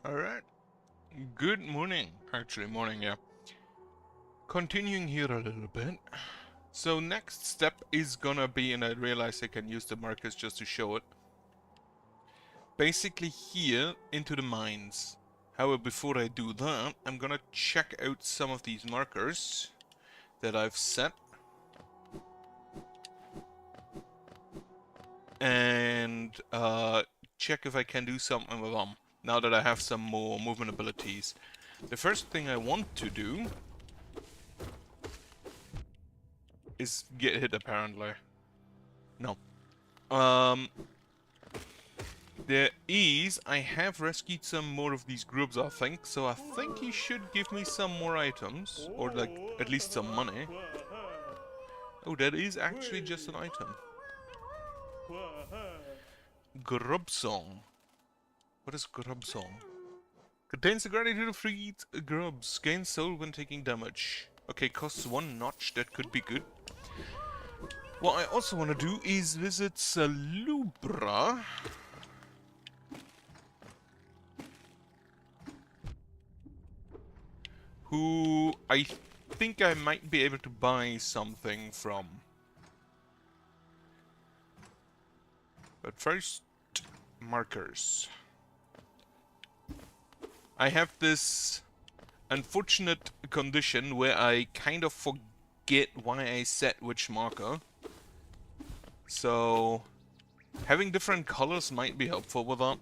Alright. Good morning. Actually, morning, yeah. Continuing here a little bit. So next step is gonna be, and I realize I can use the markers just to show it. Basically here, into the mines. However, before I do that, I'm gonna check out some of these markers that I've set. And check if I can do something with them, now that I have some more movement abilities. The first thing I want to do is get hit, apparently. No. I have rescued some more of these grubs, I think, so I think he should give me some more items, or like, at least some money. Oh, that is actually just an item. Grub Song. What is Grub Song? Contains the gratitude of freed grubs. Gains soul when taking damage. Okay, costs 1 notch, that could be good. What I also want to do is visit Salubra. Who I think I might be able to buy something from. But first, markers. I have this unfortunate condition where I kind of forget why I set which marker. So, having different colors might be helpful with that.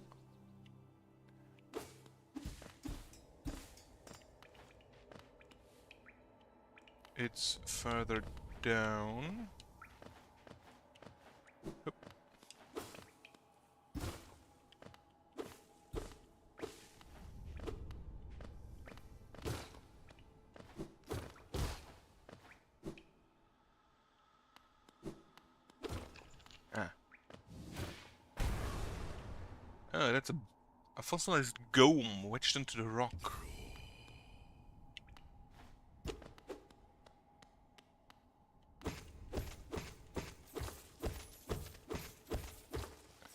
It's further down. Oop. Ah. Oh, that's a fossilized gome wedged into the rock.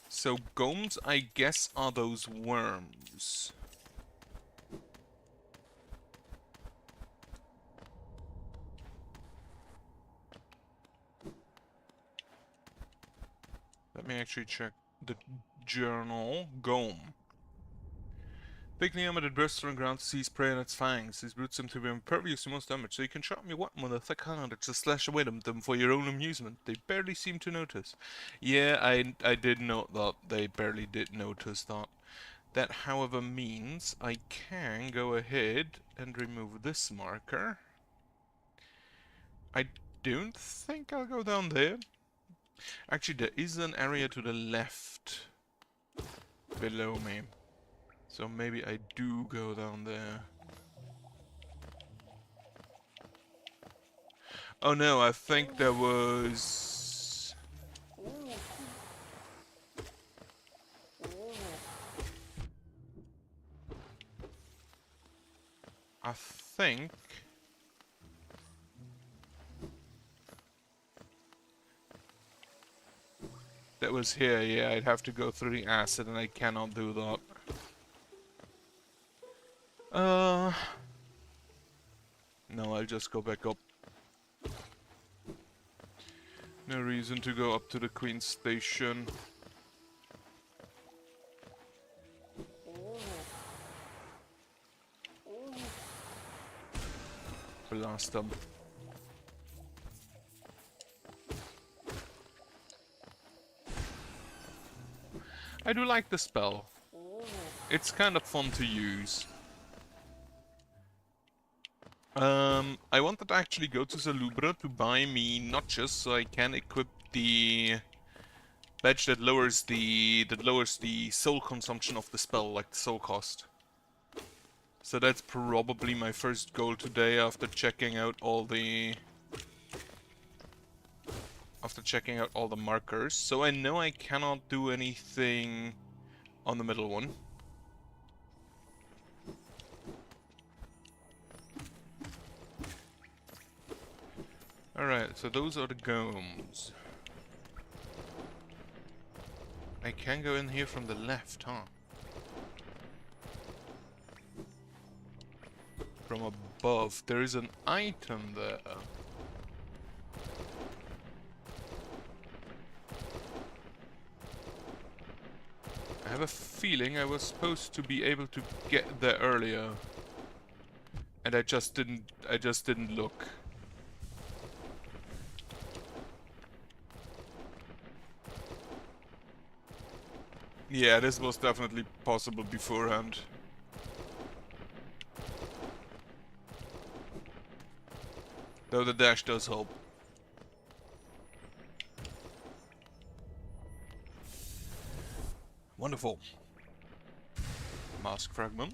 So gomes, I guess, are those worms. Let me actually check the journal. Gome. Thickly armored breast on the ground to seize prey on its fangs. These brutes seem to be impervious to most damage, so you can sharpen your weapon with a thick hand to slash away at them for your own amusement. They barely seem to notice. Yeah, I did note that. They barely did notice that. That, however, means I can go ahead and remove this marker. I don't think I'll go down there. Actually, there is an area to the left below me. So maybe I do go down there. Oh no, I think there was... I think... that was here, yeah, I'd have to go through the acid and I cannot do that. No, I'll just go back up. No reason to go up to the Queen's Station. Blast them. I do like the spell. It's kind of fun to use. I wanted to actually go to Salubra to buy me notches so I can equip the badge that lowers the soul consumption of the spell, like the soul cost. So that's probably my first goal today after checking out all the markers. So I know I cannot do anything on the middle one. Alright, so those are the gomes. I can go in here from the left, huh? from above. There is an item there. I have a feeling I was supposed to be able to get there earlier. And I just didn't look. Yeah, this was definitely possible beforehand. Though the dash does help. Wonderful. Mask fragment.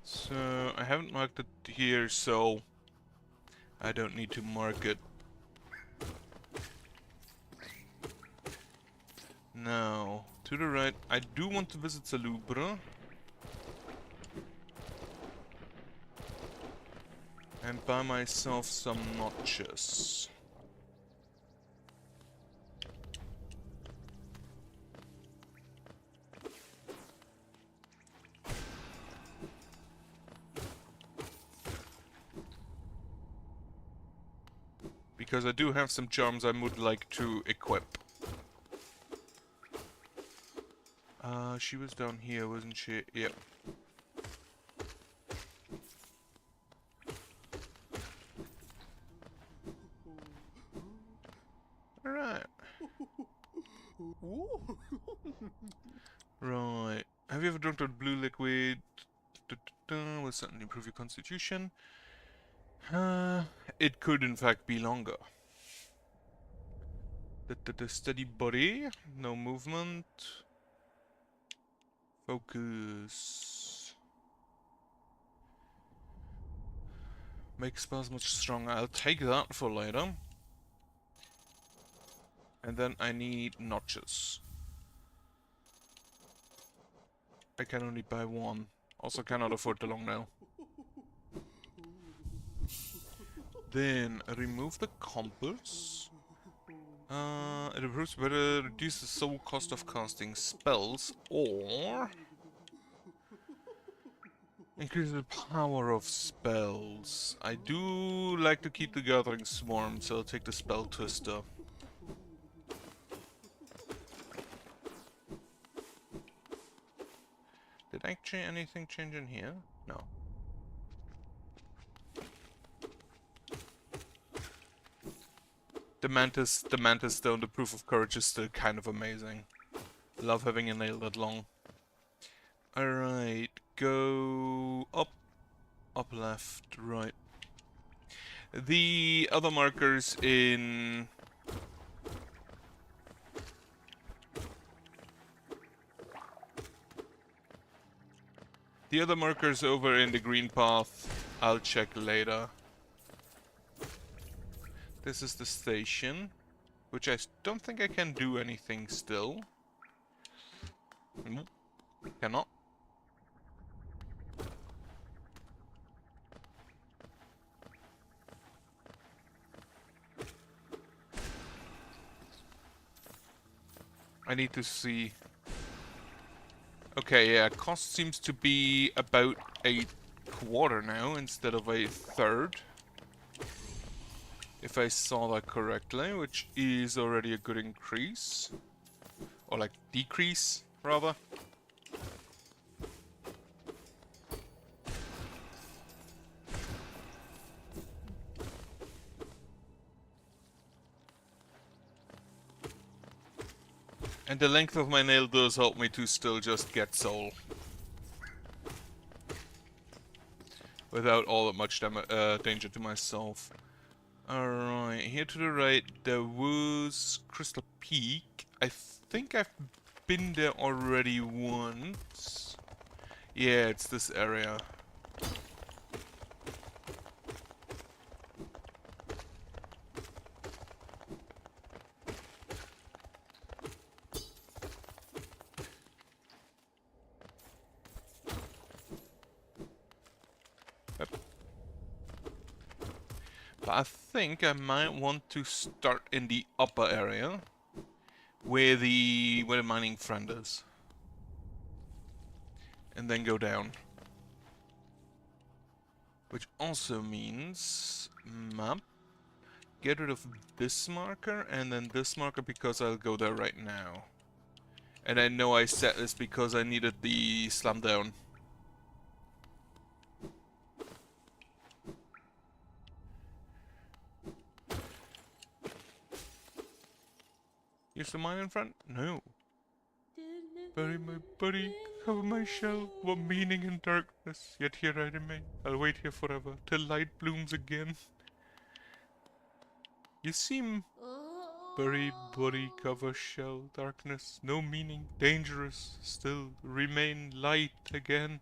So, I haven't marked it here, so I don't need to mark it. Now, to the right, I do want to visit Salubre. And buy myself some notches. Because I do have some charms I would like to equip. She was down here, wasn't she? Yep. Alright. Right. Have you ever drunk that blue liquid? Will certainly improve your constitution. It could in fact be longer. The steady body, no movement. Focus. Make spells much stronger. I'll take that for later. And then I need notches. I can only buy one. Also cannot afford the long nail. Then remove the compass. It improves whether reduces the soul cost of casting spells or increases the power of spells. I do like to keep the Gathering Swarm, so I'll take the Spell Twister. Did actually anything change in here? No. The Mantis Stone, the Proof of Courage is still kind of amazing. Love having a nail that long. Alright, go up, left, right. The other markers in... The other markers over in the green path, I'll check later. This is the station, which I don't think I can do anything still. Nope, cannot. I need to see. Okay, yeah, cost seems to be about a quarter now instead of a third. If I saw that correctly, which is already a good increase. Or like decrease, rather. And the length of my nail does help me to still just get soul. Without all that much danger to myself. Alright, here to the right there was Crystal Peak. I think I've been there already once. Yeah, it's this area. But I think I might want to start in the upper area where the mining friend is. And then go down. Which also means map. Get rid of this marker and then this marker because I'll go there right now. And I know I set this because I needed the slam down. Use the mine in front? No. Bury my buddy, cover my shell, what meaning in darkness, yet here I remain. I'll wait here forever, till light blooms again. You seem... Bury, buddy, cover shell, darkness, no meaning, dangerous, still, remain light again.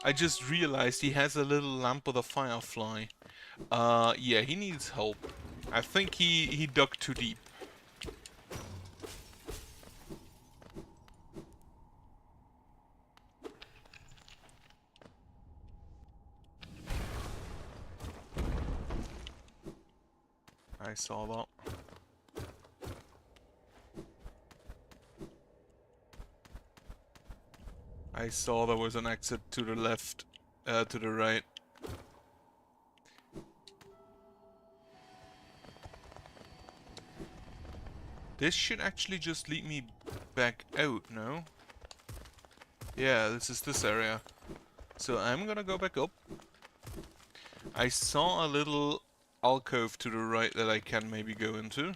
I just realized he has a little lamp with a firefly. Yeah, he needs help. I think he dug too deep. I saw that. I saw there was an exit to the left, to the right. This should actually just lead me back out, no? Yeah, this is this area. So I'm gonna go back up. I saw a little alcove to the right that I can maybe go into.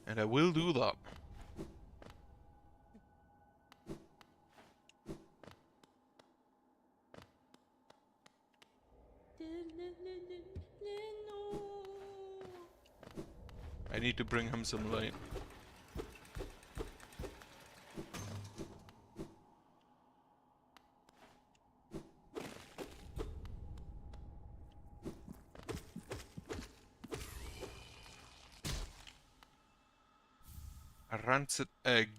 And I will do that. I need to bring him some light. A rancid egg.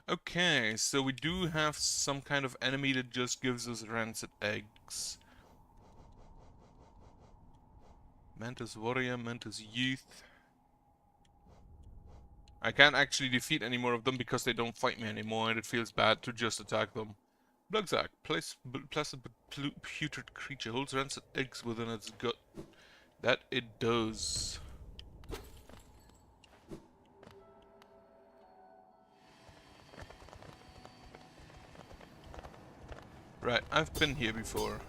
Okay, so we do have some kind of enemy that just gives us rancid eggs. Mantis warrior, mantis youth. I can't actually defeat any more of them because they don't fight me anymore and it feels bad to just attack them. Bloodsack. Placid putrid creature holds rancid eggs within its gut. That it does. Right, I've been here before.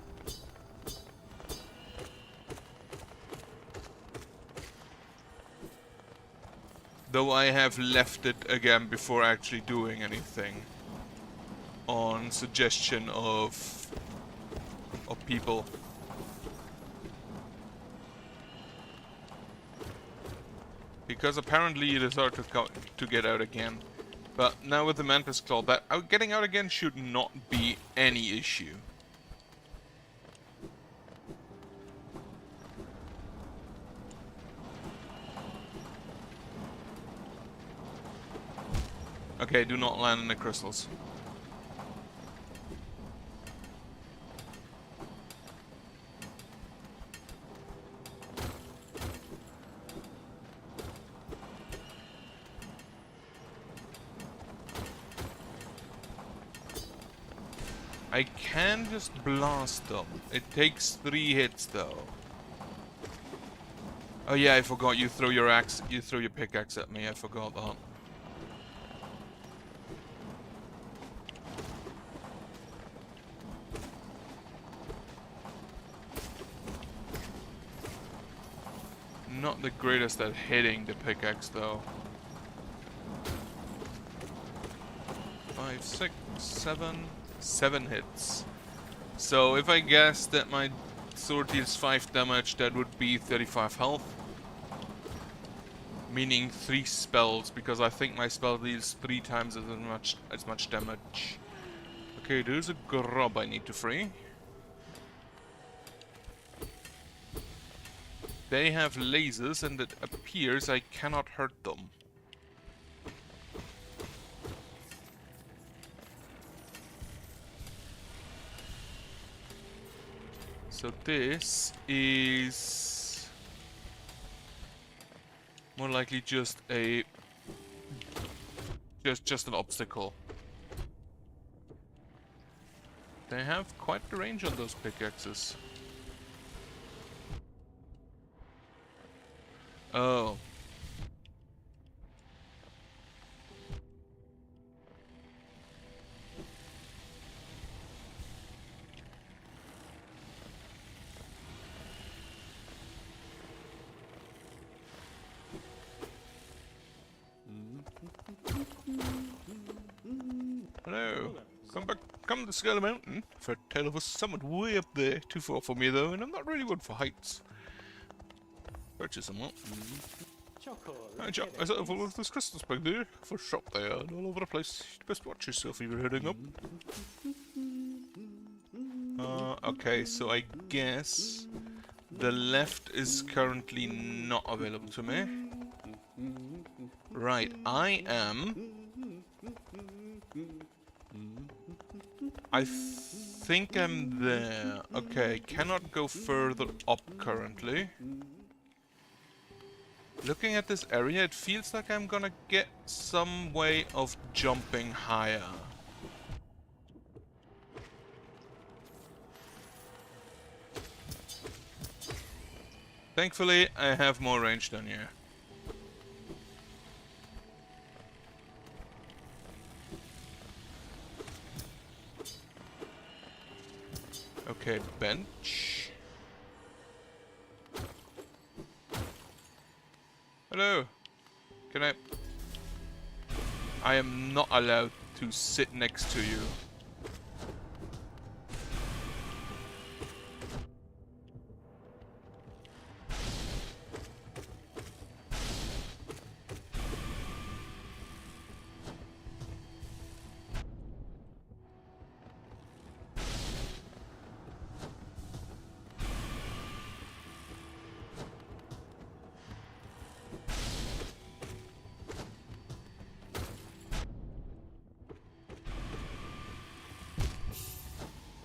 Though I have left it again before actually doing anything. On suggestion of people. Because apparently it is hard to get out again. But now with the Mantis Claw, getting out again should not be any issue. Okay, do not land in the crystals. I can just blast them. It takes 3 hits though. Oh yeah, I forgot you throw your pickaxe at me. I forgot that. Not the greatest at hitting the pickaxe though. 5, 6, 7 hits. So if I guess that my sword deals 5 damage, that would be 35 health. Meaning 3 spells, because I think my spell deals 3 times as much damage. Okay, there's a grub I need to free. They have lasers and it appears I cannot hurt them. So this is more likely just a just an obstacle. They have quite the range on those pickaxes. Oh. Hello. Come back. Come to Skull Mountain for a tale of a summit way up there. Too far for me though, and I'm not really good for heights. Purchase them up. Hi Jack, I set up all of this crystals back there for shop there and all over the place. You'd best watch yourself if you're heading up. Okay, so I guess the left is currently not available to me. Right, I think I'm there. Okay, cannot go further up currently. Looking at this area, it feels like I'm gonna get some way of jumping higher. Thankfully, I have more range than you. Okay, bench. Hello. Can I am not allowed to sit next to you.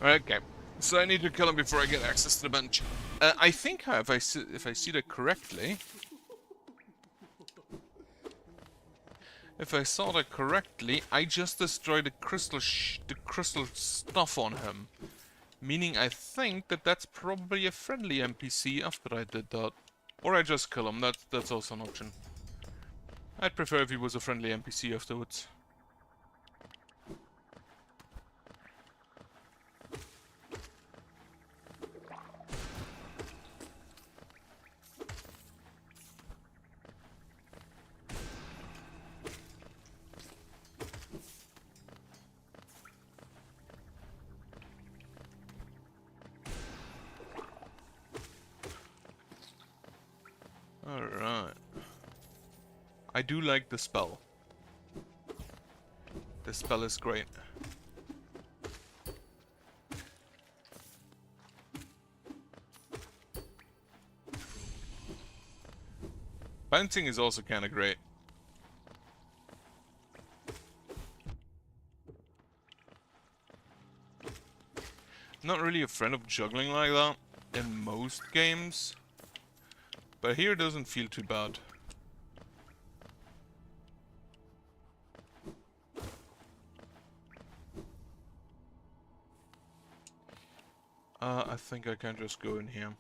Okay, so I need to kill him before I get access to the bench. I think, if I see that correctly, I just destroyed the crystal stuff on him, meaning I think that that's probably a friendly NPC after I did that, or I just kill him. That's also an option. I'd prefer if he was a friendly NPC afterwards. Alright. I do like the spell. The spell is great. Bouncing is also kinda great. Not really a friend of juggling like that in most games, but here it doesn't feel too bad. I think I can just go in here.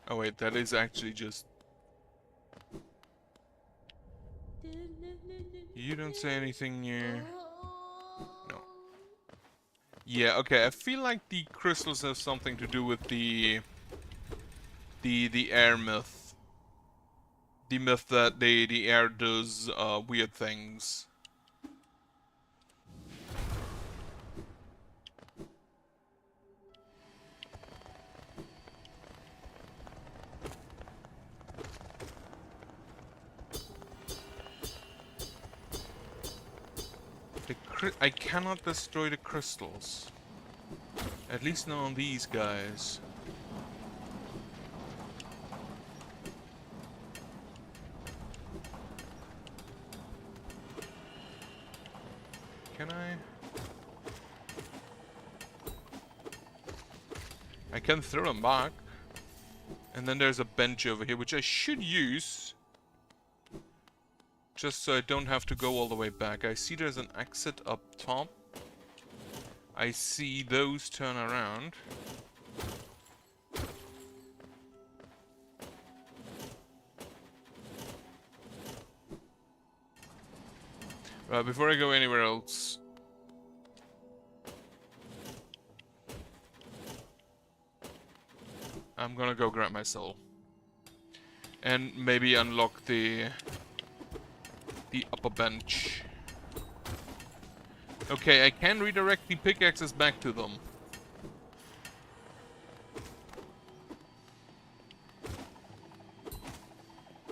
Oh wait, that is actually just... You don't say anything new. No. Yeah, okay, I feel like the crystals have something to do with the air myth. The myth that the air does weird things. I cannot destroy the crystals. At least not on these guys. Can I? I can throw them back. And then there's a bench over here, which I should use. Just so I don't have to go all the way back. I see there's an exit up top. I see those turn around. Right, before I go anywhere else... I'm gonna go grab my soul. And maybe unlock the upper bench. Okay, I can redirect the pickaxes back to them.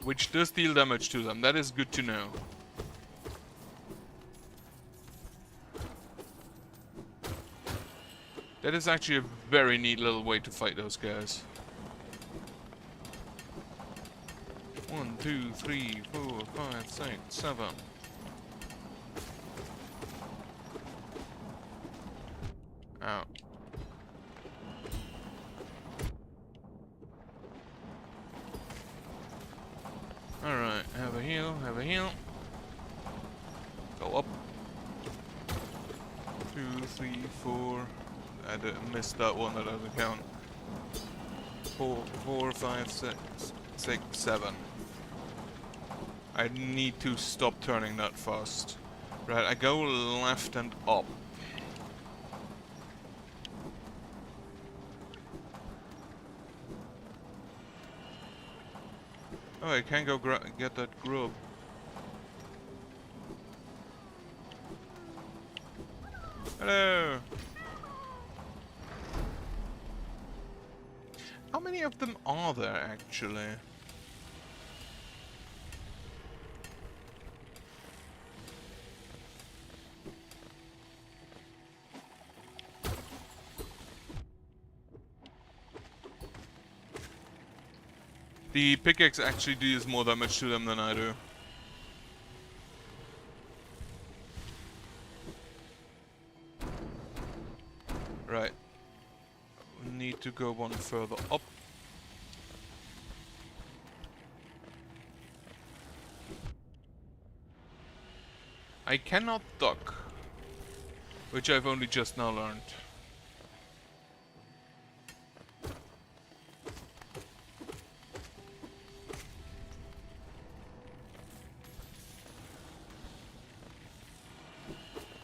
Which does deal damage to them. That is good to know. That is actually a very neat little way to fight those guys. 1, 2, 3, 4, 5, 6, 7. Out. Alright, have a heal, have a heal. Go up. 2, 3, 4. I missed that one, that doesn't count. 4, 5, 6, 7. I need to stop turning that fast. Right, I go left and up. Oh, I can't go get that grub. Hello! How many of them are there, actually? The pickaxe actually deals more damage to them than I do. Right. We need to go one further up. I cannot duck, which I've only just now learned.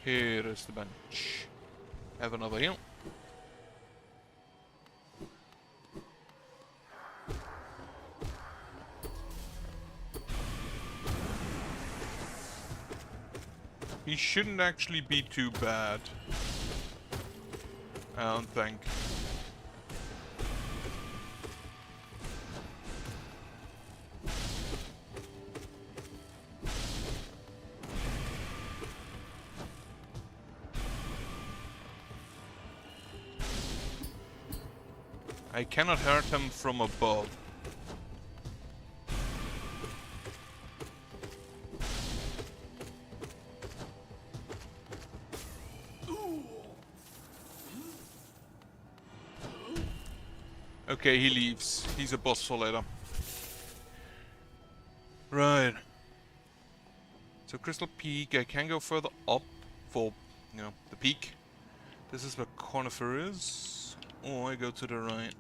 Here is the bench. Have another heal. He shouldn't actually be too bad. I don't think. I cannot hurt him from above. Okay, he leaves. He's a boss for later. Right. So Crystal Peak, I can go further up for, you know, the peak. This is where Conifer is. Or I go to the right.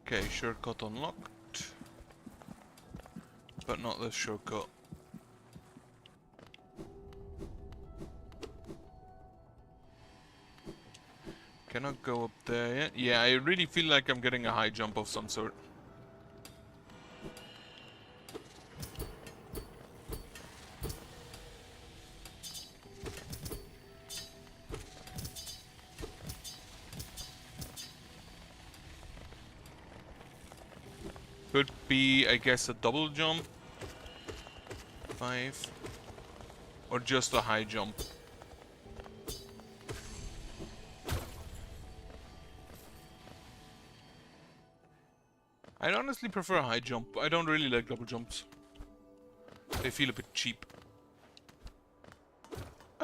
Okay, shortcut unlocked. But not this shortcut. Cannot go up there yet. Yeah, I really feel like I'm getting a high jump of some sort. Could be, I guess, a double jump. 5. Or just a high jump. I'd honestly prefer a high jump. I don't really like double jumps. They feel a bit cheap.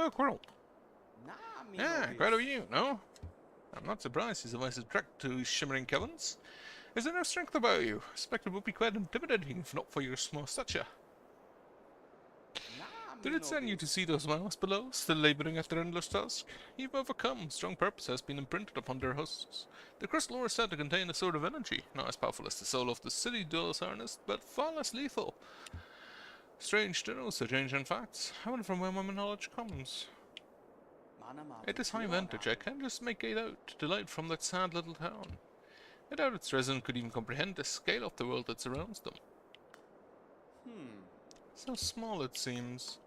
Oh, Quirrell. Nah, me Yeah, no quite a use. you, no? I'm not surprised his voice is attracted to shimmering Kellens. Is there no strength about you? I suspect it would be quite intimidating if not for your small stature. Nah, Did me it no send you to use. see those miles below, still laboring at their endless task? You've overcome. Strong purpose has been imprinted upon their hosts. The crystal ore is said to contain a sort of energy, not as powerful as the soul of the city dwellers harnessed, but far less lethal. Strange to know such ancient facts. I wonder from where my knowledge comes. It is high vantage. I can't just make it out to delight from that sad little town. I doubt its resident could even comprehend the scale of the world that surrounds them. So small it seems.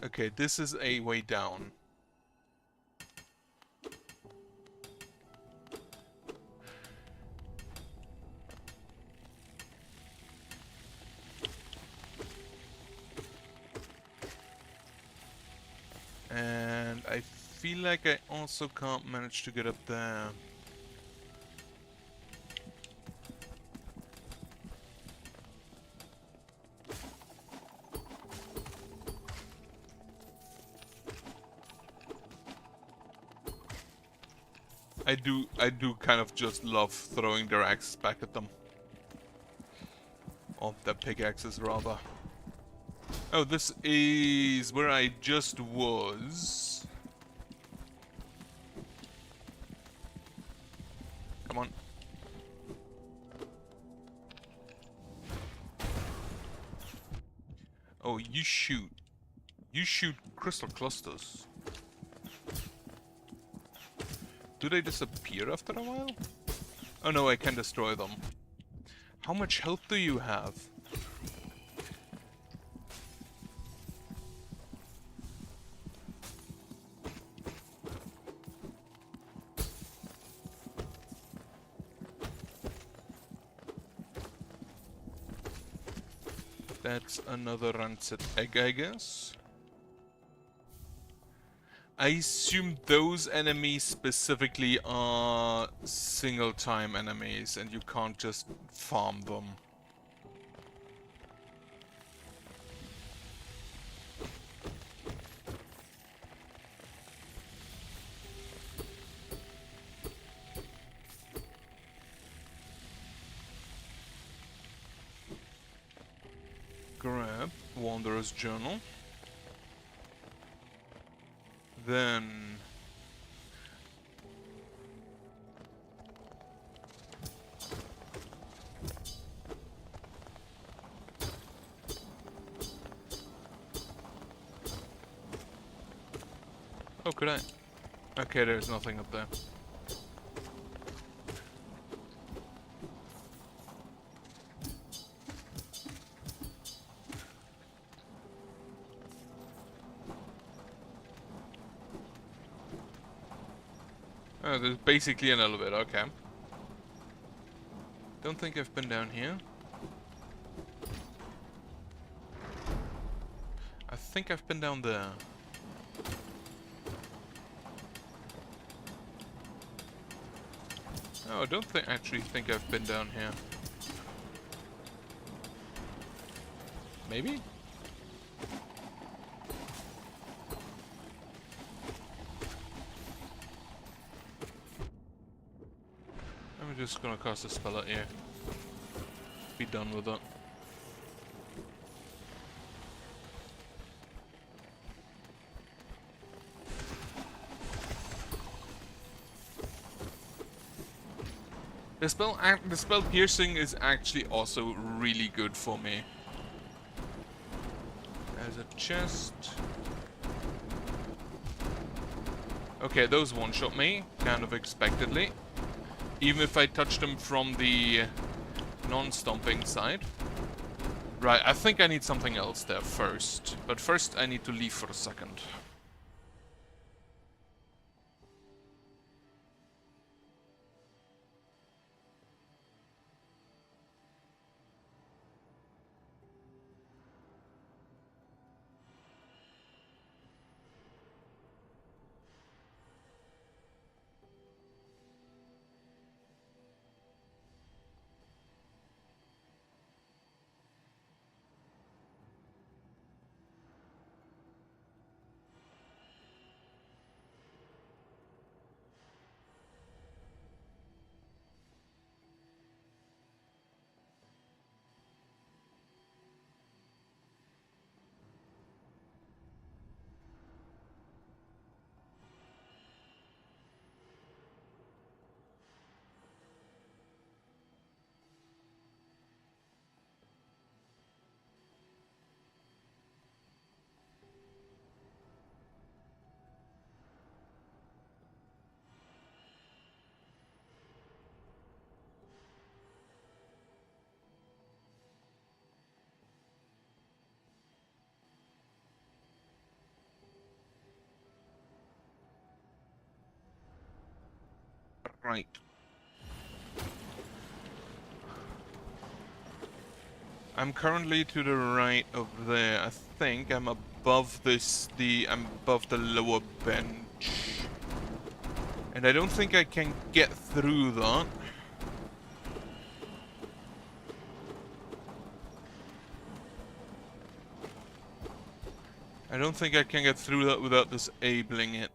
Okay, this is a way down. And I feel like I also can't manage to get up there. I do kind of just love throwing their axes back at them. Or their pickaxes rather. Oh, this is where I just was. Come on. Oh, you shoot. You shoot crystal clusters. Do they disappear after a while? Oh no, I can destroy them. How much health do you have? That's another rancid egg, I guess. I assume those enemies specifically are single-time enemies and you can't just farm them. Grab Wanderer's Journal. Then... Oh, could I? Okay, there's nothing up there. Oh, there's basically an elevator, okay. Don't think I've been down here. I think I've been down there. Oh, I don't actually think I've been down here. Maybe? I'm just gonna cast a spell at you. Be done with it. The spell piercing is actually also really good for me. There's a chest. Okay, those one-shot me, kind of expectedly. Even if I touch them from the non-stomping side. Right, I think I need something else there first. But first I need to leave for a second. Right. I'm currently to the right of there. I think I'm above I'm above the lower bench. And I don't think I can get through that. I don't think I can get through that without disabling it.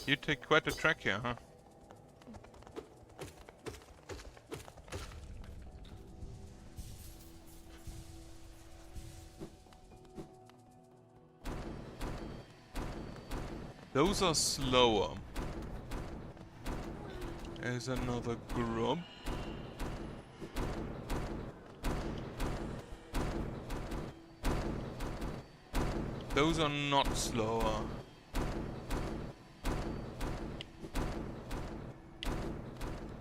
You take quite a trek here, huh? Those are slower. There's another grub. Those are not slower.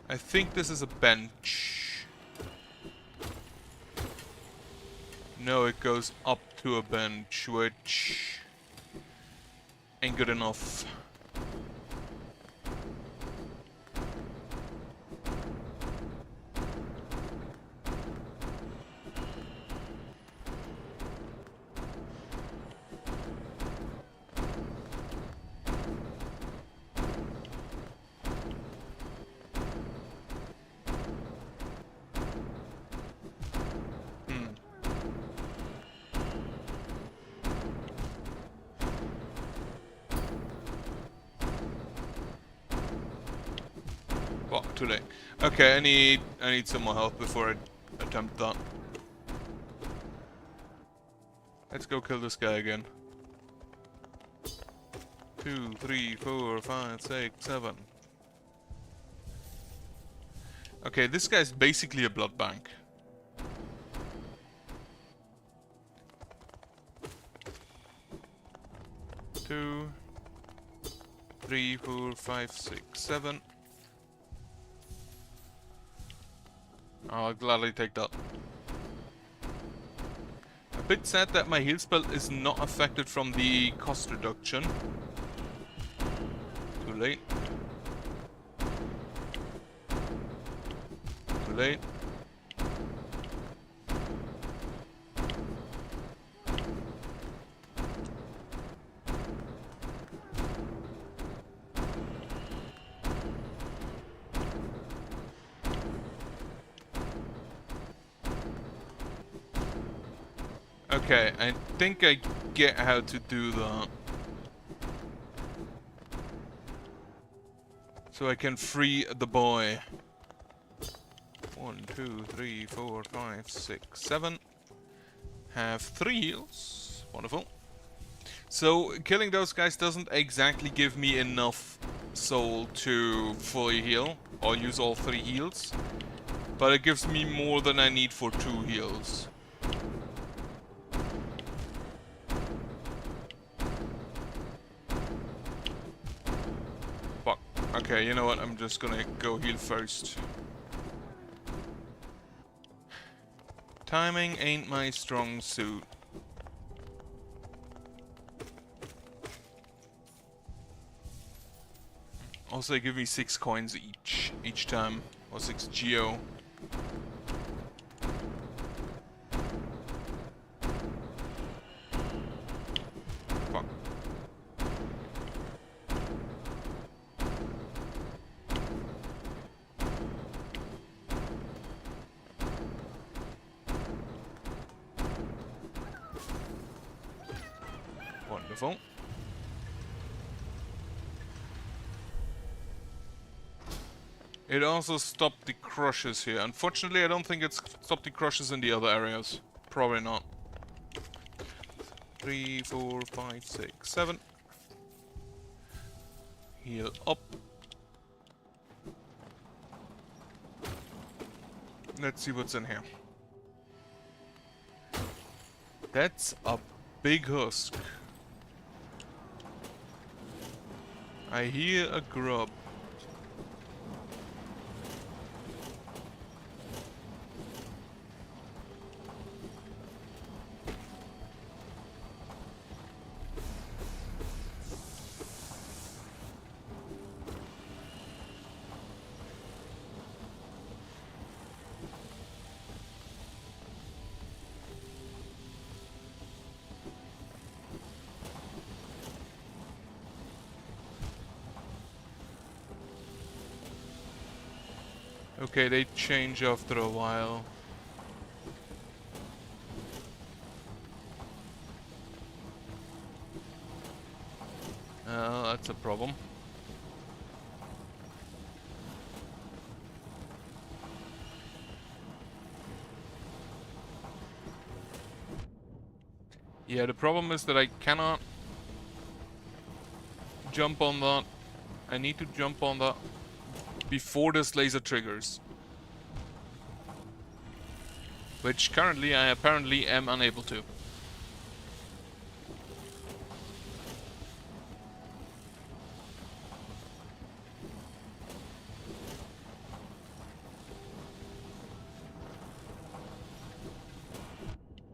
I think this is a bench. No, it goes up to a bench, which ain't good enough. Well, too late. Okay, I need some more help before I attempt that. Let's go kill this guy again. 2, 3, 4, 5, 6, 7. Okay, this guy's basically a blood bank. Two, 3, 4, 5, 6, 7. I'll gladly take that. A bit sad that my heal spell is not affected from the cost reduction. Too late. Too late. Okay, I think I get how to do that. So I can free the boy. 1, 2, 3, 4, 5, 6, 7. Have 3 heals. Wonderful. So killing those guys doesn't exactly give me enough soul to fully heal or use all 3 heals. But it gives me more than I need for 2 heals. Fuck. Okay, you know what? I'm just gonna go heal first. Timing ain't my strong suit. Also, they give me 6 coins each time, or 6 geo. Fuck. Wonderful. It also stopped the crushes here. Unfortunately, I don't think it's stopped the crushes in the other areas. Probably not. 3, 4, 5, 6, 7. Heal up. Let's see what's in here. That's a big husk. I hear a grub. Okay, they change after a while. That's a problem. Yeah, the problem is that I cannot jump on that. I need to jump on that before this laser triggers. Which currently I apparently am unable to.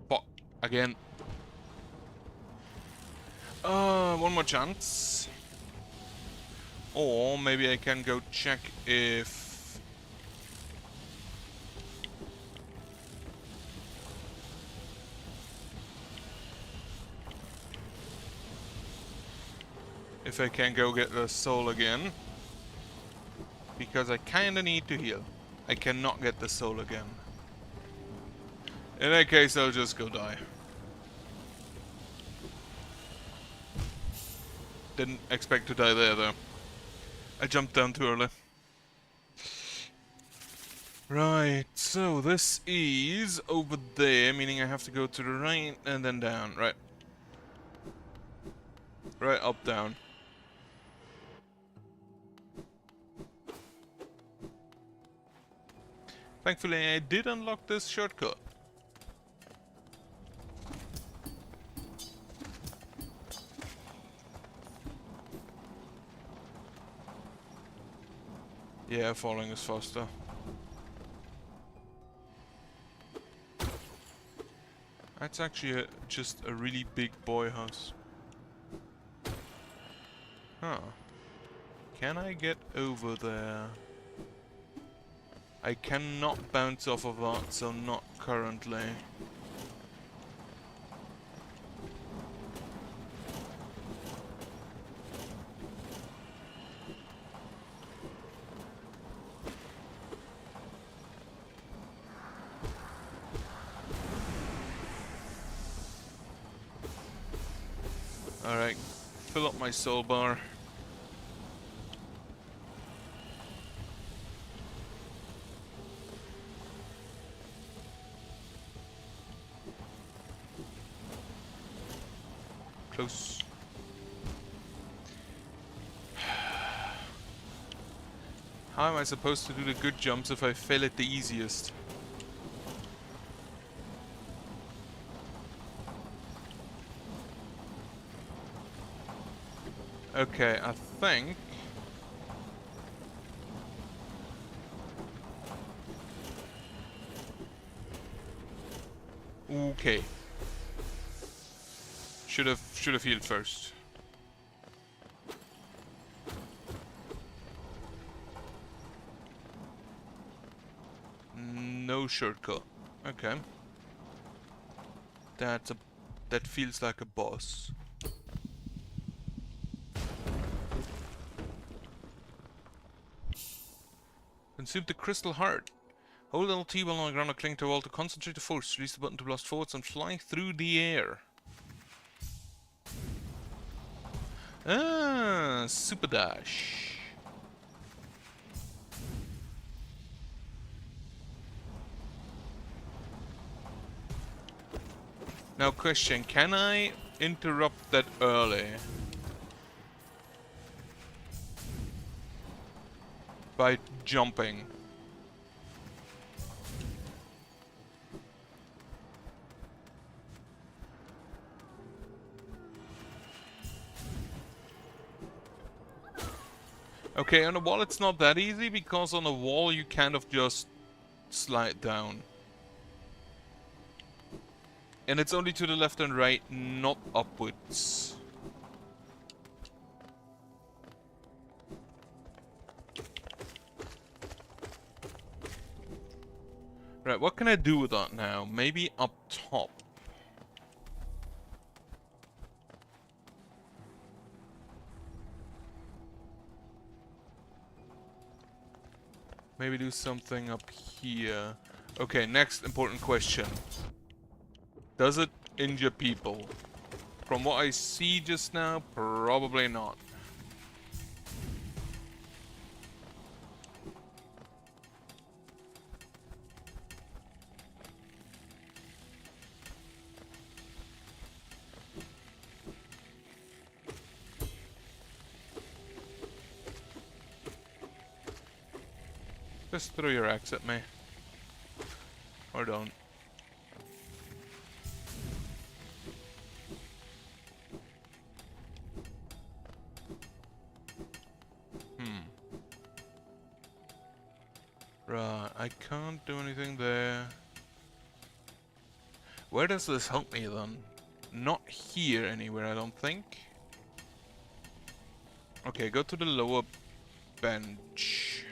But again. One more chance. Or maybe I can go check if... if I can go get the soul again. Because I kinda need to heal. I cannot get the soul again. In that case, I'll just go die. Didn't expect to die there, though. I jumped down too early. Right, so this is over there, meaning I have to go to the right and then down. Right. Right, up, down. Thankfully, I did unlock this shortcut. Yeah, falling is faster. That's actually just a really big boy house. Huh. Can I get over there? I cannot bounce off of that, so not currently. Alright, fill up my soul bar. Close. How am I supposed to do the good jumps if I fail at the easiest? Okay, I think... okay. Should have healed first. No shortcut. Okay. That feels like a boss. Consume the crystal heart. Hold LT while on the ground or cling to a wall to concentrate the force. Release the button to blast forwards and fly through the air. Ah, super dash. Now question, can I interrupt that early? By jumping. Okay, on a wall it's not that easy because on a wall you kind of just slide down. And it's only to the left and right, not upwards. Right, what can I do with that now? Maybe up top. Maybe do something up here. Okay, next important question. Does it injure people? From what I see just now, probably not. Just throw your axe at me. Or don't. Right, I can't do anything there. Where does this help me then? Not here anywhere, I don't think. Okay, go to the lower bench.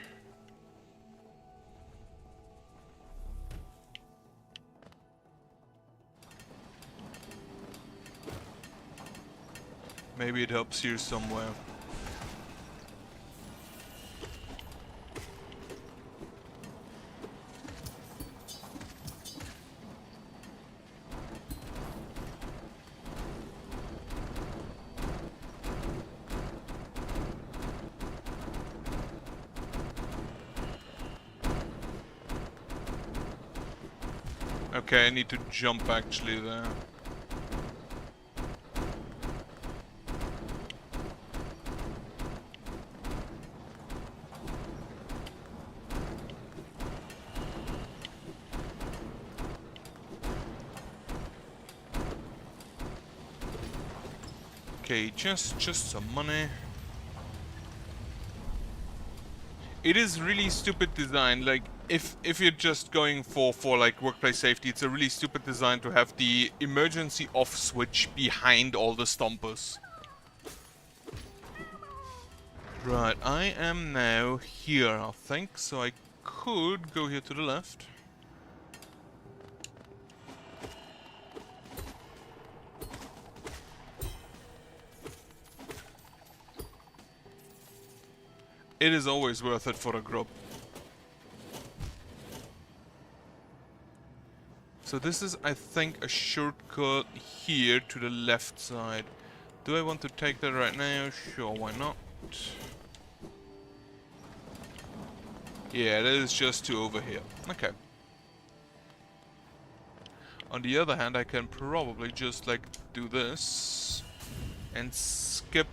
Maybe it helps here somewhere. Okay, I need to jump actually there. Okay, just some money. It is really stupid design. Like, if you're just going for like workplace safety, it's a really stupid design to have the emergency off switch behind all the stompers. Right, I am now here, I think, so I could go here to the left. It is always worth it for a grub. So this is, I think, a shortcut here to the left side. Do I want to take that right now? Sure, why not? Yeah, that is just to over here. Okay. On the other hand, I can probably just, like, do this and skip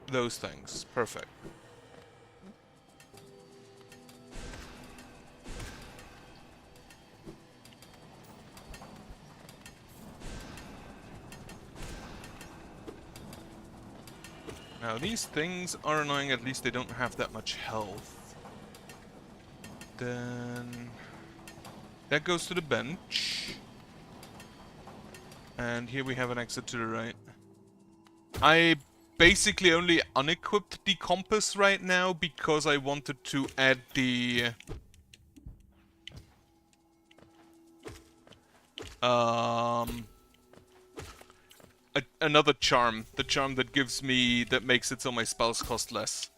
those things. Perfect. Now these things are annoying, at least they don't have that much health. Then that goes to the bench. And here we have an exit to the right. I basically only unequipped the compass right now because I wanted to add the another charm, the charm that gives me, that makes it so my spells cost less.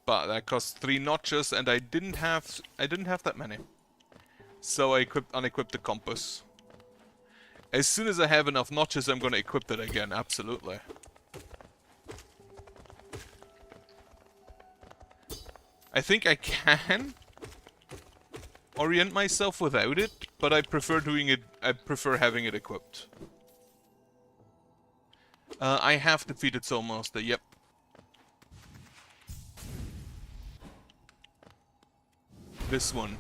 But that costs 3 notches, and I didn't have that many. So I unequipped the compass. As soon as I have enough notches, I'm gonna equip it again, absolutely. I think I can orient myself without it, but I prefer having it equipped. I have defeated Soulmaster, yep. This one.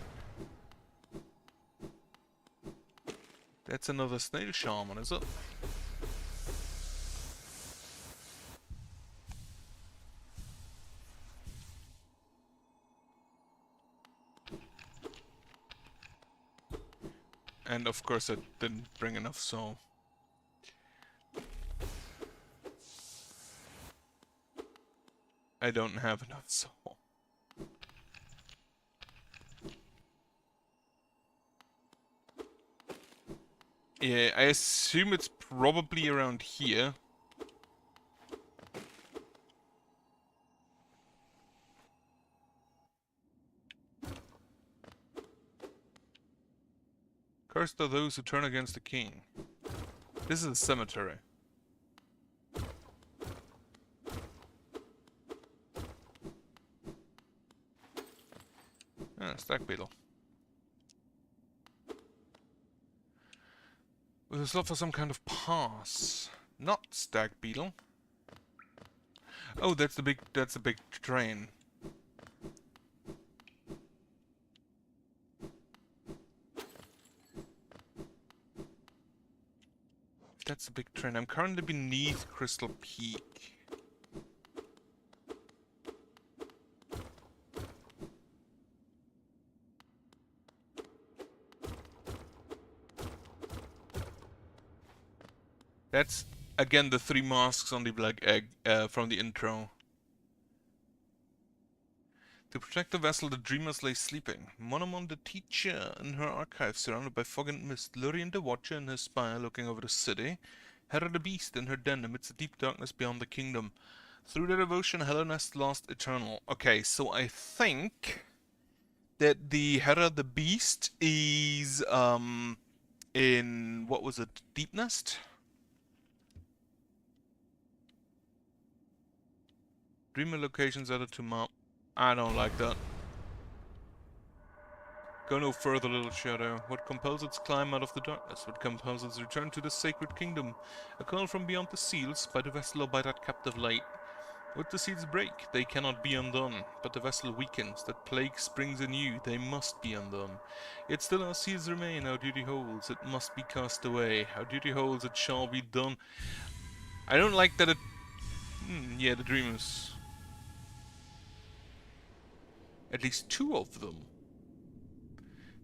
That's another snail shaman, is it? And of course I didn't bring enough soul. I don't have enough soul. Yeah, I assume it's probably around here. Cursed are those who turn against the king. This is a cemetery. Ah, stag beetle. With a slot for some kind of pass. Not stag beetle. Oh, that's the big train. That's the big train. I'm currently beneath Crystal Peak. That's, again, the 3 masks on the black egg from the intro. To protect the vessel, the dreamers lay sleeping. Monomon the teacher in her archive, surrounded by fog and mist. Lurien the watcher in her spire, looking over the city. Hera the beast in her den amidst the deep darkness beyond the kingdom. Through their devotion, Hellenes lost eternal. Okay, so I think that the Hera the beast is in, what was it, Deep Nest? Dreamer locations added to map. I don't like that. Go no further, little shadow. What compels its climb out of the darkness? What compels its return to the sacred kingdom? A call from beyond the seals, by the vessel or by that captive light. Would the seals break, they cannot be undone. But the vessel weakens, that plague springs anew, they must be undone. Yet still our seals remain, our duty holds, it must be cast away. Our duty holds, it shall be done. I don't like that it... yeah, the dreamers. At least 2 of them.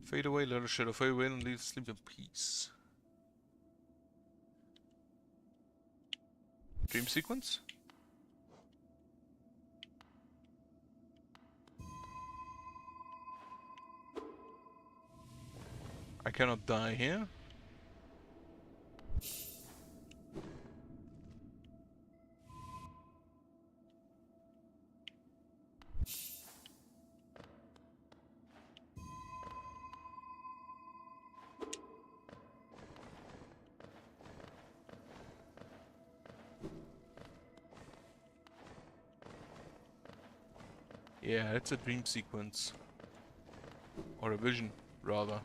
Fade away, little shadow, fade away and leave sleep in peace. Dream sequence? I cannot die here. Yeah, it's a dream sequence. Or a vision, rather.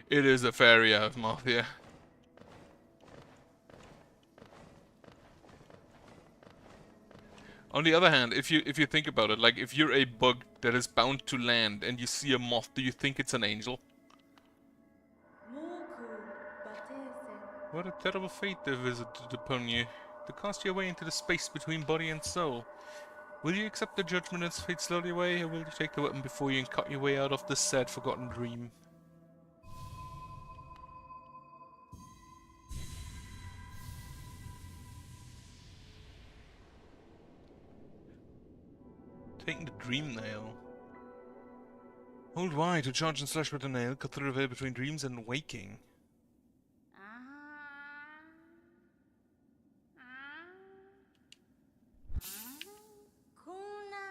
It is a fairy out of Mafia. On the other hand, if you think about it, like if you're a bug that is bound to land and you see a moth, do you think it's an angel? What a terrible fate they visited upon you, to cast you away into the space between body and soul. Will you accept the judgment as fate slowly away, or will you take the weapon before you and cut your way out of this sad, forgotten dream? Taking the dream nail. Hold Y to charge and slash with the nail, cut through the veil between dreams and waking.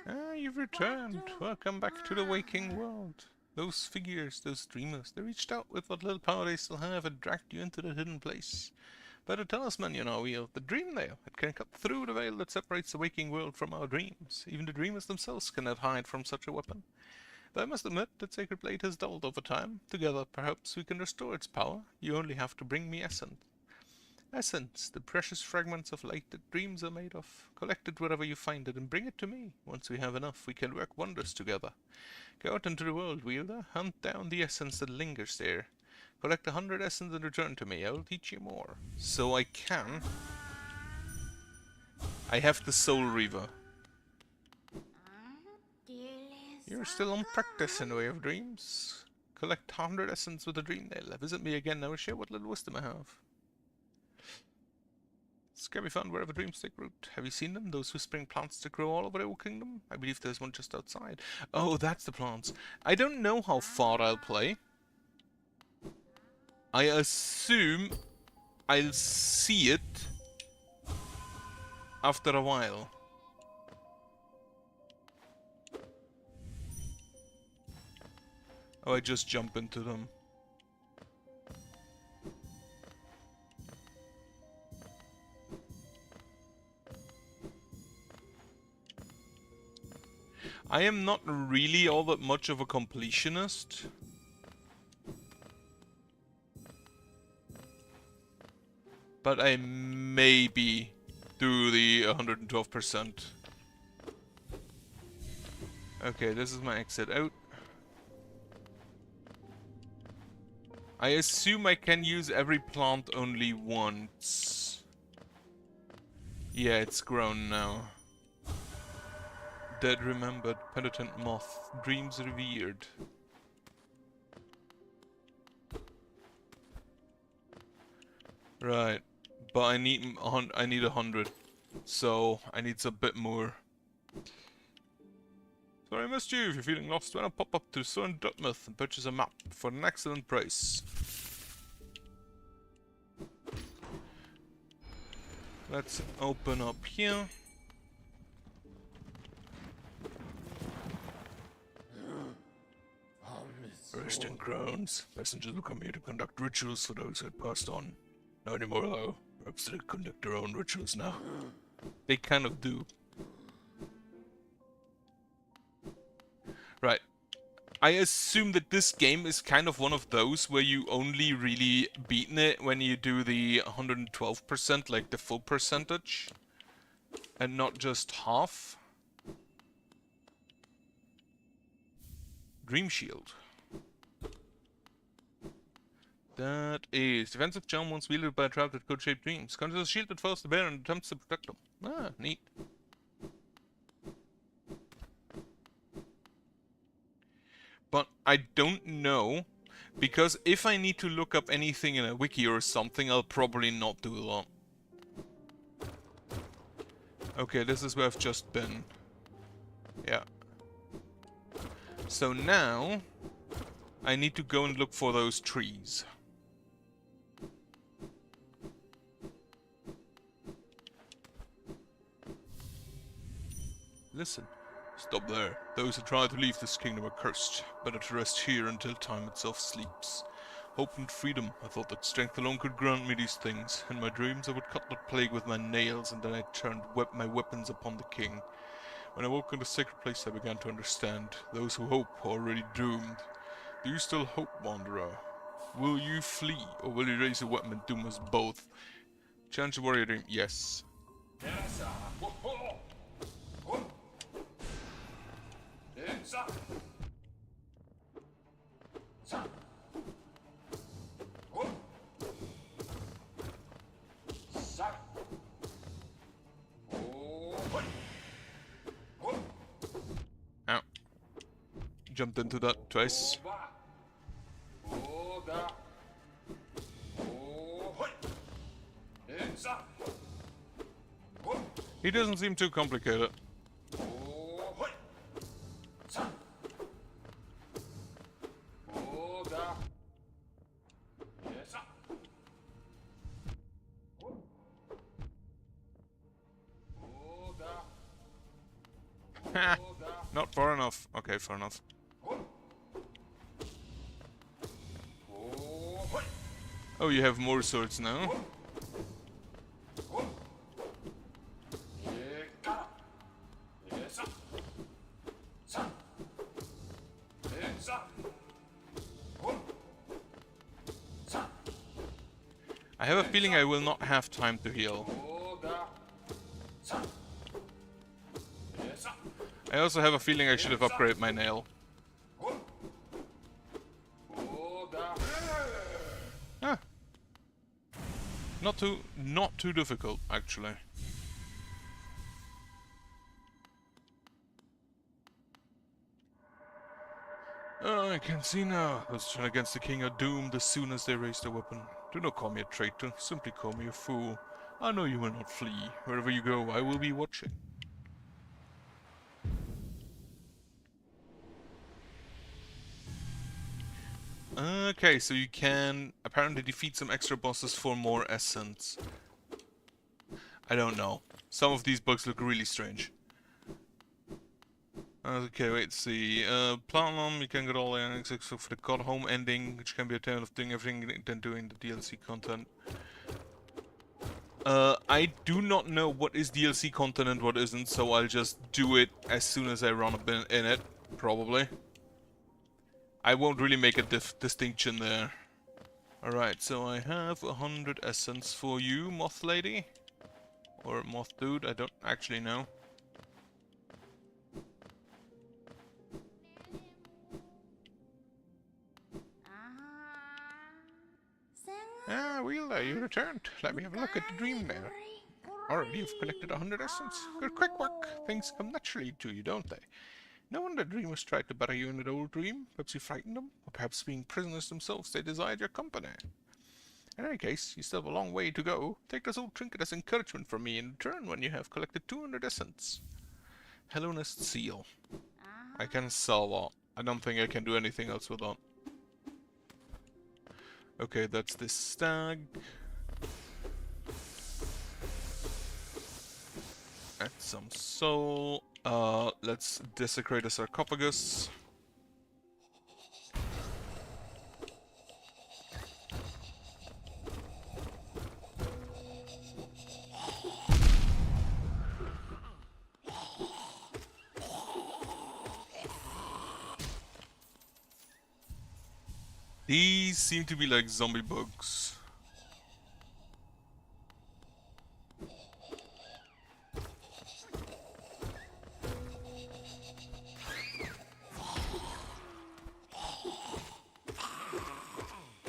Ah, you've returned. Welcome back to the waking world. Those figures, those dreamers, they reached out with what little power they still have and dragged you into that hidden place. But a talisman you now wield, the dream nail. It can cut through the veil that separates the waking world from our dreams. Even the dreamers themselves cannot hide from such a weapon. Though I must admit that Sacred Blade has dulled over time. Together, perhaps, we can restore its power. You only have to bring me essence. Essence, the precious fragments of light that dreams are made of. Collect it wherever you find it and bring it to me. Once we have enough, we can work wonders together. Go out into the world, wielder. Hunt down the essence that lingers there. Collect 100 essence and return to me. I will teach you more. So I can. I have the Soul Reaver. You're still unpracticed in the way of dreams. Collect 100 essence with a dream nail. Visit me again, I will share what little wisdom I have. This can be found wherever dreams take root. Have you seen them? Those whispering plants that grow all over the old kingdom? I believe there's one just outside. Oh, that's the plants. I don't know how far I'll play. I assume I'll see it after a while. Oh, I just jump into them. I am not really all that much of a completionist. But I maybe do the 112%. Okay, this is my exit out. I assume I can use every plant only once. Yeah, it's grown now. Dead remembered, penitent moth, dreams revered. Right, but I need 100, so I need a bit more. Sorry I missed you. If you're feeling lost, why not pop up to Southern Dartmouth and purchase a map for an excellent price. Let's open up here. Roasting crowns. Passengers will come here to conduct rituals for those who had passed on. Not anymore though. Perhaps they conduct their own rituals now. They kind of do. Right. I assume that this game is kind of one of those where you only really beaten it when you do the 112%, like the full percentage. And not just half. Dream Shield. That is defensive charm once wielded by a trap that could shape dreams. Conjures a shield that follows the bear and attempts to protect them. Ah, neat. But I don't know, because if I need to look up anything in a wiki or something, I'll probably not do that. Okay, this is where I've just been. Yeah. So now, I need to go and look for those trees. Listen. Stop there. Those who try to leave this kingdom are cursed. Better to rest here until time itself sleeps. Hope and freedom. I thought that strength alone could grant me these things. In my dreams I would cut the plague with my nails, and then I turned my weapons upon the king. When I woke in the sacred place I began to understand. Those who hope are already doomed. Do you still hope, wanderer? Will you flee, or will you raise a weapon and doom us both? Challenge the warrior dream. Yes. Ow. Jumped into that twice. He doesn't seem too complicated. Ha! Not far enough. Okay, far enough. Oh, you have more swords now. I have a feeling I will not have time to heal. I also have a feeling I should have upgraded my nail. Ah. Not too difficult, actually. Oh, I can see now. Those turn against the king are doomed as soon as they raise their weapon. Do not call me a traitor, simply call me a fool. I know you will not flee. Wherever you go, I will be watching. Okay, so you can apparently defeat some extra bosses for more essence. I don't know. Some of these bugs look really strange. Okay, wait, see. Platinum, you can get all the endings except for the God Home ending, which can be obtained of doing everything than doing the DLC content. I do not know what is DLC content and what isn't, so I'll just do it as soon as I run a bit in it, probably. I won't really make a distinction there. Alright, so I have 100 essence for you, Moth Lady. Or Moth Dude, I don't actually know. Ah, Wheeler, you returned. Let me have a look at the dream there. Already you've collected 100 essence. Good quick work. Things come naturally to you, don't they? No wonder dreamers tried to bury you in an old dream. Perhaps you frightened them? Or perhaps being prisoners themselves, they desired your company. In any case, you still have a long way to go. Take this old trinket as encouragement from me and return when you have collected 200 essence. Hellonest Seal. I can sell that. I don't think I can do anything else with that. Okay, that's this stag. Add some soul. Let's desecrate a sarcophagus. These seem to be like zombie bugs.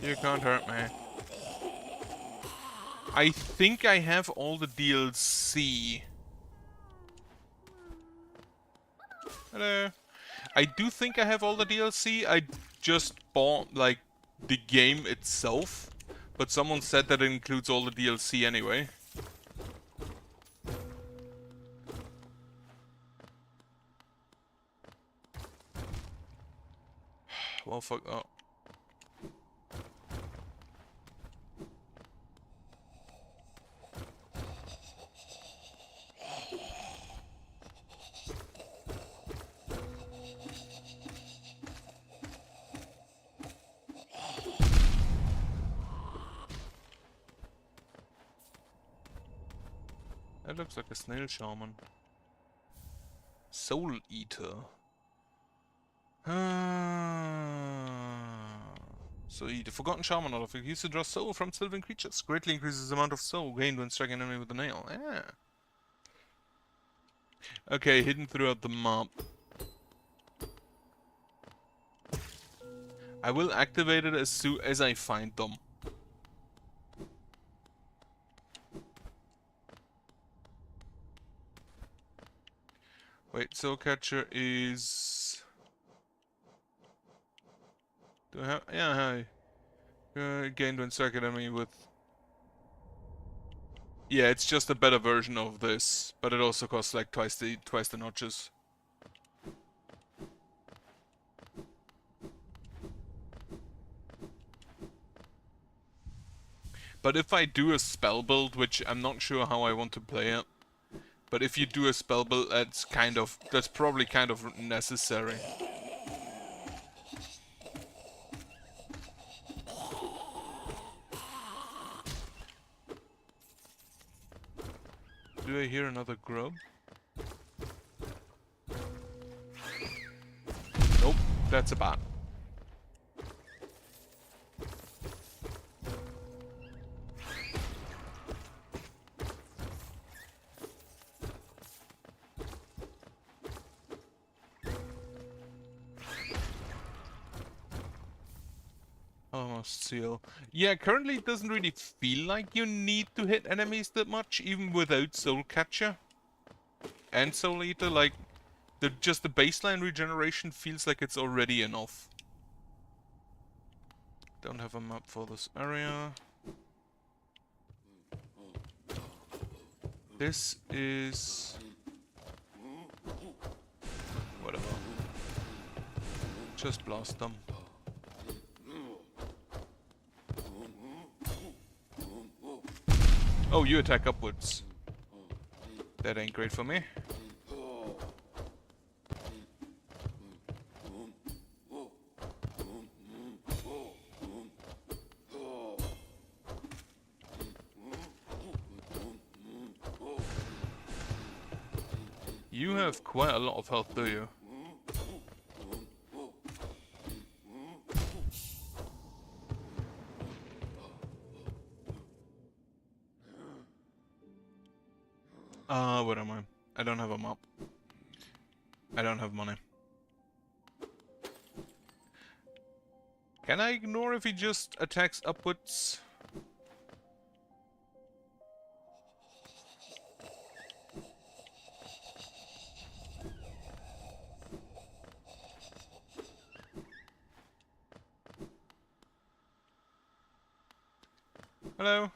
You can't hurt me. I think I have all the DLC. Hello. I do think I have all the DLC. I just bought, like, the game itself. But someone said that it includes all the DLC anyway. Well, fuck that. That looks like a snail shaman. Soul Eater. So the Forgotten Shaman artifact used to draw soul from sylvan creatures. Greatly increases the amount of soul gained when striking an enemy with a nail. Yeah. Okay, hidden throughout the map. I will activate it as soon as I find them. Wait, Soul Catcher is... Do I have... Yeah, hi. Gained when striking enemy with... Yeah, it's just a better version of this, but it also costs like twice the notches. But if I do a spell build, which I'm not sure how I want to play it, but if you do a spell build, that's probably kind of necessary. Do I hear another grub? Nope, that's a bat. Almost seal. Yeah, currently it doesn't really feel like you need to hit enemies that much, even without Soul Catcher and Soul Eater. Like, just the baseline regeneration feels like it's already enough. Don't have a map for this area. This is... whatever. Just blast them. Oh, you attack upwards. That ain't great for me. You have quite a lot of health, do you? What am I? I don't have a map. I don't have money. Can I ignore if he just attacks upwards? Hello?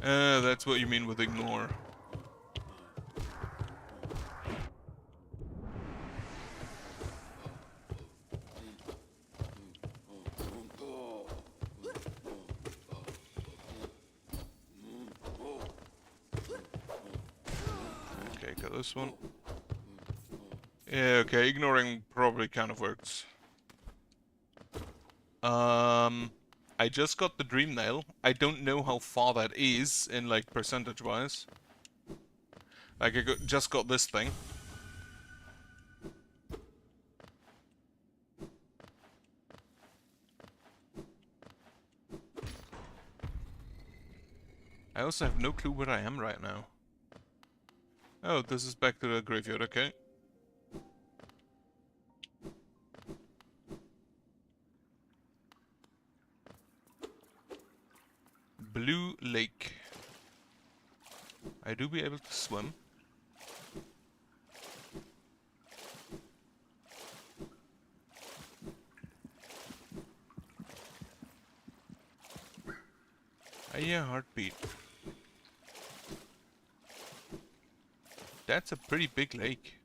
That's what you mean with ignore. Okay, got this one. Yeah, okay, ignoring probably kind of works. I just got the Dream Nail. I don't know how far that is in, like, percentage-wise. Like, just got this thing. I also have no clue where I am right now. Oh, this is back to the graveyard, okay. Blue Lake. I do be able to swim. Yeah, heartbeat. That's a pretty big lake.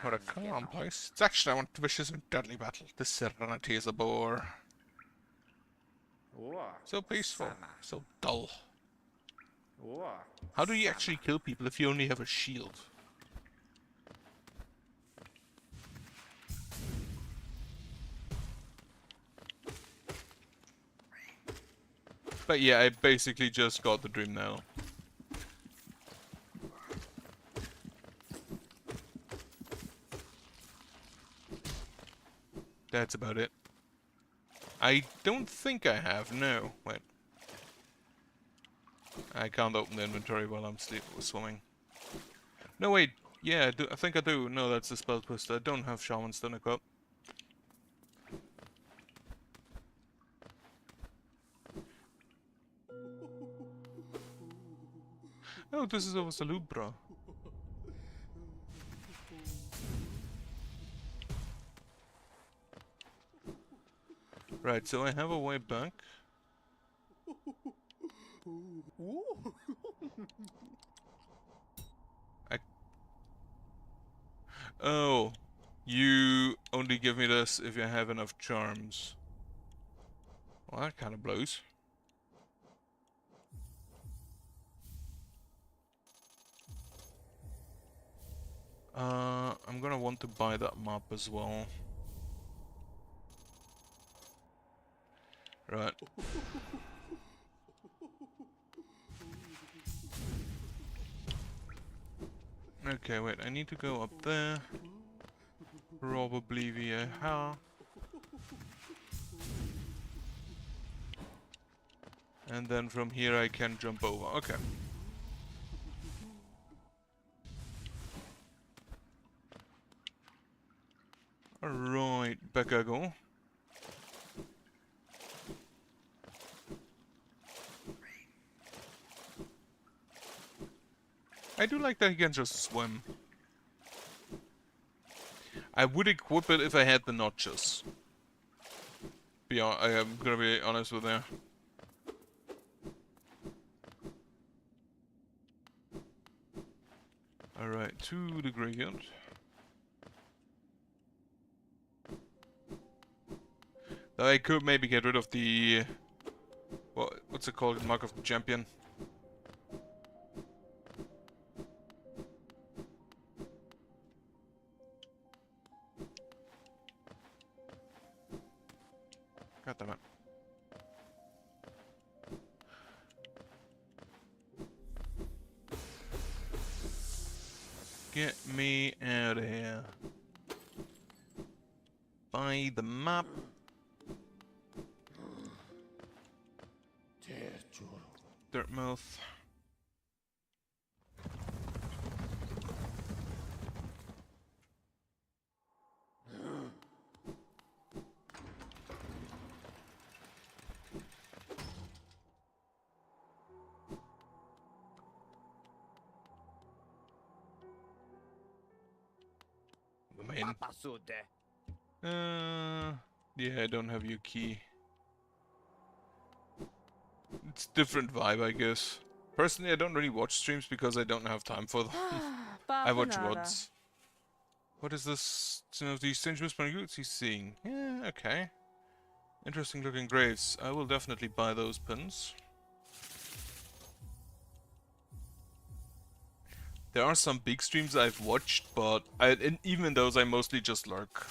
What a calm place. It's actually one of vicious and deadly battle. The serenity is a bore. So peaceful, so dull. How do you actually kill people if you only have a shield? But yeah, I basically just got the Dream Nail. That's about it. I don't think I have, no. Wait. I can't open the inventory while I'm swimming. No, wait. Yeah, I, do, I think I do. No, that's the spell twister. I don't have Shaman Stone equipped. Oh, this is over Salubra. Right, so I have a way back. Oh, you only give me this if you have enough charms. Well, that kind of blows. I'm gonna want to buy that map as well. Right. Okay, wait, I need to go up there. Probably via here. And then from here I can jump over. Okay. Alright, back I go. I do like that he can just swim. I would equip it if I had the notches. I am gonna be honest with you. Alright, to the graveyard. I could maybe get rid of the... what's it called? Mark of the Champion. God damn it. Get me out of here. By the map. Dirtmouth. Main. Yeah, I don't have your key. It's different vibe, I guess. Personally, I don't really watch streams because I don't have time for them. I watch VODs. What is this? Some of these strange whispering roots he's seeing. Yeah, okay. Interesting looking graves. I will definitely buy those pins. There are some big streams I've watched, but and even in those I mostly just lurk.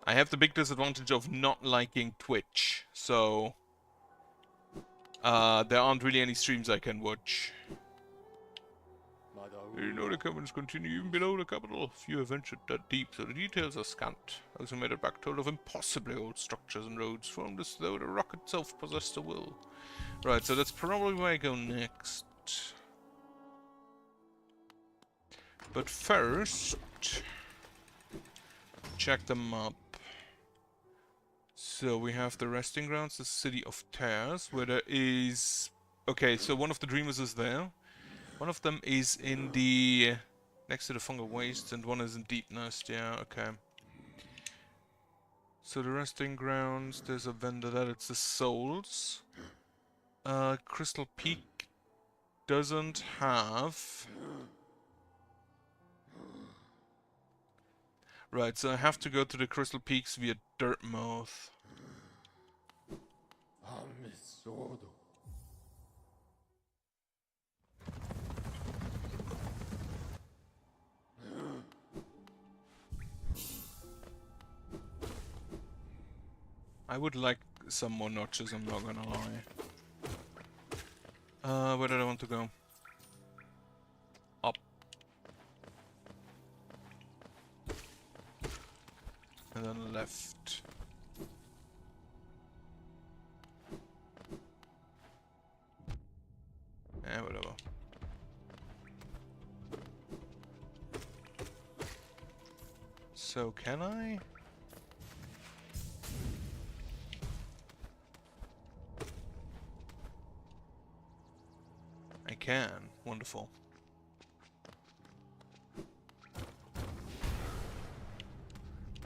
I have the big disadvantage of not liking Twitch, so there aren't really any streams I can watch. You know the caverns continue even below the capital. Few have ventured that deep, so the details are scant. Those who made it back told of impossibly old structures and roads formed as though the rock itself possessed a will. Right, so that's probably where I go next. But first, check the map. So we have the resting grounds, the city of Tears, where there is... Okay, so one of the dreamers is there. One of them is in the... next to the fungal wastes, and one is in Deep Nest, yeah, okay. So the resting grounds, there's a vendor there, it's the Souls. Crystal Peak doesn't have... Right, so I have to go to the Crystal Peaks via Dirtmouth. I would like some more notches, I'm not gonna lie. Where did I want to go? Up. And then left. Whatever. So, can I? I can. Wonderful.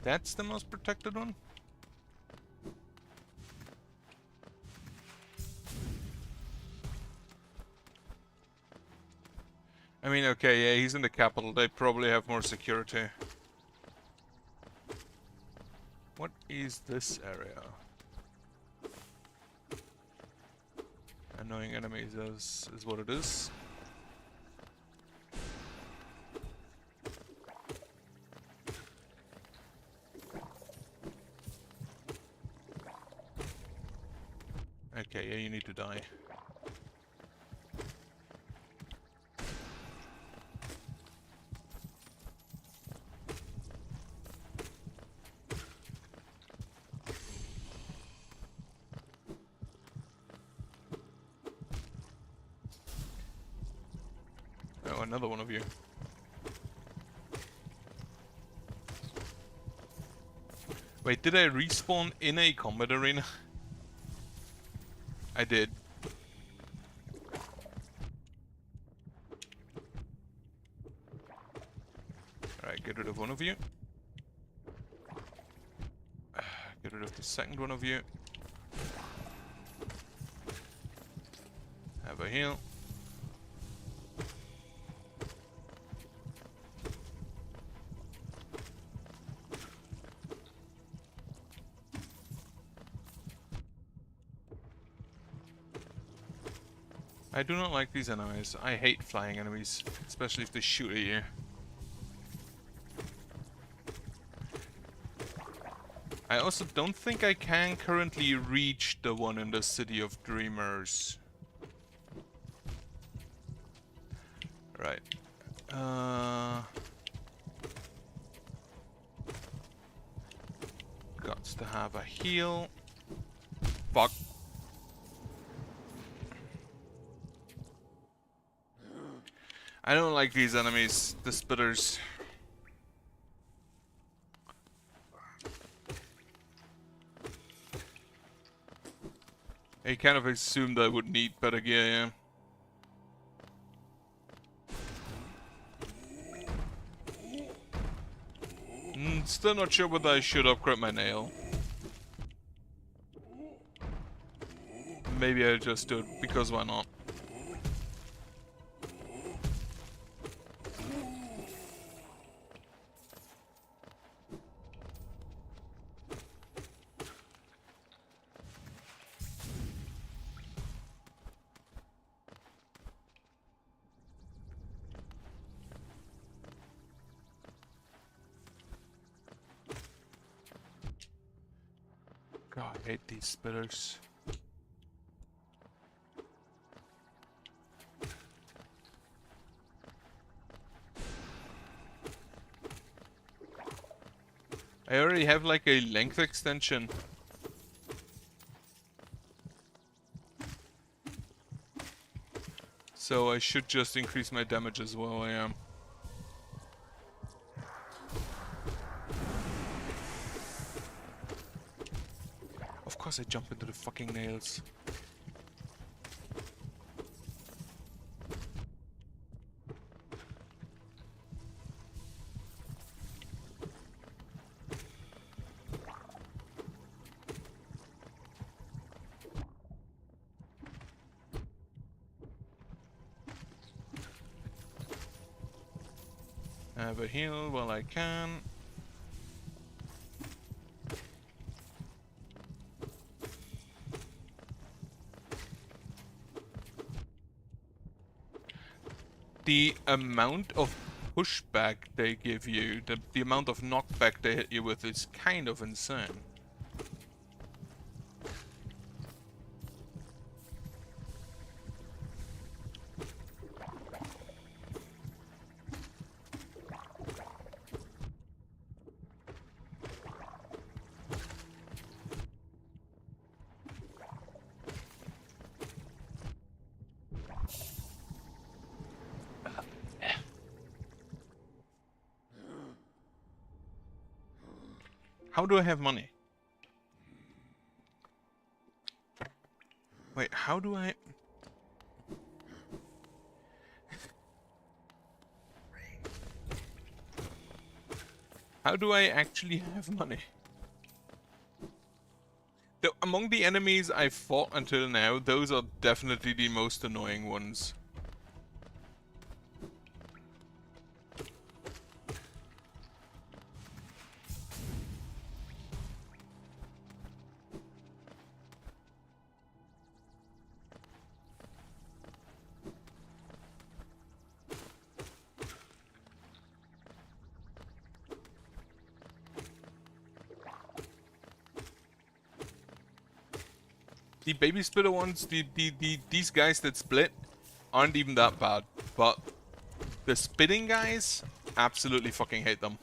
That's the most protected one? I mean, okay, yeah, he's in the capital. They probably have more security. What is this area? Annoying enemies is what it is. Okay, yeah, you need to die. Oh, another one of you. Wait, did I respawn in a combat arena? I did. Alright, get rid of one of you. Get rid of the second one of you. Have a heal. I do not like these enemies. I hate flying enemies, especially if they shoot at you. I also don't think I can currently reach the one in the City of Dreamers. Right. Got to have a heal. Fuck. I don't like these enemies, the spitters. I kind of assumed I would need better gear, yeah. Still not sure whether I should upgrade my nail. Maybe I'll just do it, because why not? God, I hate these spitters. I already have like a length extension. So I should just increase my damage as well, I am. Of course I jump into the fucking nails. Have a heal while I can. The amount of pushback they give you, the amount of knockback they hit you with is kind of insane. How do I have money? Wait, how do I... How do I actually have money? Among the enemies I've fought until now, those are definitely the most annoying ones. The baby splitter ones, these guys that split aren't even that bad, but the spitting guys, absolutely fucking hate them.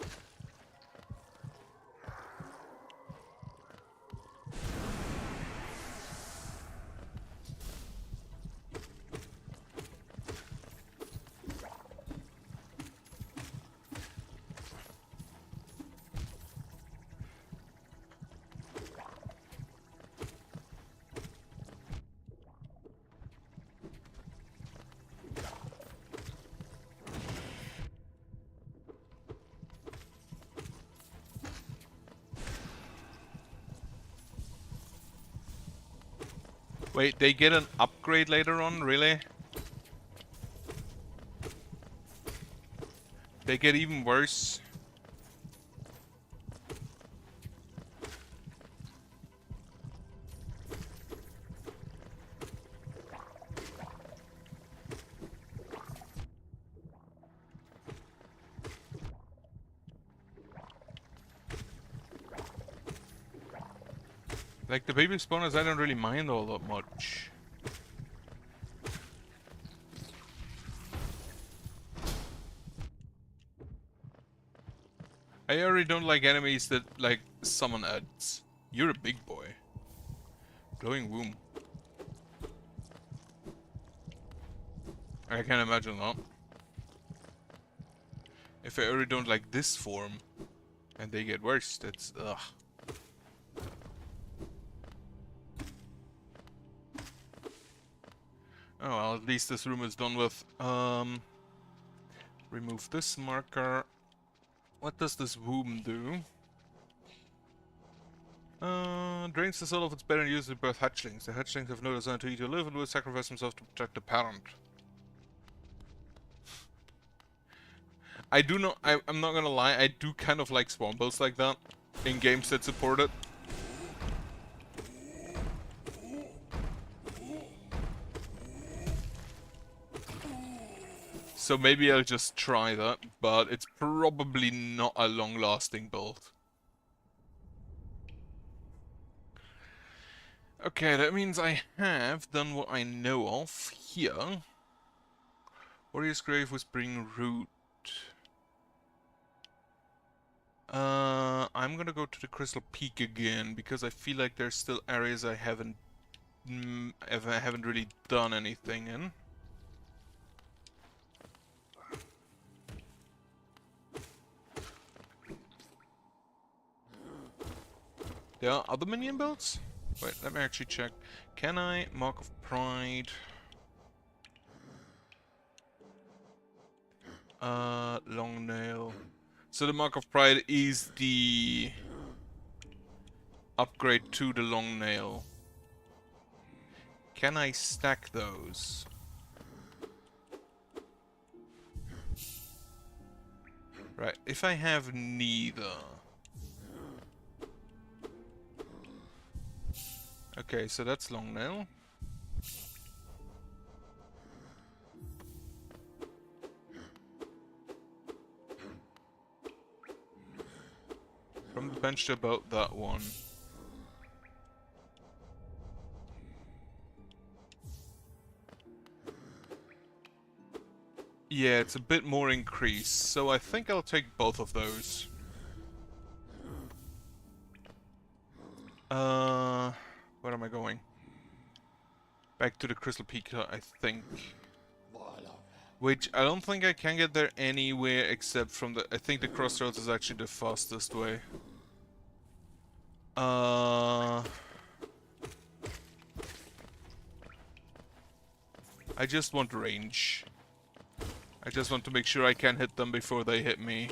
Wait, they get an upgrade later on, really? They get even worse. Like, the baby spawners, I don't really mind all that much. I already don't like enemies that, like, summon ads. You're a big boy. Glowing womb. I can't imagine that. If I already don't like this form, and they get worse, that's, ugh. Oh well, at least this room is done with. Remove this marker. What does this womb do? Drains the soul of its parent used to birth hatchlings. The hatchlings have no desire to eat or live and will sacrifice themselves to protect the parent. I do not. I'm not gonna lie. I do kind of like spawn builds like that in games that support it. So maybe I'll just try that, but it's probably not a long-lasting build. Okay, that means I have done what I know of here. Warrior's Grave, Whispering Root. I'm gonna go to the Crystal Peak again, because I feel like there's still areas I haven't really done anything in. There are other minion builds? Wait, let me actually check. Can I? Mark of Pride. Long nail. So the Mark of Pride is the upgrade to the long nail. Can I stack those? Right, if I have neither. Okay, so that's long nail. From the bench to about that one. Yeah, it's a bit more increase, so I think I'll take both of those. Where am I going? Back to the Crystal Peak, I think. Which, I don't think I can get there anywhere except from the... I think the Crossroads is actually the fastest way. I just want range. I just want to make sure I can hit them before they hit me.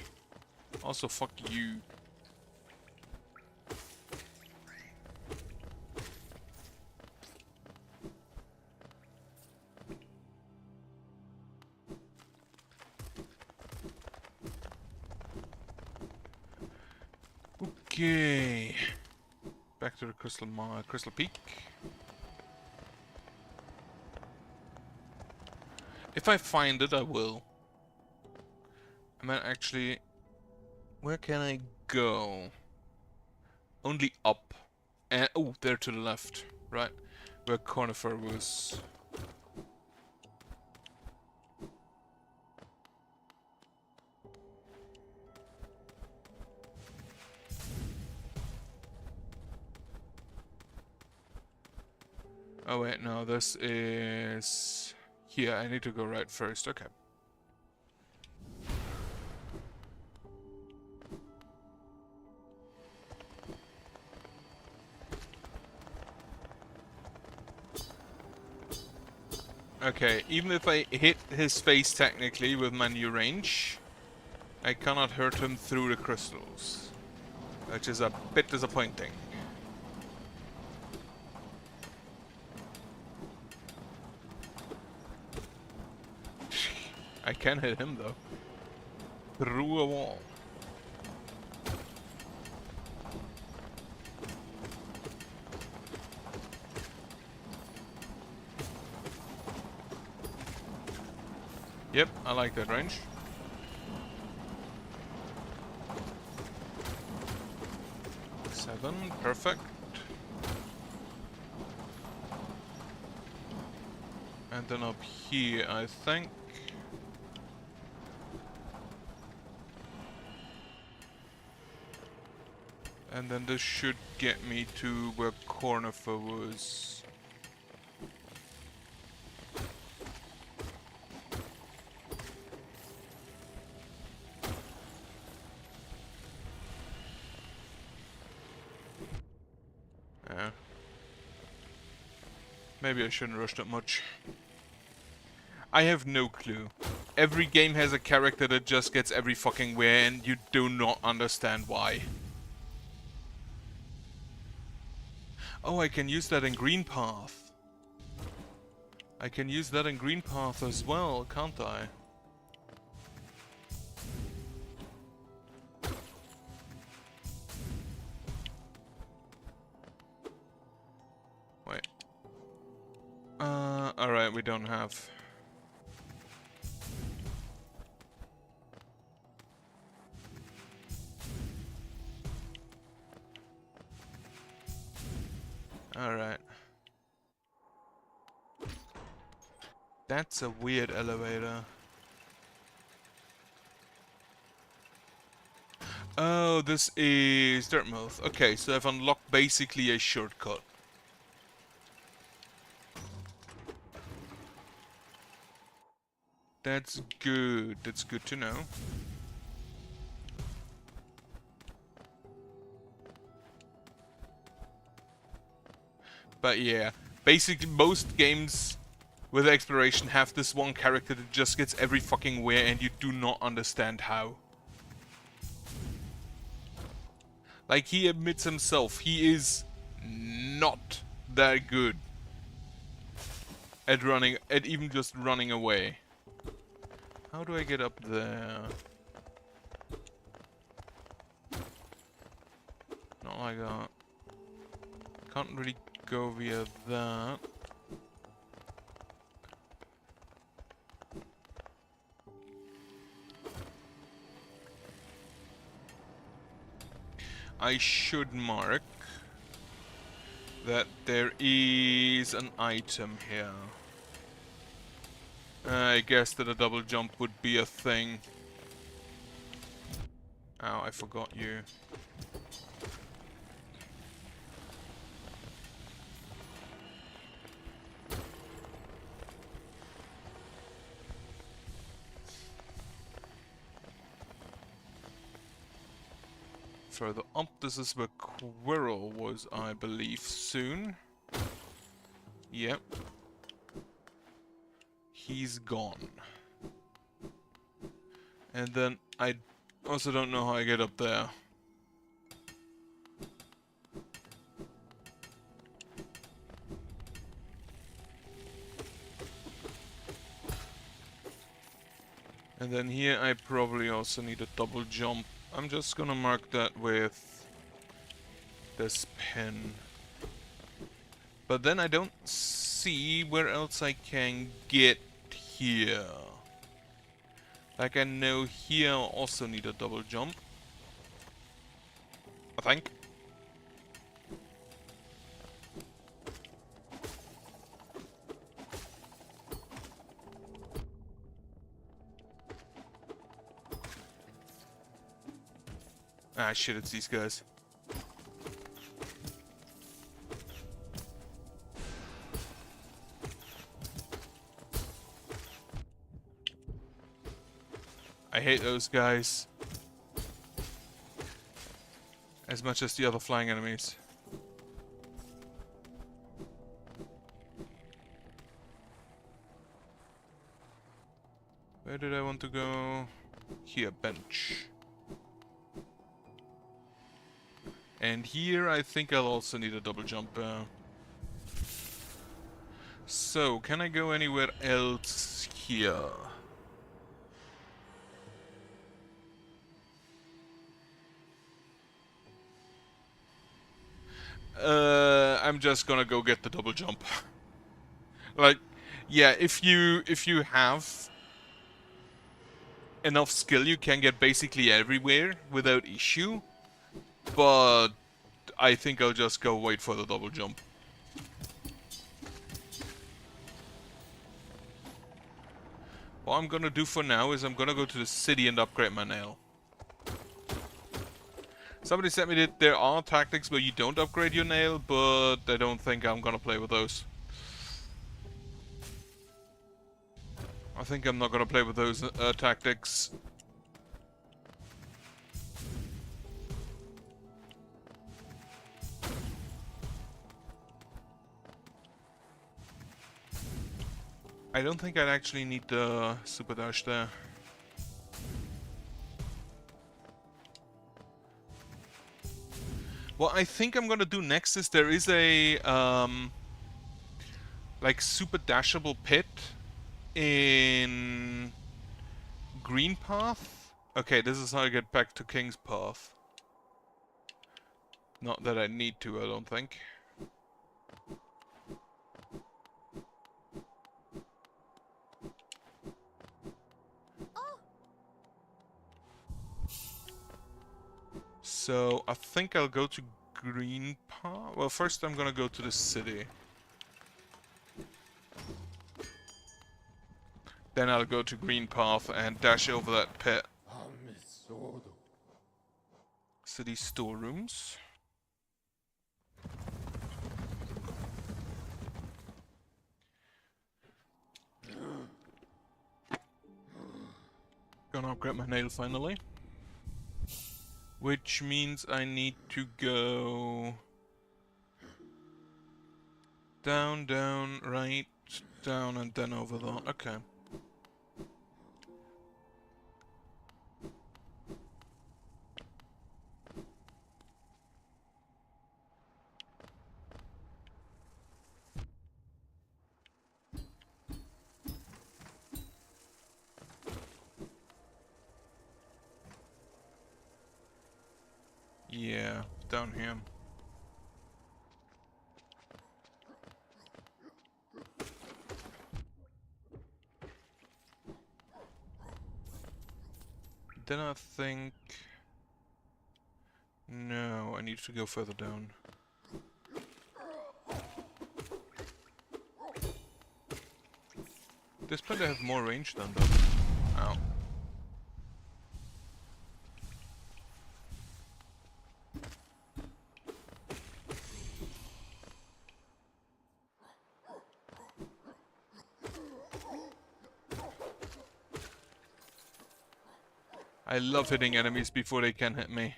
Also, fuck you. Okay. Back to the Crystal Peak. If I find it, I will. I mean, actually, where can I go? Only up. And oh, there to the left, right, where Conifer was. Oh wait, no, this is here. I need to go right first. Okay. Okay, even if I hit his face technically with my new range, I cannot hurt him through the crystals, which is a bit disappointing. I can hit him though. Through a wall. Yep, I like that range. Seven, perfect. And then up here, I think. And then this should get me to where Cornifer was. Yeah. Maybe I shouldn't rush that much. I have no clue. Every game has a character that just gets every fucking where and you do not understand why. Oh, I can use that in Green Path. I can use that in Green Path as well, can't I? Wait. Alright, we don't have. Alright. That's a weird elevator. Oh, this is Dirtmouth. Okay, so I've unlocked basically a shortcut. That's good. That's good to know. But yeah, basically most games with exploration have this one character that just gets every fucking where and you do not understand how. Like, he admits himself, he is not that good at running, at even just running away. How do I get up there? Not like that. Can't really go via that. I should mark that there is an item here. I guess that a double jump would be a thing. Oh, I forgot you. Further up, this is where Quirrell was, I believe, soon. Yep. He's gone. And then I also don't know how I get up there. And then here I probably also need a double jump. I'm just gonna mark that with this pen. But then I don't see where else I can get here. Like, I know here I also need a double jump. I think. Ah shit, it's these guys. I hate those guys as much as the other flying enemies. Where did I want to go? Here, bench. And here I think I'll also need a double jump. So, can I go anywhere else here? I'm just gonna go get the double jump. Like, yeah, if you have enough skill, you can get basically everywhere without issue. But I think I'll just go wait for the double jump. What I'm gonna do for now is I'm gonna go to the city and upgrade my nail. Somebody said me that there are tactics where you don't upgrade your nail, but I don't think I'm gonna play with those. I think I'm not gonna play with those tactics. I don't think I'd actually need the super dash there. What I think I'm gonna do next is there is a like super dashable pit in Green Path. Okay, this is how I get back to King's Path. Not that I need to, I don't think. So, I think I'll go to Green Path. Well, first I'm gonna go to the city. Then I'll go to Green Path and dash over that pit. City storerooms. Gonna upgrade my nail finally. Which means I need to go down, down, right, down, and then over that. Okay. Yeah, down here. Then I think... No, I need to go further down. This player have more range than them. Ow. I love hitting enemies before they can hit me.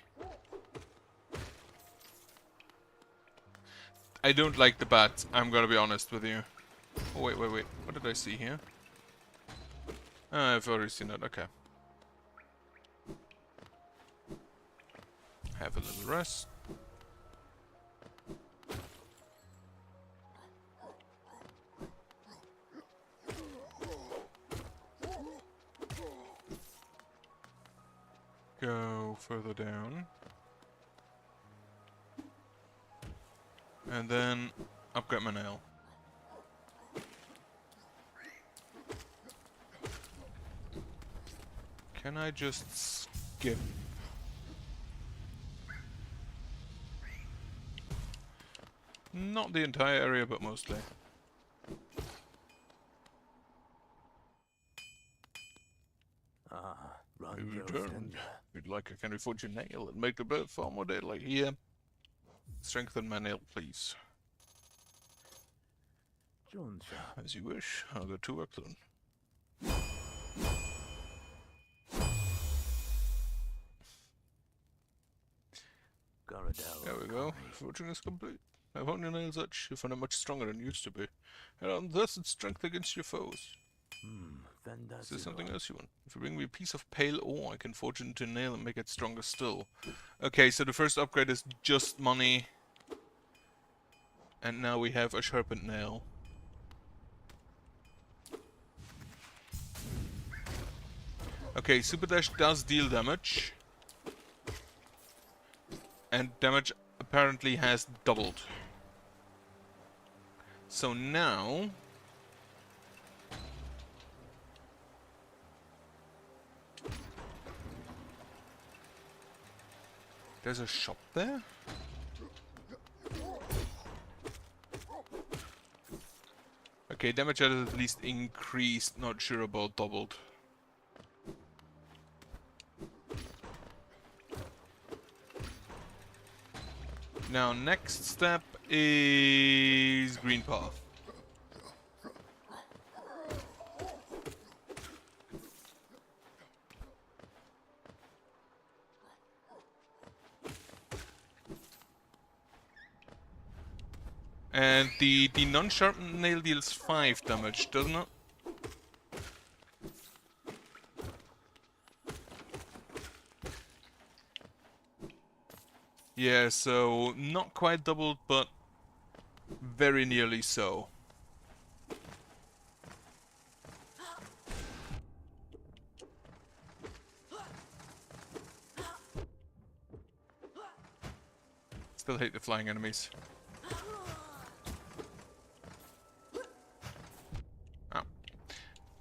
I don't like the bats, I'm gonna be honest with you. Oh, wait, wait, wait. What did I see here? I've already seen it, okay. Have a little rest. Go further down. And then upgrade my nail. Can I just skip? Not the entire area, but mostly. You returned. You'd like a candy fortune nail and make the bird far more deadly. Here. Strengthen my nail, please. As you wish. I'll go to work then. There we go. Fortune is complete. I found your nails edge. You find it much stronger than it used to be. And thus its strength against your foes. Is there something else you want? If you bring me a piece of pale ore, I can forge it into a nail and make it stronger still. Okay, so the first upgrade is just money. And now we have a sharpened nail. Okay, Super Dash does deal damage. And damage apparently has doubled. So now... There's a shop there? Okay, damage has at least increased, not sure about doubled. Now, next step is green path. And the non-sharpened nail deals 5 damage, doesn't it? Yeah, so not quite doubled, but very nearly so. Still hate the flying enemies. Oh.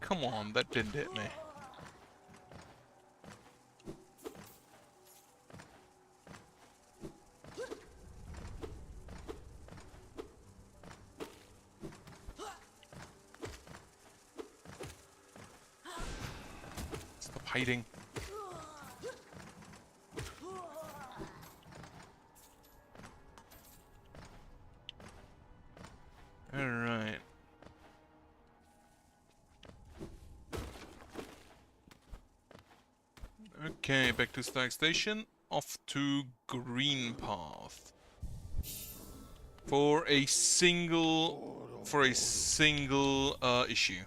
Come on, that didn't hit me. Stop hiding. Alright. Okay, back to Stag Station. Off to Green Path. For a single issue.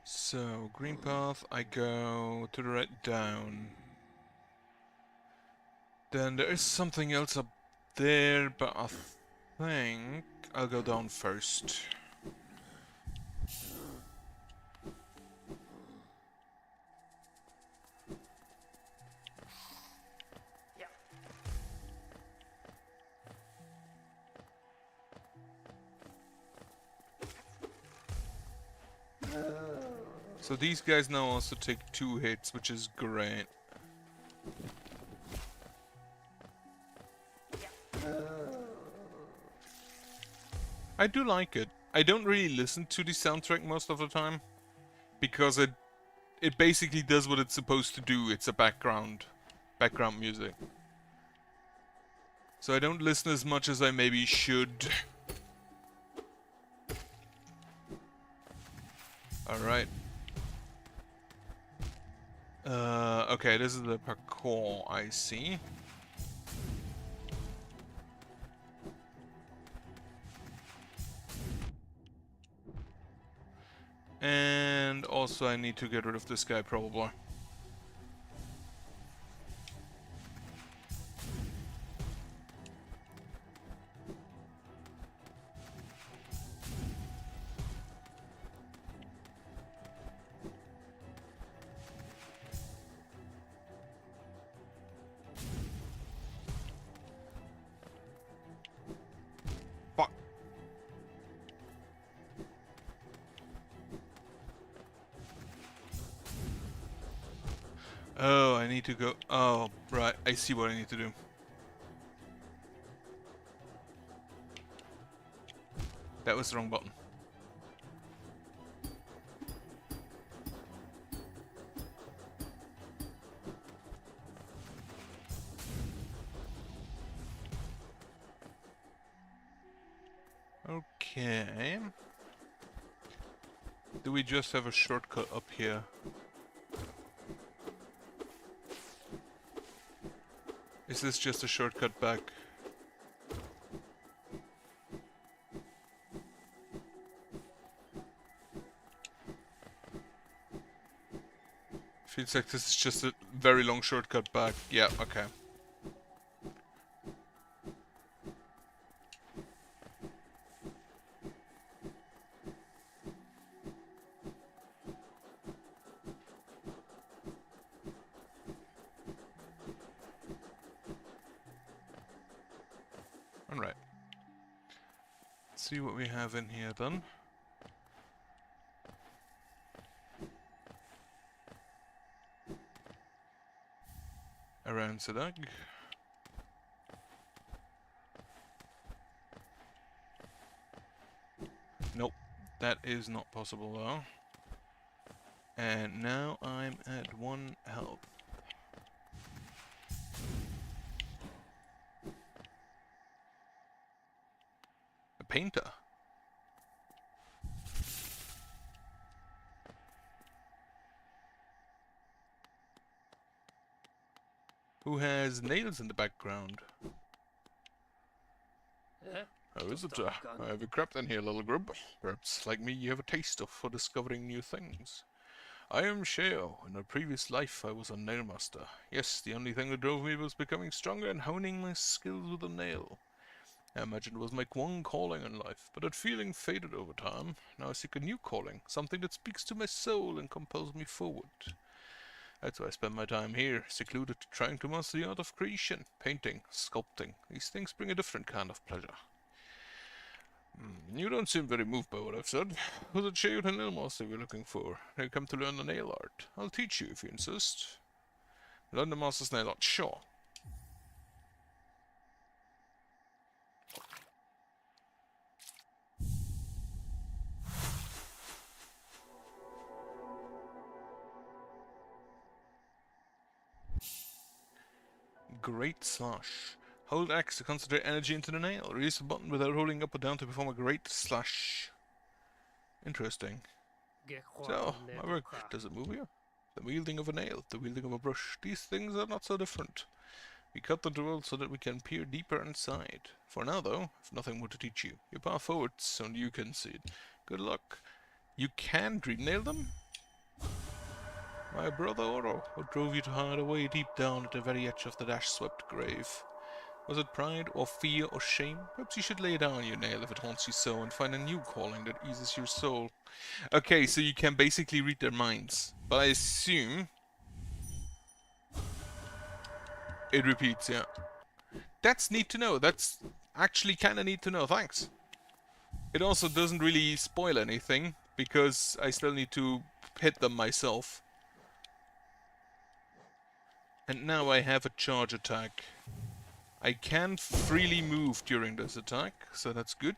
So, Green Path, I go to the right down. Then there is something else up there, but I think I'll go down first. So these guys now also take 2 hits, which is great. I do like it. I don't really listen to the soundtrack most of the time, because it basically does what it's supposed to do. It's a background music. So I don't listen as much as I maybe should. Alright. Okay, this is the parkour, I see. And also I need to get rid of this guy, probably. Fuck. Oh, I need to go. Oh, right. I see what I need to do. That was the wrong button. Okay. Do we just have a shortcut up here? Is this just a shortcut back? Feels like this is just a very long shortcut back. Yeah, okay. Alright. Let's see what we have in here then. Around Sadag. Nope, that is not possible though. And now I'm at 1 health. painter. Who has nails in the background? How is it? Have you crept in here, little grub? Perhaps, like me, you have a taste for discovering new things. I am Sheo. In a previous life, I was a nail master. Yes, the only thing that drove me was becoming stronger and honing my skills with a nail. I imagined it was my one calling in life, but that feeling faded over time. Now I seek a new calling, something that speaks to my soul and compels me forward. That's why I spend my time here, secluded, trying to master the art of creation, painting, sculpting. These things bring a different kind of pleasure. You don't seem very moved by what I've said. Was it Sheo the nail master we're looking for? You come to learn the nail art. I'll teach you if you insist. Learn the master's nail art, sure. Great slash. Hold X to concentrate energy into the nail. Release the button without holding up or down to perform a great slash. Interesting. So, my work, does it move you? The wielding of a nail, the wielding of a brush, these things are not so different. We cut the world so that we can peer deeper inside. For now, though, I've nothing more to teach you. Your path forwards, only you can see it. Good luck. You can dream nail them? My brother Oro, what drove you to hide away deep down at the very edge of the ash-swept grave? Was it pride, or fear, or shame? Perhaps you should lay down your nail if it haunts you so, and find a new calling that eases your soul. Okay, so you can basically read their minds. But I assume it repeats, yeah. That's neat to know. That's actually kind of neat to know. Thanks. It also doesn't really spoil anything, because I still need to hit them myself. And now I have a charge attack. I can freely move during this attack, so that's good.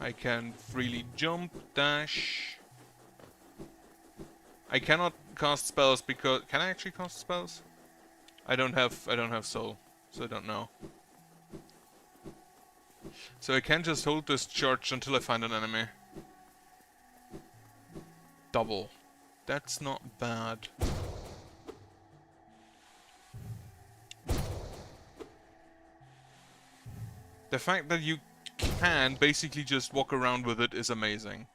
I can freely jump, dash. I cannot cast spells because... Can I actually cast spells? I don't have soul, so I don't know. So I can just hold this charge until I find an enemy. Double. That's not bad. The fact that you can basically just walk around with it is amazing.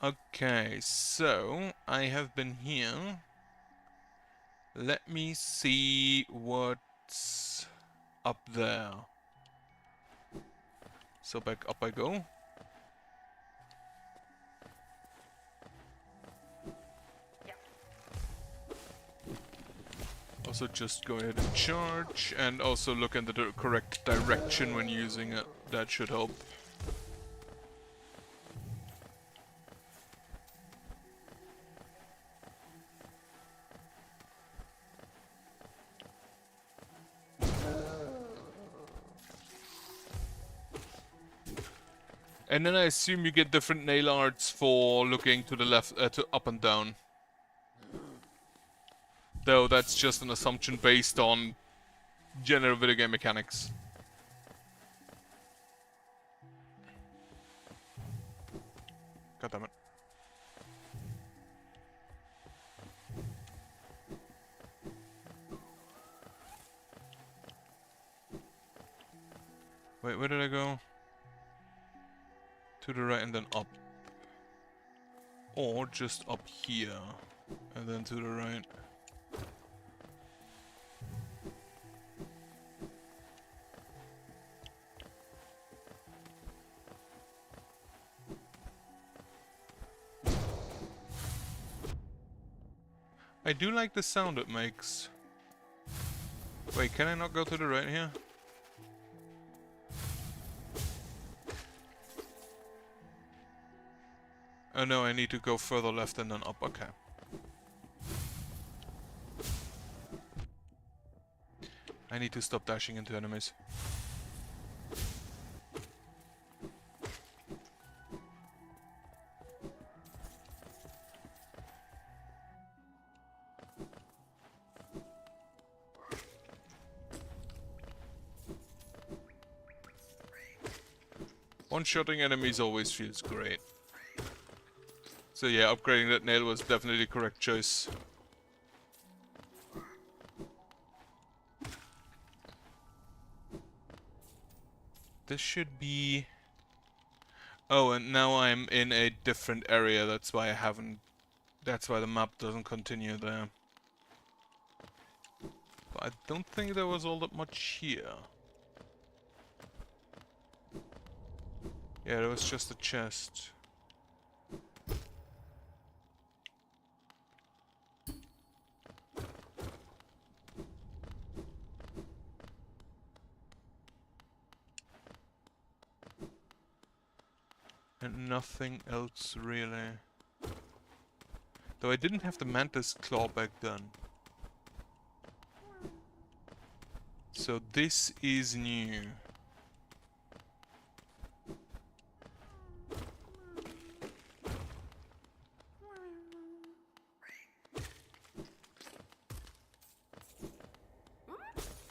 Okay, so I have been here. Let me see what's up there. So back up I go. Also just go ahead and charge, and also look in the correct direction when using it. That should help. And then I assume you get different nail arts for looking to the left, to up and down. Though that's just an assumption based on general video game mechanics. God damn it. Wait, where did I go? To the right and then up. Or just up here. And then to the right. I do like the sound it makes. Wait, can I not go to the right here? Oh no, I need to go further left and then up. Okay. I need to stop dashing into enemies. One-shotting enemies always feels great. So yeah, upgrading that nail was definitely the correct choice. This should be... Oh, and now I'm in a different area, that's why I haven't... That's why the map doesn't continue there. But I don't think there was all that much here. Yeah, there was just a chest. And nothing else really. Though I didn't have the Mantis Claw back then. So this is new.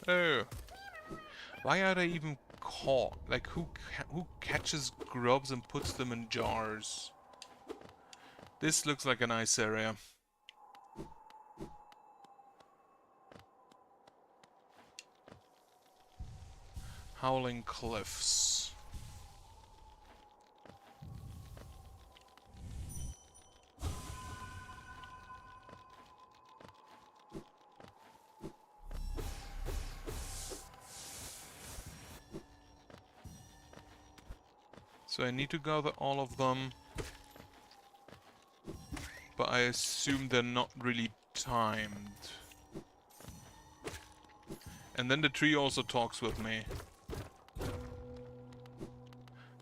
Oh. Why are they even caught? Like, who catches grubs and puts them in jars? This looks like a nice area. Howling Cliffs. So I need to gather all of them. But I assume they're not really timed. And then the tree also talks with me.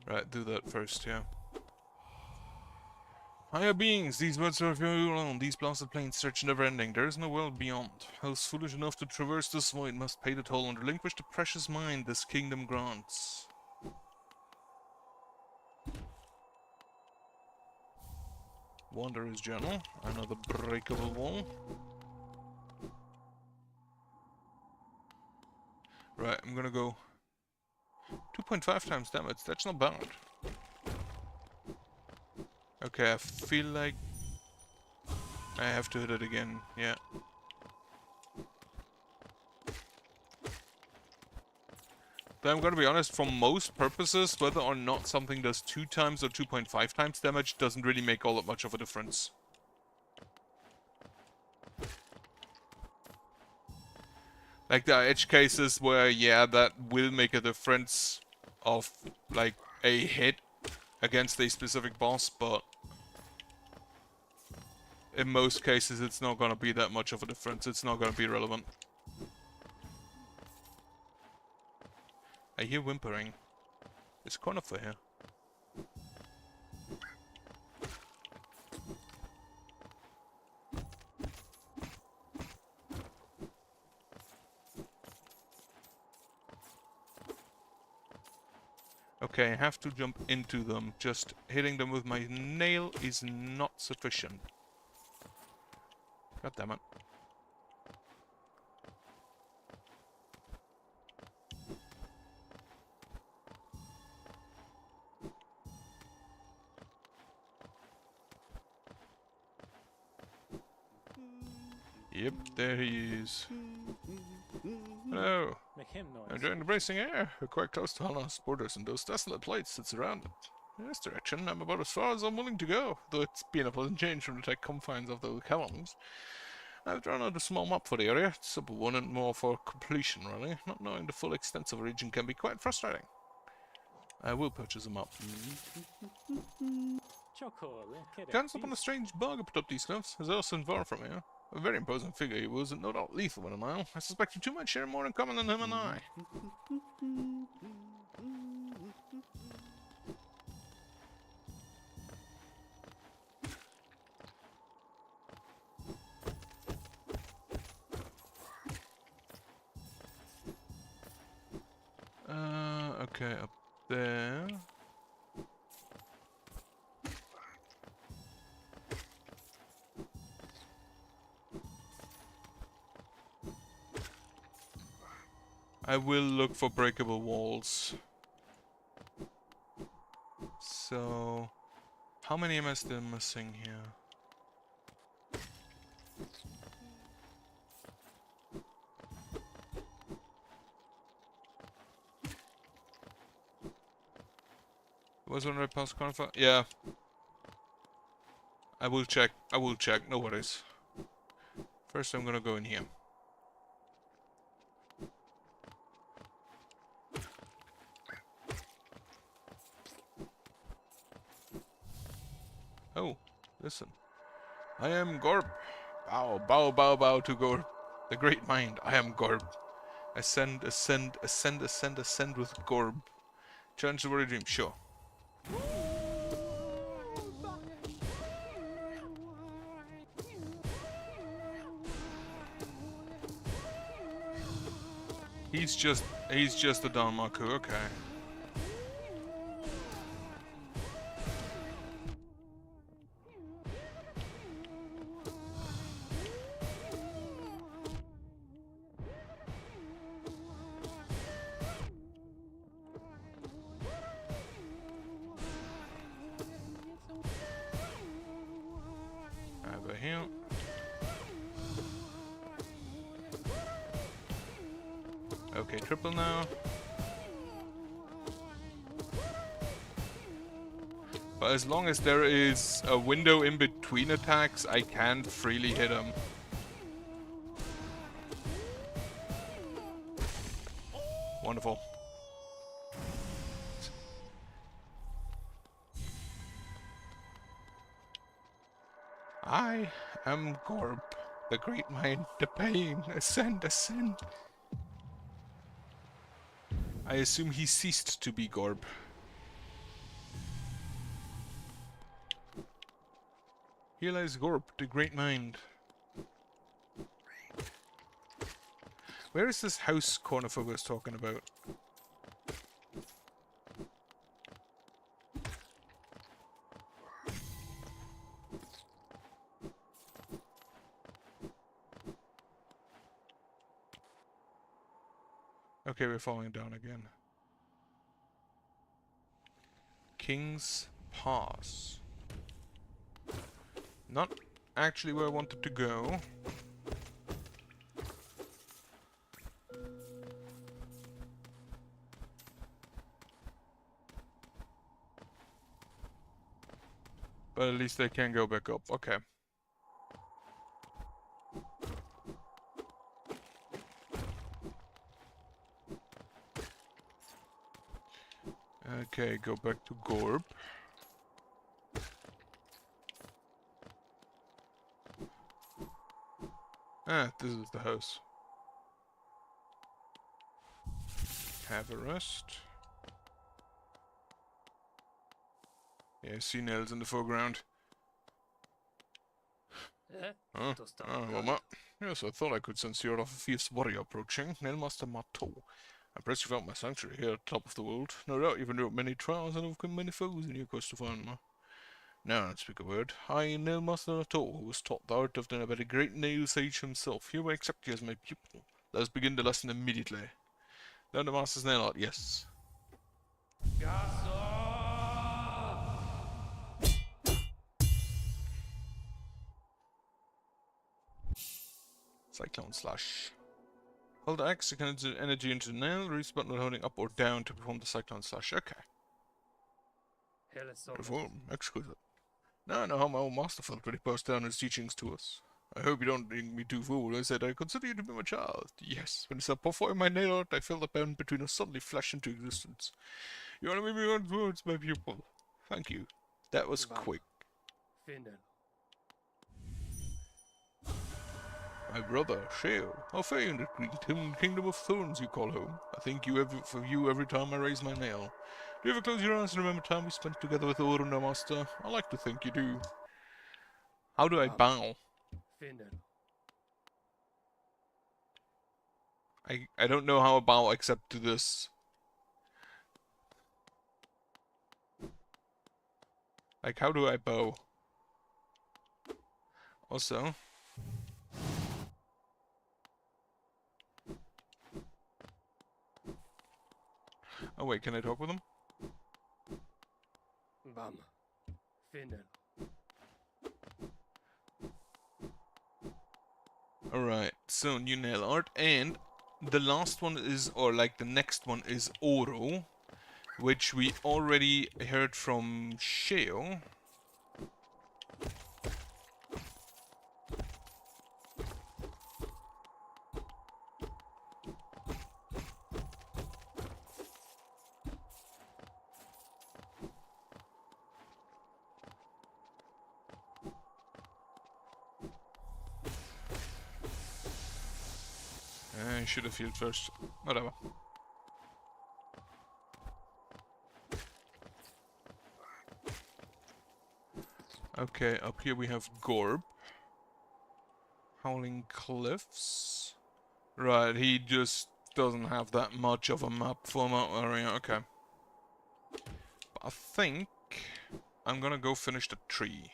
Right, do that first, yeah. Higher beings, these words are of you alone. These blasted plains search never ending. There is no world beyond. Those foolish enough to traverse this void must pay the toll and relinquish the precious mind this kingdom grants. Wanderer's Journal, another breakable wall. Right, I'm gonna go 2.5 times damage, that's not bad. Okay, I feel like I have to hit it again, yeah. Though I'm gonna be honest, for most purposes, whether or not something does 2 times or 2.5 times damage doesn't really make all that much of a difference. Like, there are edge cases where, yeah, that will make a difference of, like, a hit against a specific boss, but in most cases it's not gonna be that much of a difference, it's not gonna be relevant. I hear whimpering. It's Conifer here. Okay, I have to jump into them. Just hitting them with my nail is not sufficient. God damn it. Yep, there he is. Hello. Make him noise. Enjoying the bracing air. We're quite close to Holland's borders and those desolate plains that surround it. In this direction, I'm about as far as I'm willing to go, though it's been a pleasant change from the tight confines of the columns. I've drawn out a small map for the area. It's a simple one and more for completion, really. Not knowing the full extent of a region can be quite frustrating. I will purchase a map. Glanced upon a strange bug put up these cliffs. Is also far from here. A very imposing figure he was, and no doubt lethal in a mile. I suspect you two might share more in common than him and I. Okay, up there. I will look for breakable walls. so how many am I still missing here? Was one right past Cornflower? Yeah. I will check. I will check. No worries. First, I'm gonna go in here. Oh, listen. I am Gorb. Bow, bow, bow, bow to Gorb. The great mind. I am Gorb. Ascend, ascend, ascend, ascend, ascend with Gorb. Challenge the warrior dream. Sure. He's just a Danmaku, okay. Over here. Okay, triple now. But as long as there is a window in between attacks, I can freely hit him. Wonderful. I am Gorb, the great mind, the pain, ascend, ascend. I assume he ceased to be Gorb. Here lies Gorb, the great mind. Where is this house Cornflower was talking about? Okay, we're falling down again. King's Pass. Not actually where I wanted to go. But at least they can go back up. Okay. Okay, go back to Gorb. Ah, this is the house. Have a rest. Yeah, I see nails in the foreground. Oh, Mama. Yes, I thought I could sense you're of a fierce warrior approaching. Nailmaster Mato. I'm impressed you found my sanctuary here at the top of the world. No doubt you've endured many trials and overcome many foes in your quest to find me. Now, don't speak a word. I, Nailmaster Mato, who was taught the art of the by the great nail sage himself, hereby accept you as my pupil. Let us begin the lesson immediately. Learn the master's nail art, yes. Cyclone Slash. Hold X to connect energy into the nail, release button while holding up or down to perform the Cyclone Slash. Okay. Perform. Exquisite. Now I know how my old master felt when he passed down his teachings to us. I hope you don't think me too fool. I said I consider you to be my child. Yes, when he said perform my nail art, I felt the bond between us suddenly flash into existence. You want to make me want words, my pupil. Thank you. That was quick. My brother, Shale. How famed it greet him, Kingdom of Thorns you call home. I think of you every time I raise my nail. Do you ever close your eyes and remember time we spent together with Oruna Master? I like to think you do. How do I bow? I don't know how I bow except to this. Like, how do I bow? Also... Oh wait, can I talk with him? Come. Finnel. Alright, so new nail art, and the last one is, or like the next one is Oro, which we already heard from Sheo. I should have healed first. Whatever. Okay, up here we have Gorb. Howling Cliffs. Right, he just doesn't have that much of a map for my area. Okay. But I think I'm gonna go finish the tree.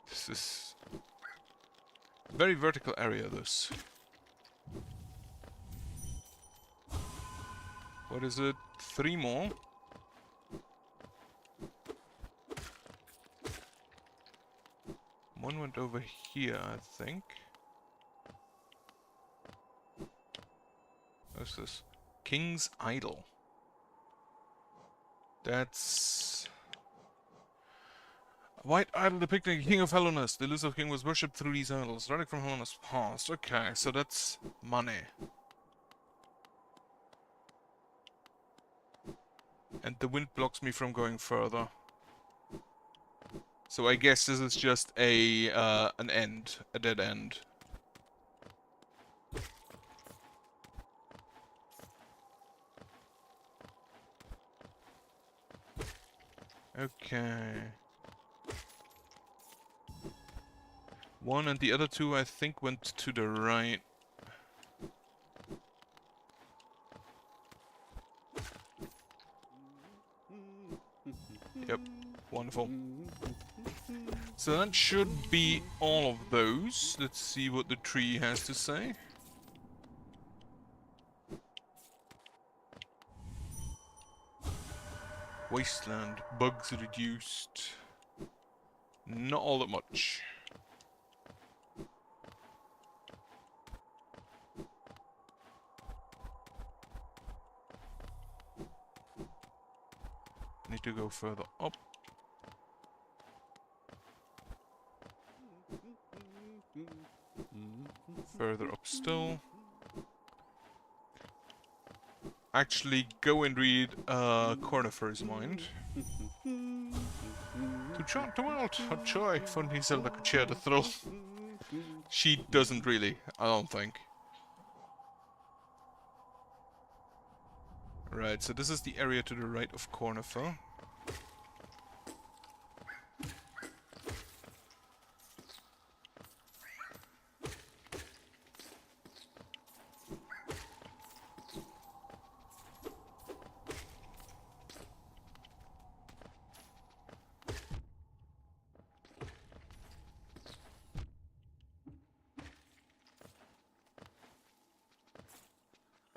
This is a very vertical area, this. What is it? 3 more? One went over here, I think. What's this? King's Idol. That's... A white idol depicting a king of Hellunas. The elusive king was worshipped through these idols. Running from Hellunas past. Okay, so that's money. And the wind blocks me from going further. So I guess this is just a an end, a dead end. Okay. One and the other two, I think, went to the right. Yep, wonderful. So that should be all of those. Let's see what the tree has to say. Wasteland, bugs reduced. Not all that much. Need to go further up. Further up still. Actually, go and read Cornifer's mind. To chant the world, a joy, funny Zelda could share the thrill. She doesn't really, I don't think. Right, so this is the area to the right of Cornifer.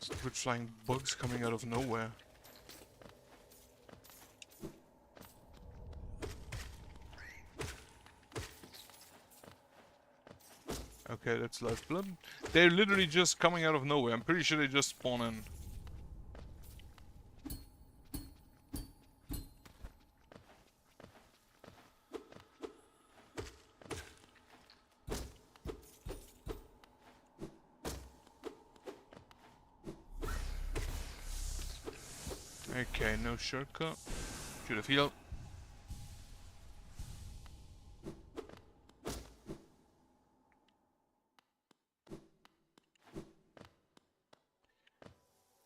Stupid flying bugs coming out of nowhere. Okay, that's lifeblood. They're literally just coming out of nowhere. I'm pretty sure they just spawn in. Okay, no shortcut. Should have healed.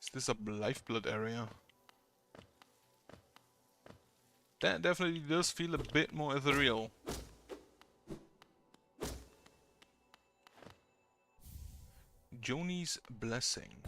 Is this a lifeblood area? That definitely does feel a bit more ethereal. Joni's Blessing.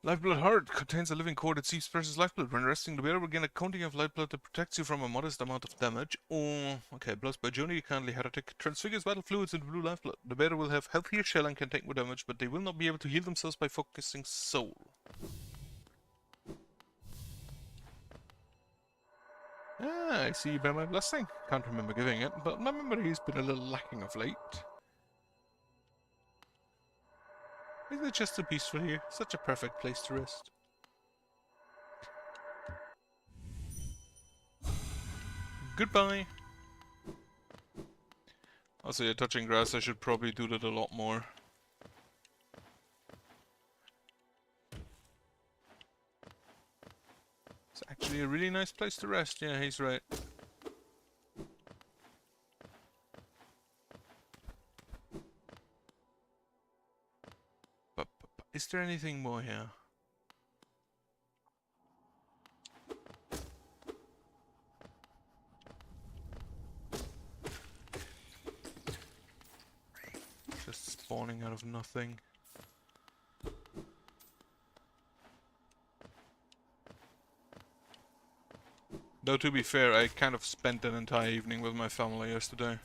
Lifeblood Heart contains a living core that seeps precious lifeblood. When resting, the bearer will gain a counting of lifeblood that protects you from a modest amount of damage. Oh, okay. Blessed by Joni, kindly heretic, transfigures vital fluids into blue lifeblood. The bearer will have healthier shell and can take more damage, but they will not be able to heal themselves by focusing soul. Ah, I see you bear my blessing. Can't remember giving it, but my memory's been a little lacking of late. Isn't it just so peaceful here? Such a perfect place to rest. Goodbye. Also, yeah, touching grass, I should probably do that a lot more. It's actually a really nice place to rest. Yeah, he's right. But is there anything more here? Just spawning out of nothing. Though to be fair, I kind of spent an entire evening with my family yesterday.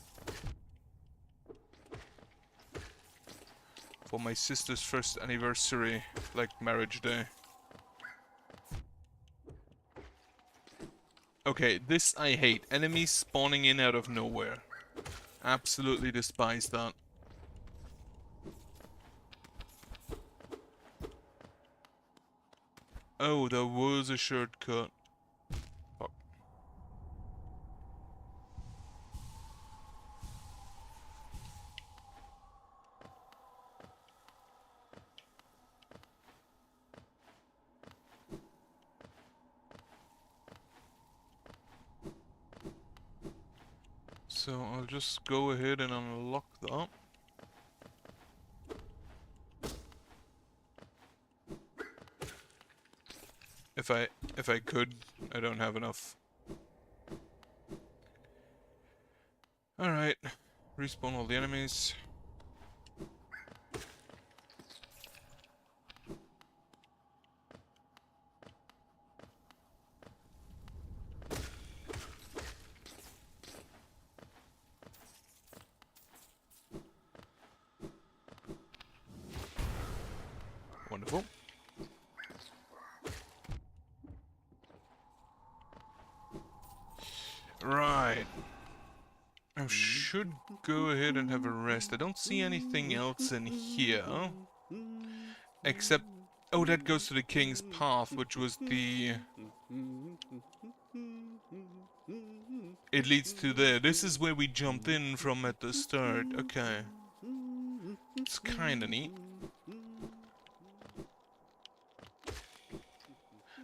For my sister's first anniversary, like marriage day. Okay, this I hate. Enemies spawning in out of nowhere. Absolutely despise that. Oh, there was a shortcut. Fuck. So I'll just go ahead and unlock that. If I could, I don't have enough. Alright. Respawn all the enemies. Wonderful. Right. I should go ahead and have a rest. I don't see anything else in here. Except... Oh, that goes to the King's Path, which was the... It leads to there. This is where we jumped in from at the start. Okay. It's kinda neat.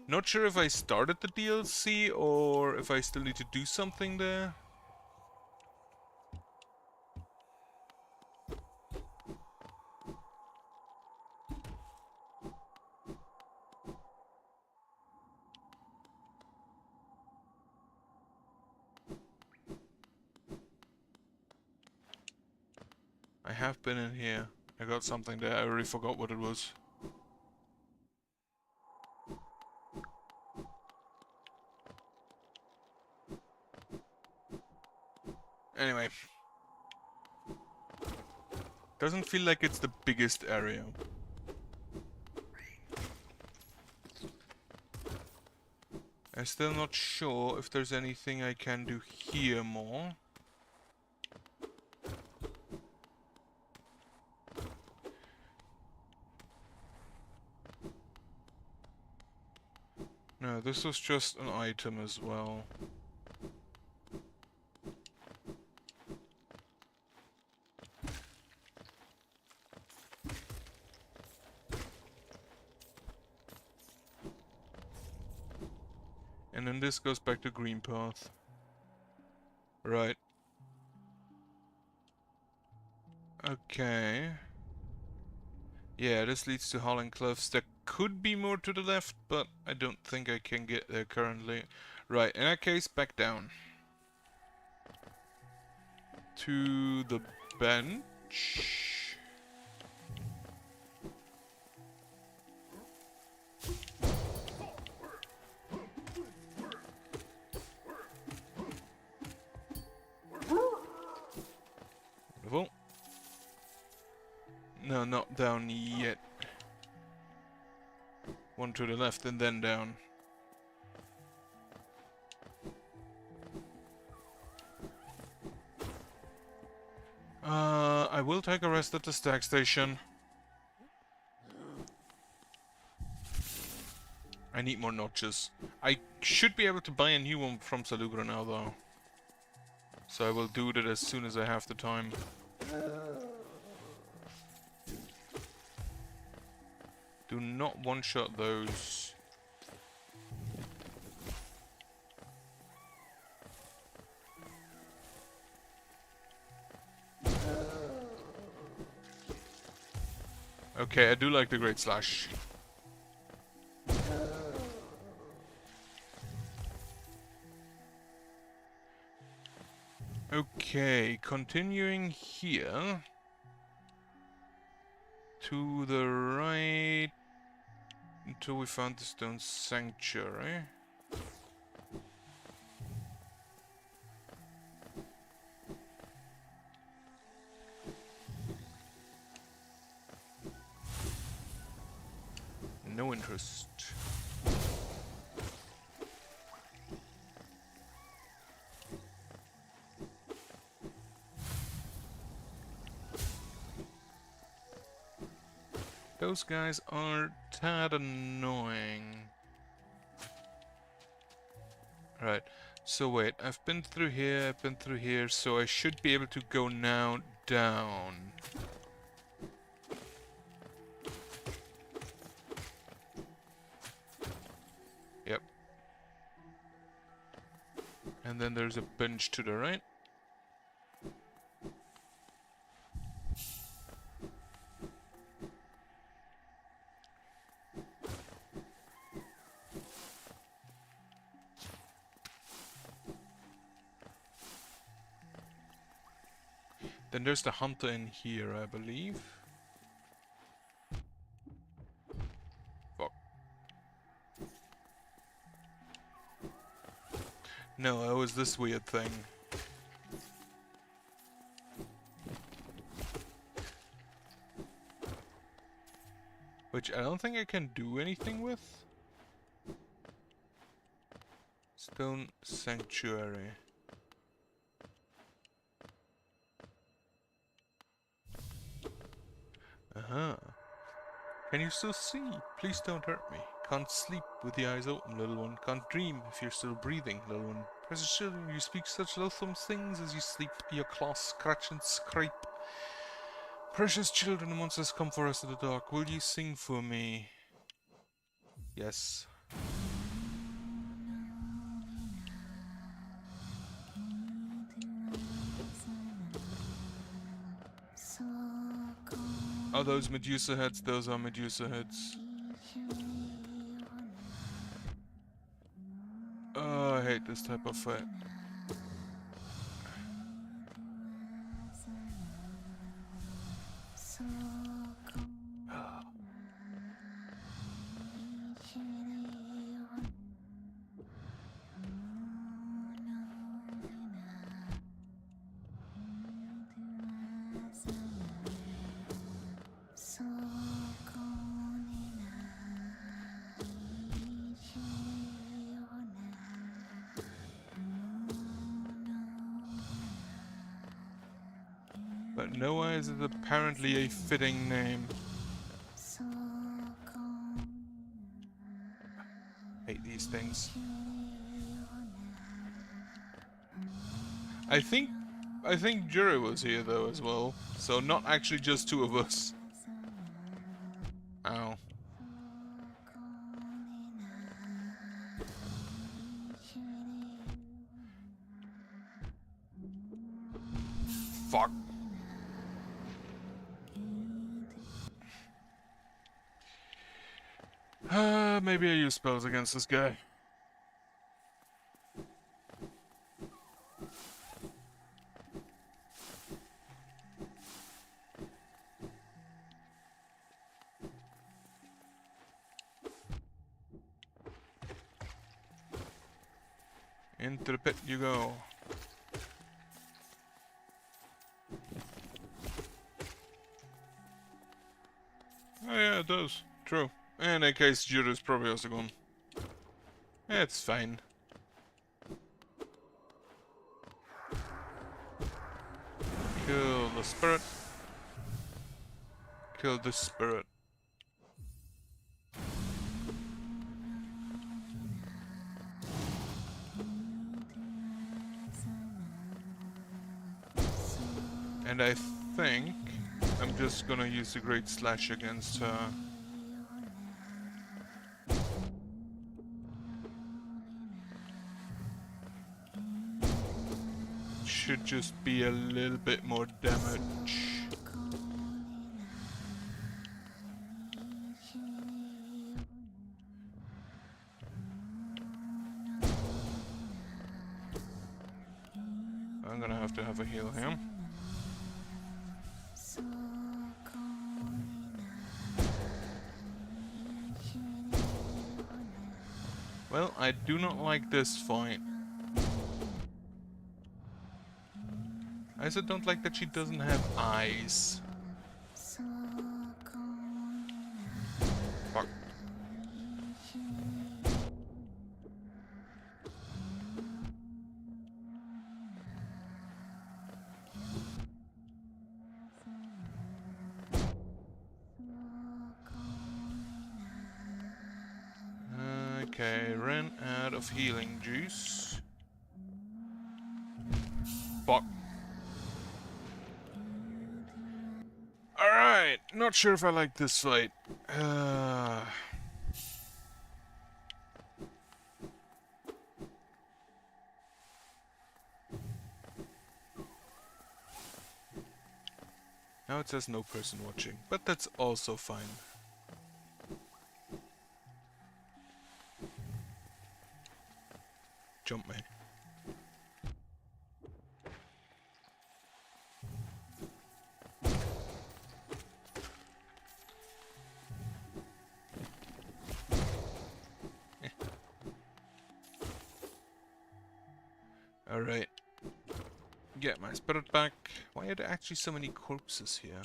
Not sure if I started the DLC or if I still need to do something there. I have been in here. I got something there. I already forgot what it was. Anyway. Doesn't feel like it's the biggest area. I'm still not sure if there's anything I can do here more. No, this was just an item as well. And then this goes back to Green Path. Right. Okay. Yeah, this leads to Holland Cliffs. There could be more to the left, but I don't think I can get there currently. Right, in that case, back down. To the bench. No, not down yet. One to the left and then down. I will take a rest at the stack station. I need more notches. I should be able to buy a new one from Salugra now, though. So I will do that as soon as I have the time. Do not one-shot those. Okay, I do like the Great Slash. Okay, continuing here. To the right. Until we found the Stone Sanctuary. No interest. Those guys are tad annoying. Right, so wait, I've been through here, so I should be able to go now down. Yep. And then there's a bench to the right. Then there's the hunter in here, I believe. Fuck. No, it was this weird thing. Which I don't think I can do anything with. Stone Sanctuary. Uh-huh. Can you still see? Please don't hurt me. Can't sleep with the eyes open, little one. Can't dream if you're still breathing, little one. Precious children, you speak such loathsome things as you sleep. Your claws scratch and scrape. Precious children, the monsters come for us in the dark. Will you sing for me? Yes. Are those Medusa heads? Those are Medusa heads. Oh, I hate this type of fight. But Noah is apparently a fitting name. Hate these things. I think Jury was here though as well, so not actually just two of us. Ow. Fuck. Maybe I use spells against this guy. Into the pit you go. Oh yeah, it does. True. In that case, Judah's probably also gone. It's fine. Kill the spirit. Kill the spirit. And I think I'm just gonna use the Great Slash against her. Should just be a little bit more damage. I'm gonna have to have a heal here. Well, I do not like this fight. I also don't like that she doesn't have eyes. Fuck. Okay, ran out of healing juice. Fuck. Alright, not sure if I like this fight. Now it says no person watching, but that's also fine. Jump me. Alright. Get my spirit back. Why are there actually so many corpses here?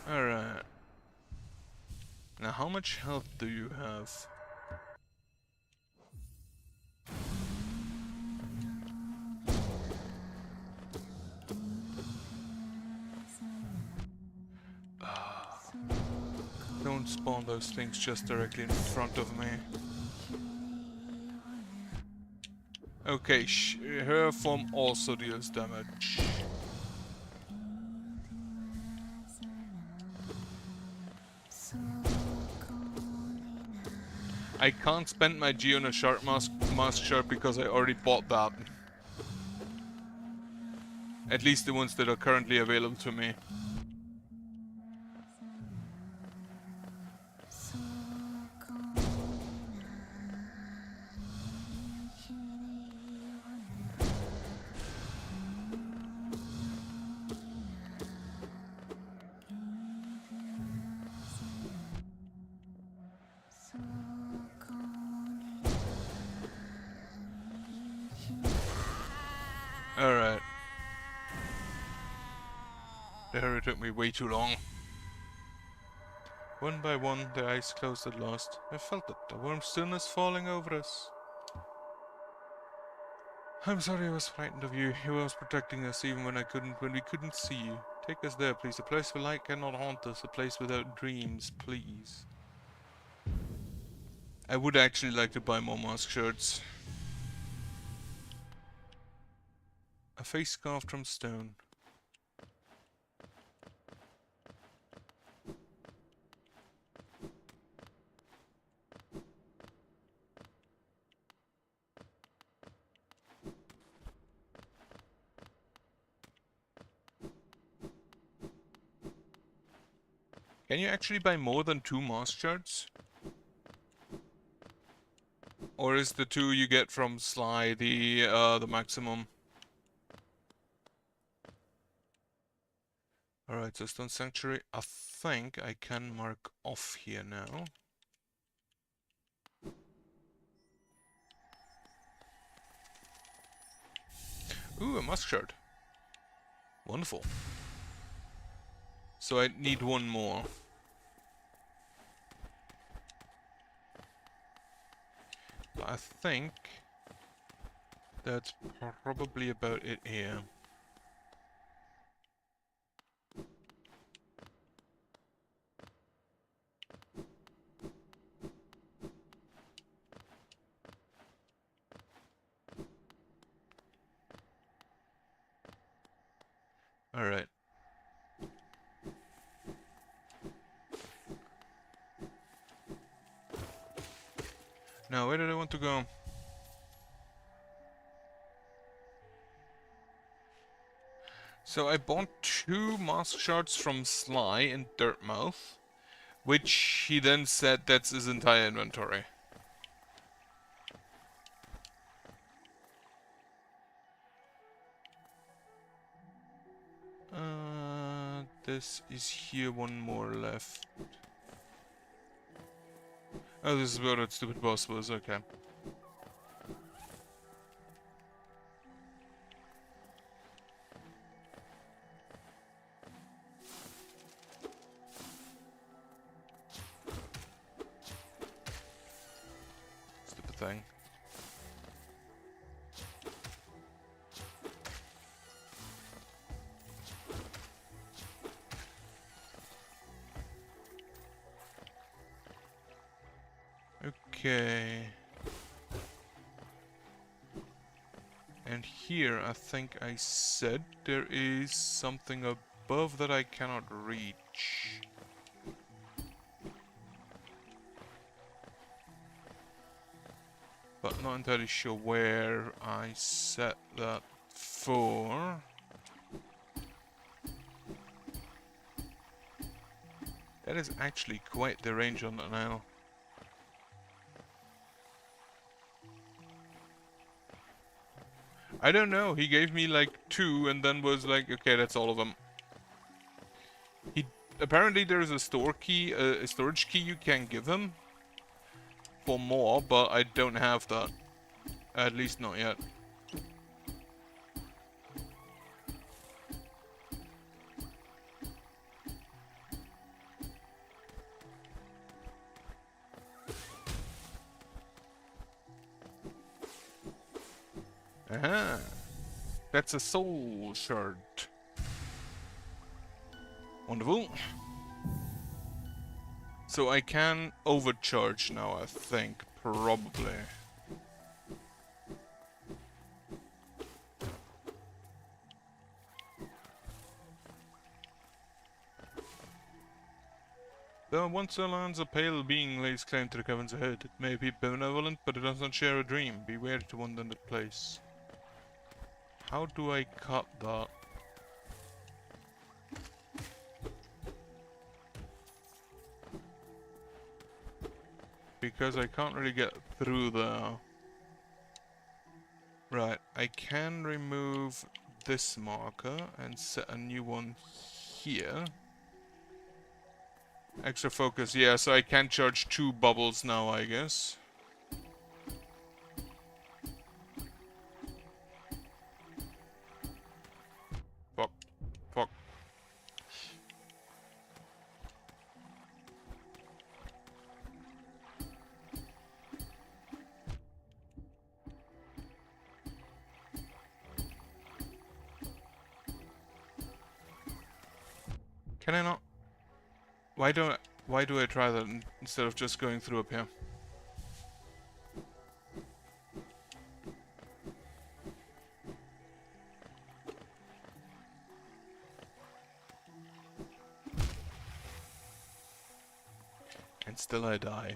Alright. Now how much health do you have? Don't spawn those things just directly in front of me. Okay, her form also deals damage. I can't spend my G on a sharp mask shard because I already bought that. At least the ones that are currently available to me. Alright. The hurry took me way too long. One by one, their eyes closed at last. I felt it, the warm stillness falling over us. I'm sorry I was frightened of you. You was protecting us even when we couldn't see you. Take us there, please. A place where light cannot haunt us. A place without dreams, please. I would actually like to buy more mask shirts. A face carved from stone. Can you actually buy more than 2 mask shards? Or is the 2 you get from Sly the maximum? Alright, so Stone Sanctuary, I think I can mark off here now. Ooh, a musk shard. Wonderful. So I need one more. But I think that's probably about it here. Alright. Now, where did I want to go? So I bought 2 mask shards from Sly in Dirtmouth, which he then said that's his entire inventory. This is here, one more left. Oh, this is where that stupid boss was, okay. Stupid thing. Okay. And here, I think I said there is something above that I cannot reach. But not entirely sure where I set that for. That is actually quite the range on that now. I don't know, he gave me like 2 and then was like, okay, that's all of them. Apparently there is a store key, a storage key you can give him for more, but I don't have that. At least not yet. Aha! That's a soul shard. Wonderful. So I can overcharge now, I think. Probably. Though once there lands a pale being lays claim to the caverns ahead. It may be benevolent, but it does not share a dream. Beware to wander in that place. How do I cut that? Because I can't really get through there. Right, I can remove this marker and set a new one here. Extra focus, yeah, so I can charge 2 bubbles now, I guess. Fuck. Fuck. Can I not? Why do I try that instead of just going through up here? And still I die.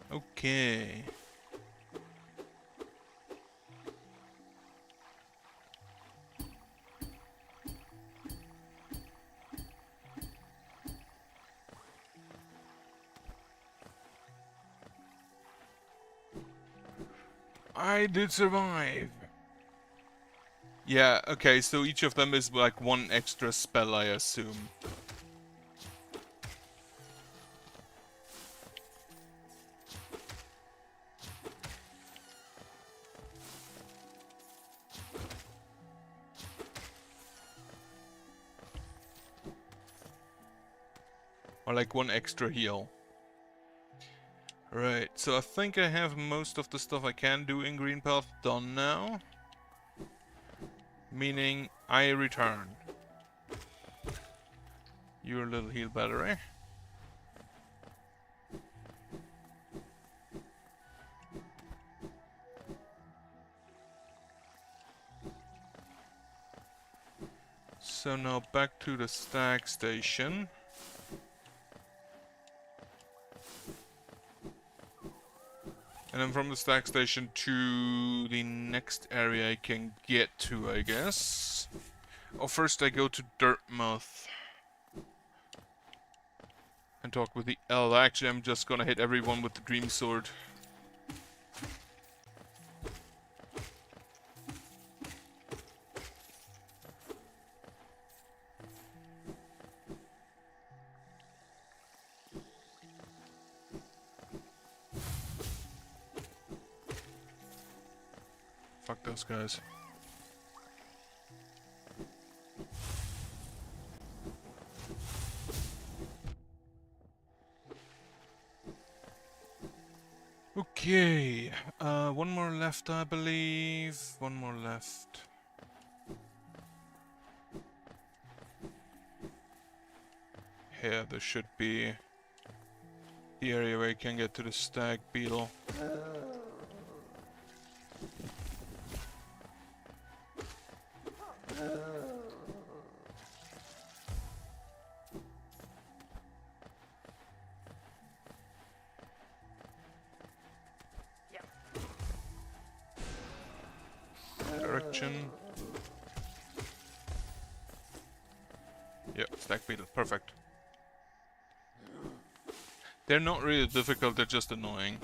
Okay. I did survive. Yeah, okay, so each of them is like one extra spell, I assume. Or like one extra heal. Right, so I think I have most of the stuff I can do in Green Path done now. Meaning, I return. Your little heal battery. So now back to the stag station. And then from the stag station to the next area I can get to, I guess. Oh, first I go to Dirtmouth. And talk with the elf. Actually, I'm just gonna hit everyone with the Dream Sword. Fuck those guys. Okay, one more left, I believe. One more left. Here, there should be the area where you can get to the stag beetle. Direction. Yep, stag beetle, perfect. They're not really difficult, they're just annoying.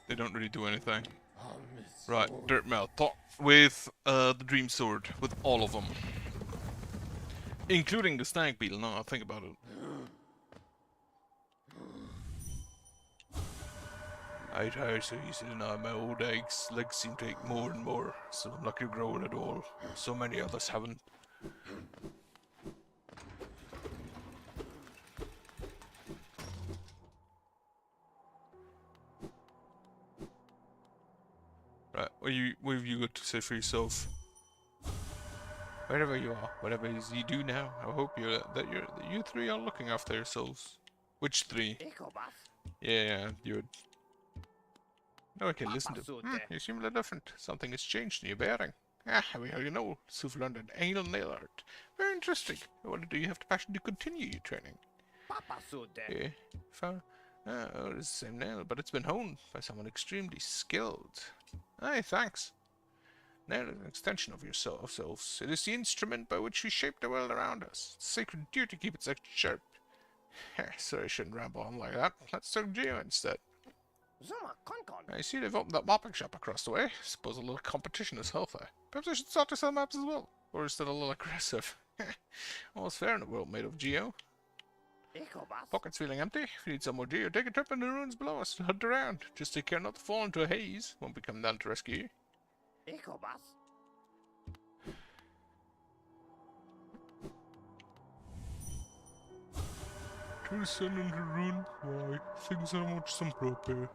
They don't really do anything. Right, Dirtmouth. Talk with the Dream Sword, with all of them. Including the stag beetle, now I think about it. I tire so easily now, my old legs seem to ache more and more, so I'm lucky growing at all. So many others haven't. Right, what have you got to say for yourself? Wherever you are, whatever it is you do now, I hope that you three are looking after yourselves. Which three? Yeah, you. No, I can listen to. You seem a little different. Something has changed in your bearing. Ah, well, you know, you've learned an anal nail art. Very interesting. What do you have the passion to continue your training? Yeah, found. Oh, it's the same nail, but it's been honed by someone extremely skilled. Aye, thanks. Nail is an extension of yourselves. It is the instrument by which we shape the world around us. It's a sacred duty to keep it extra sharp. Sorry, I shouldn't ramble on like that. Let's talk Geo instead. I see they've opened that mapping shop across the way. Suppose a little competition is healthy. Perhaps I should start to sell maps as well. Or is that a little aggressive? All's fair in a world made of Geo. Pockets feeling empty. If you need some more Geo, take a trip in the ruins below us and hunt around. Just take care not to fall into a haze when we come down to rescue you. To descend into ruin? Why, things are much simpler up here.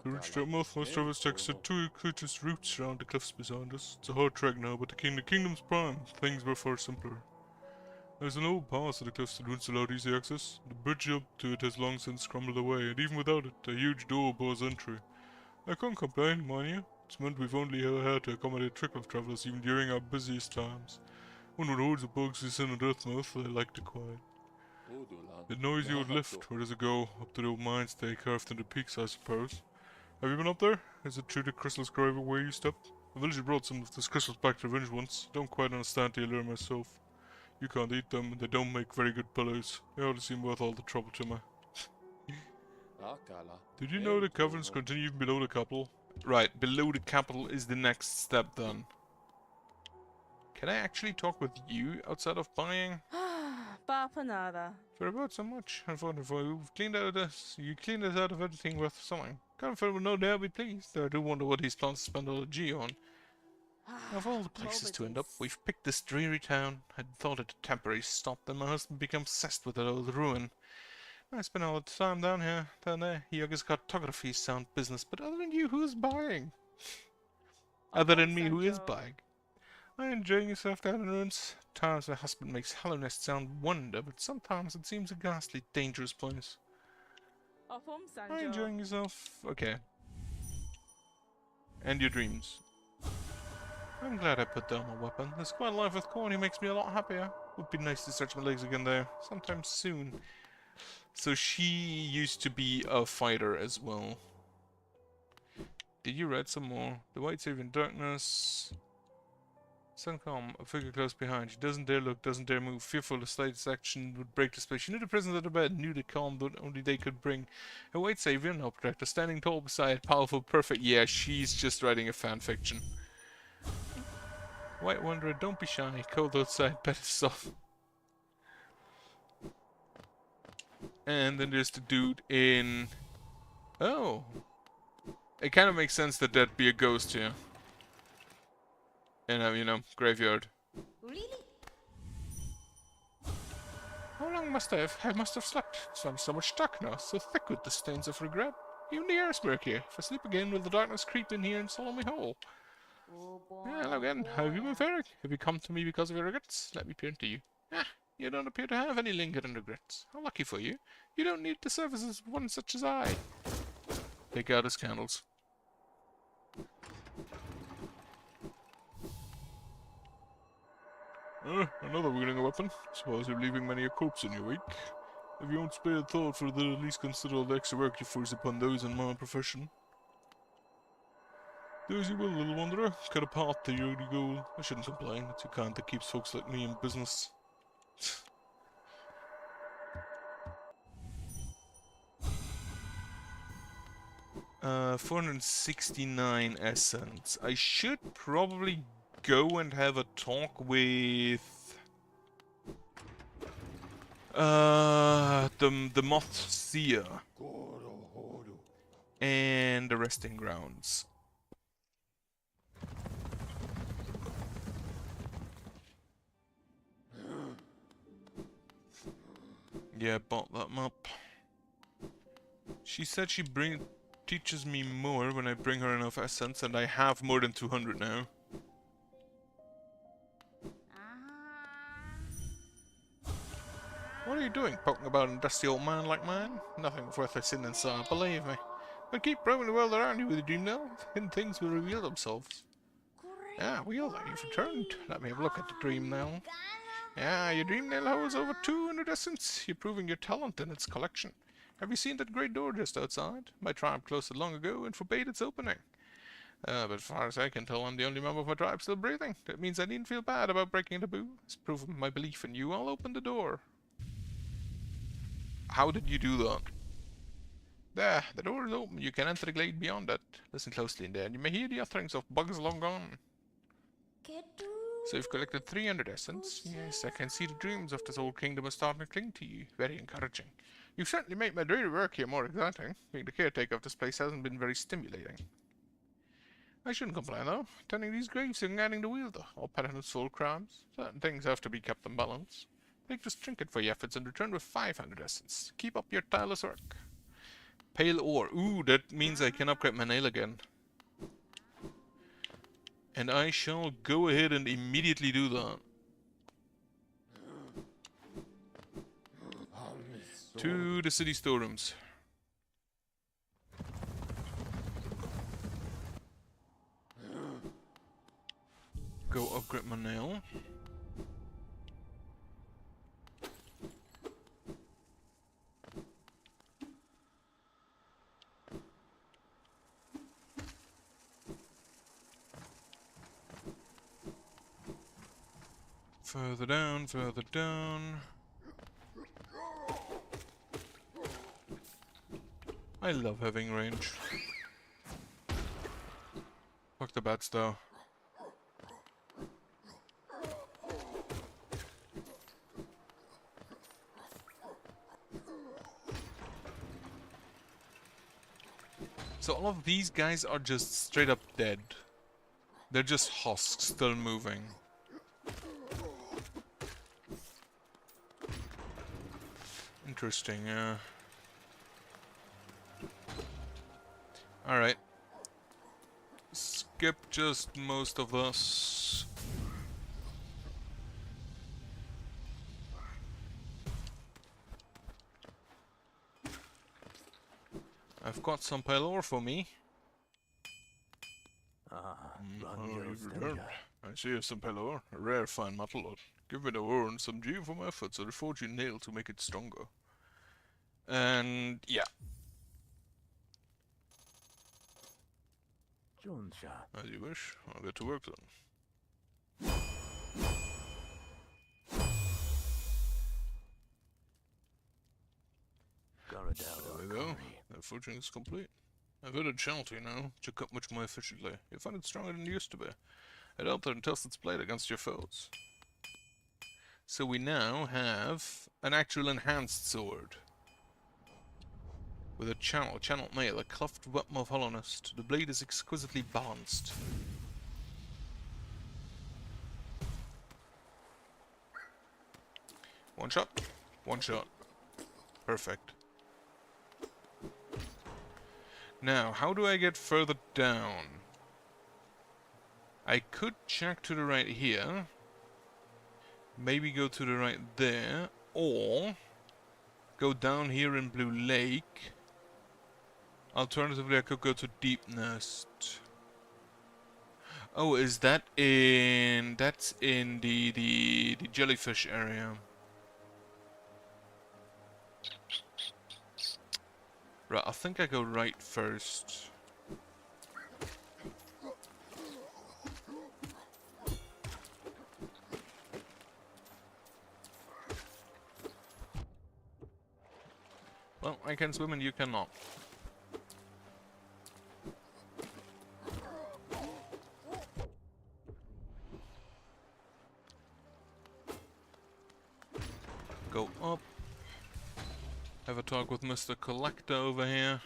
To reach Dirtmouth, most of us exited 2 creatures' roots around the cliffs beside us. It's a hard trek now, but the kingdom's prime. Things were far simpler. There's an old pass to the cliffs that once allowed easy access. The bridge up to it has long since crumbled away, and even without it, a huge door bars entry. I can't complain, mind you. It's meant we've only ever had to accommodate a trickle of travellers even during our busiest times. When with hordes of bugs descend on Dirtmouth, they like to quiet. The noisy old lift, where does it go? Up to the old mines they carved into peaks, I suppose. Have you been up there? Is it true the crystals grow everywhere you step? The villager brought some of those crystals back to Revenge once. Don't quite understand the allure myself. You can't eat them, and they don't make very good pillows. They ought to seem worth all the trouble to me. Did you know the caverns continue even below the capital? Right, below the capital is the next step then. Can I actually talk with you outside of buying? Bapanada. For about so much, unfortunately, you've cleaned out this. You cleaned us out of everything worth something. Confirm will no doubt be pleased, though I do wonder what he's planned to spend all the G on. Of all the places to end up, we've picked this dreary town. I'd thought it a temporary stop, then my husband became obsessed with that old ruin. I spent all the time down here, down there. Yoga's cartography sound business, but other than you, who's buying? Other than me, who is buying? Are you enjoying yourself down in the ruins? Times my husband makes Hallownest sound wonder, but sometimes it seems a ghastly dangerous place. Are you enjoying yourself? Okay. And your dreams. I'm glad I put down my weapon. There's quite a life with Corny makes me a lot happier. Would be nice to stretch my legs again there, sometime soon. So she used to be a fighter as well. Did you read some more? The White Savior in Darkness. Suncom, a figure close behind. She doesn't dare look, doesn't dare move. Fearful the slightest action would break the space. She knew the presence of the bed, knew the calm that only they could bring. A White Savior, no protector, standing tall beside, powerful, perfect. Yeah, she's just writing a fan fiction. White Wanderer, don't be shy. Cold outside, better soft. And then there's the dude in... Oh. It kind of makes sense that that'd be a ghost here. In a, you know, graveyard. Really? How long must I have? I must have slept. So I'm so much stuck now, so thick with the stains of regret. Even the air is murky. If I sleep again, will the darkness creep in here and swallow me whole? Oh boy. Yeah, hello again. How have you been faring? Have you come to me because of your regrets? Let me peer into you. Ah, you don't appear to have any lingering regrets. How lucky for you. You don't need the services of one such as I. Take out his candles. Another wheeling weapon. Suppose you're leaving many a corpse in your wake. If you won't spare a thought for the at least consider all the extra work you force upon those in my profession. Do as you will, little wanderer. Cut a path to your goal. I shouldn't complain. It's your kind that keeps folks like me in business. 469 essence. I should probably go and have a talk with the Moth Seer and the Resting Grounds. Yeah, bought that map. She said she teaches me more when I bring her enough essence, and I have more than 200 now. What are you doing, poking about a dusty old man like mine? Nothing worth a sin inside, believe me. But keep roaming the world around you with your dream now, hidden things will reveal themselves. Ah, Wheel, you've returned. Let me have a look at the dream now. Yeah, your dream nail holds over 200 essence. You're proving your talent in its collection. Have you seen that great door just outside? My tribe closed it long ago and forbade its opening. But as far as I can tell, I'm the only member of my tribe still breathing. That means I needn't feel bad about breaking a taboo. It's proof of my belief in you. I'll open the door. How did you do that? There, the door is open. You can enter the glade beyond it. Listen closely in there, and you may hear the utterings of bugs long gone. So you've collected 300 essence. Yes, I can see the dreams of this old kingdom are starting to cling to you. Very encouraging. You've certainly made my daily work here more exciting. Being the caretaker of this place hasn't been very stimulating. I shouldn't complain though. Tending these graves and guiding the wielder, all penitents, full crimes. Certain things have to be kept in balance. Take this trinket for your efforts and return with 500 essence. Keep up your tireless work. Pale ore. Ooh, that means I can upgrade my nail again. And I shall go ahead and immediately do that. To the city storerooms. Go upgrade my nail. Further down, further down. I love having range. Fuck the bats though. So all of these guys are just straight up dead. They're just husks still moving. Interesting, yeah. Alright. Skip just most of us. I've got some pale ore for me. You've returned. I see you some pale ore, a rare fine metal ore. Give me the ore and some G for my efforts. I'll forge you nail to make it stronger. And yeah, as you wish. I'll get to work then. There we go. The forging is complete. I've added channel to you now to cut much more efficiently. You find it stronger than it used to be. Head out there and test its blade against your foes. So we now have an actual enhanced sword. With a channel mail, a cleft weapon of hollowness. The blade is exquisitely balanced. One shot. One shot. Perfect. Now, how do I get further down? I could check to the right here. Maybe go to the right there. Or go down here in Blue Lake. Alternatively, I could go to Deep Nest. Oh, is that in... That's in the jellyfish area. Right, I think I go right first. Well, I can swim and you cannot. Go up. Have a talk with Mr. Collector over here.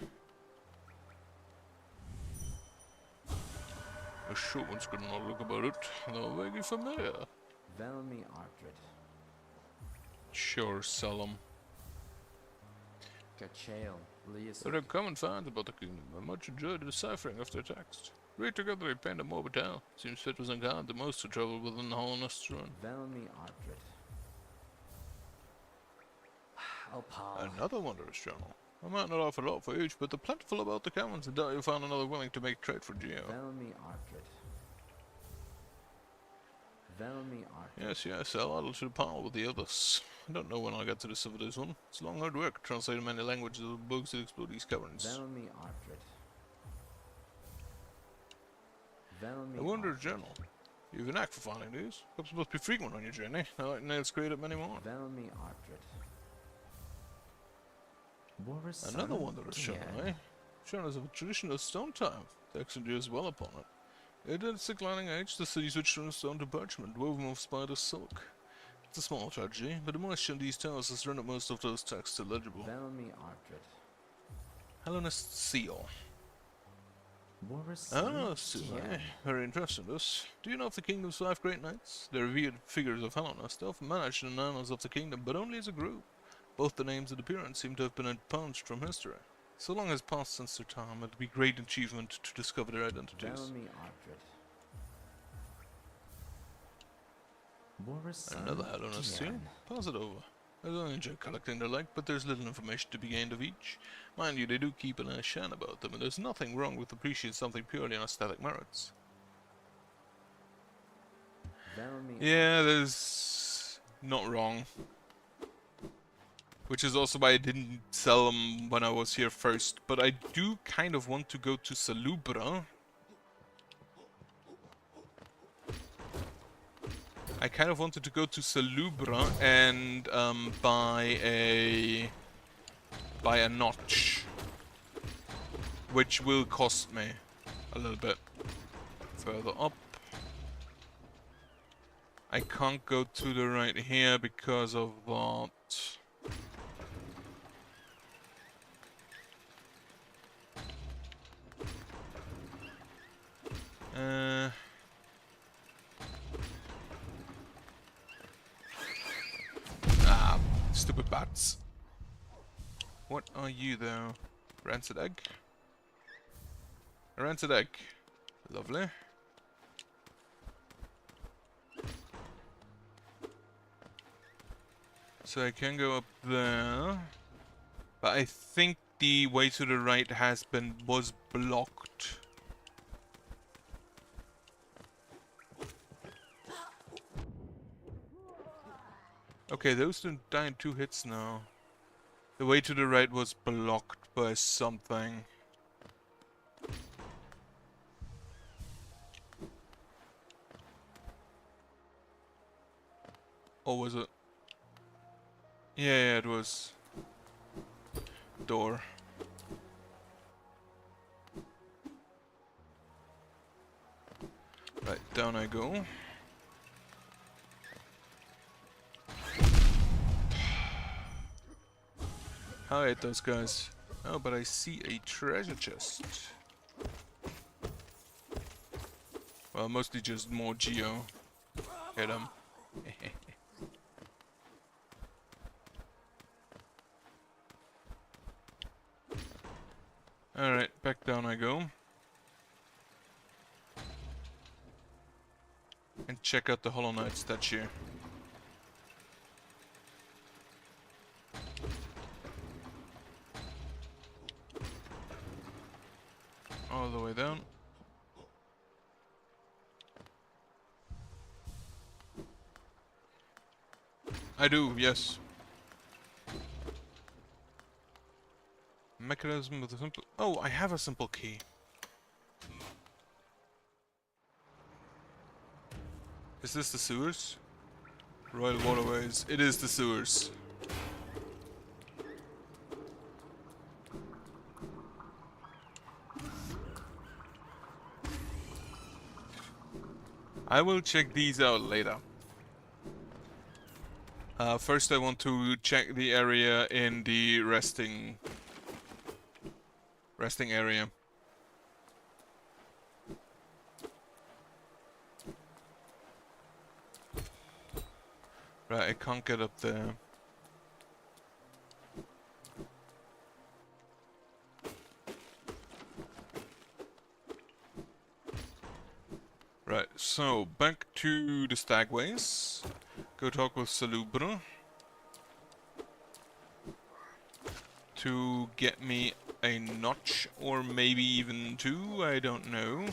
A short one's good not look about it. They're vaguely familiar. Velmi Artred. Sure, sell them. Kachael. They're a common find about the kingdom. I much enjoyed the deciphering of their text. Read together they paint a more tale. Seems fit was unkind the most to travel within the Hollowness run. Velmi Artred. Oh, Paul. Another wondrous journal. I might not offer a lot for each, but they're plentiful about the commons, and doubt you'll find another willing to make trade for Geo. Velmi Artred. Velmi Artred. Yes, yes, I'll add to the pile with the others. I don't know when I'll get to this of this one. It's long hard work translating many languages of books that explore these caverns. Velmi Artred. Velmi A wondrous journal. You've an knack for finding these. Perhaps must be frequent on your journey. I like nails created many more. Velmi Artred. Another wondrous journal, eh? Journals of a traditional stone time. Text endures well upon it. In its declining age, the city switched from stone to parchment, woven of spider silk. It's a small tragedy, but the moisture in these tales has rendered most of those texts illegible. Velmi Artred. Hellenist seal. Ah, seal, eh? Very interesting, this. Do you know of the kingdom's 5 great knights? They're revered figures of Hellenist. They often managed in the annals of the kingdom, but only as a group. Both the names and appearance seem to have been expunged from history. So long has passed since their time, it would be great achievement to discover their identities. Velmi Artred. Another Hellenist seal. Pass it over. I don't enjoy collecting their like, but there's little information to be gained of each. Mind you, they do keep an eye shine about them, and there's nothing wrong with appreciating something purely on aesthetic merits. Yeah, there's not wrong. Which is also why I didn't sell them when I was here first. But I do kind of want to go to Salubra. I kind of wanted to go to Salubra and buy a notch. Which will cost me a little bit. Further up. I can't go to the right here because of that. Uh... Ah, stupid bats. What are you, though? Rancid egg? A rancid egg. Lovely. So I can go up there. But I think the way to the right was blocked. Okay, those didn't die in 2 hits now. The way to the right was blocked by something. Or was it? Yeah, it was. Door. Right, down I go. I hate those guys. Oh, but I see a treasure chest. Well, mostly just more geo. Hit him. Alright, back down I go. And check out the Hollow Knight statue. All the way down. I do, yes. Mechanism with a simple... Oh, I have a simple key. Is this the sewers? Royal Waterways. It is the sewers. I will check these out later. First I want to check the area in the resting area. Right, I can't get up there. Right, so back to the Stagways. Go talk with Salubre to get me a notch, or maybe even 2, I don't know.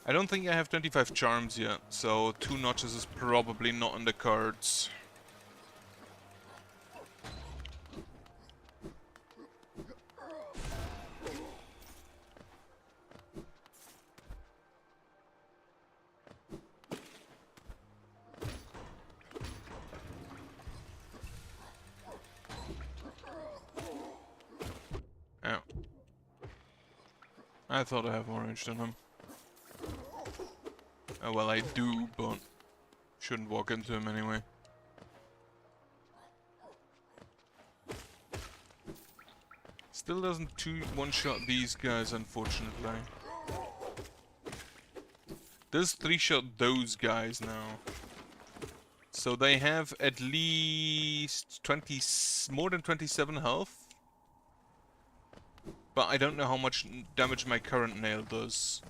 I don't think I have 25 charms yet, so 2 notches is probably not in the cards. Ow. I thought I have more range than him. Oh well, I do, but shouldn't walk into him anyway. Still doesn't one-shot these guys, unfortunately. Does 3-shot those guys now. So they have at least more than 27 health. But I don't know how much damage my current nail does.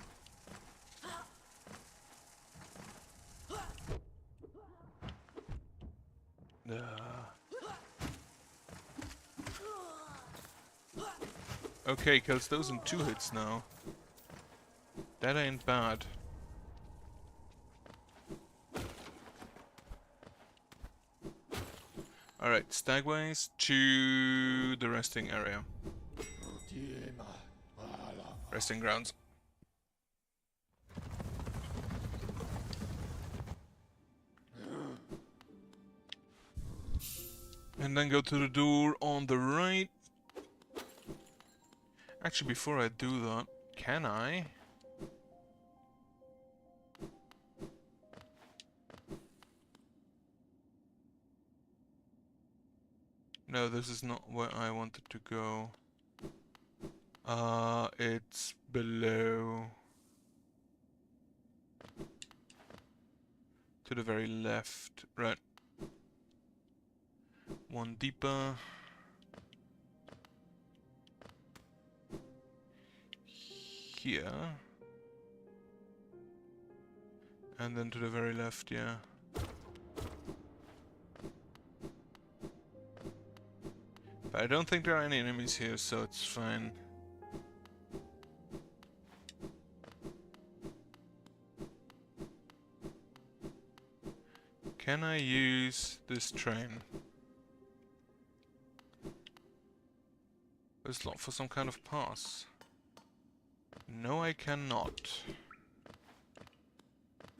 Okay, kills those in 2 hits now. That ain't bad. Alright, Stagways to the resting area. Resting grounds. And then go to the door on the right. Actually, before I do that, can I? No, this is not where I wanted to go. It's below. To the very left. Right. One deeper. Here. And then to the very left, yeah. But I don't think there are any enemies here, so it's fine. Can I use this train? There's lot for some kind of pass. No, I cannot.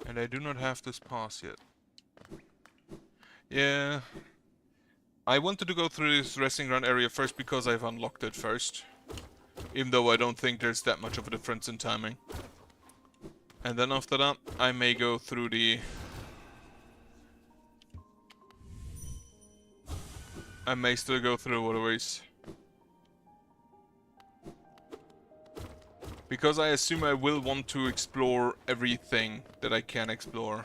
And I do not have this pass yet. Yeah. I wanted to go through this resting ground area first because I've unlocked it first. Even though I don't think there's that much of a difference in timing. And then after that, I may go through the... I may still go through waterways. Because I assume I will want to explore everything that I can explore.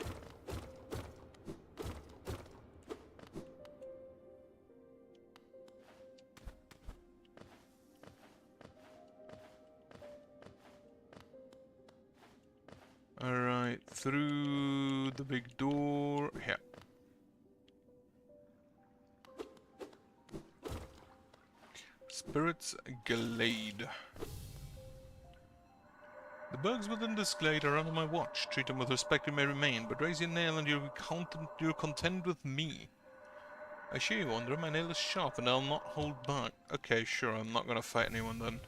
Alright, through the big door. Here. Spirit's Glade. The bugs within this glade are under my watch. Treat them with respect you may remain, but raise your nail and you're content with me. I assure you, Wanderer, my nail is sharp and I'll not hold back. Okay, sure, I'm not gonna fight anyone then.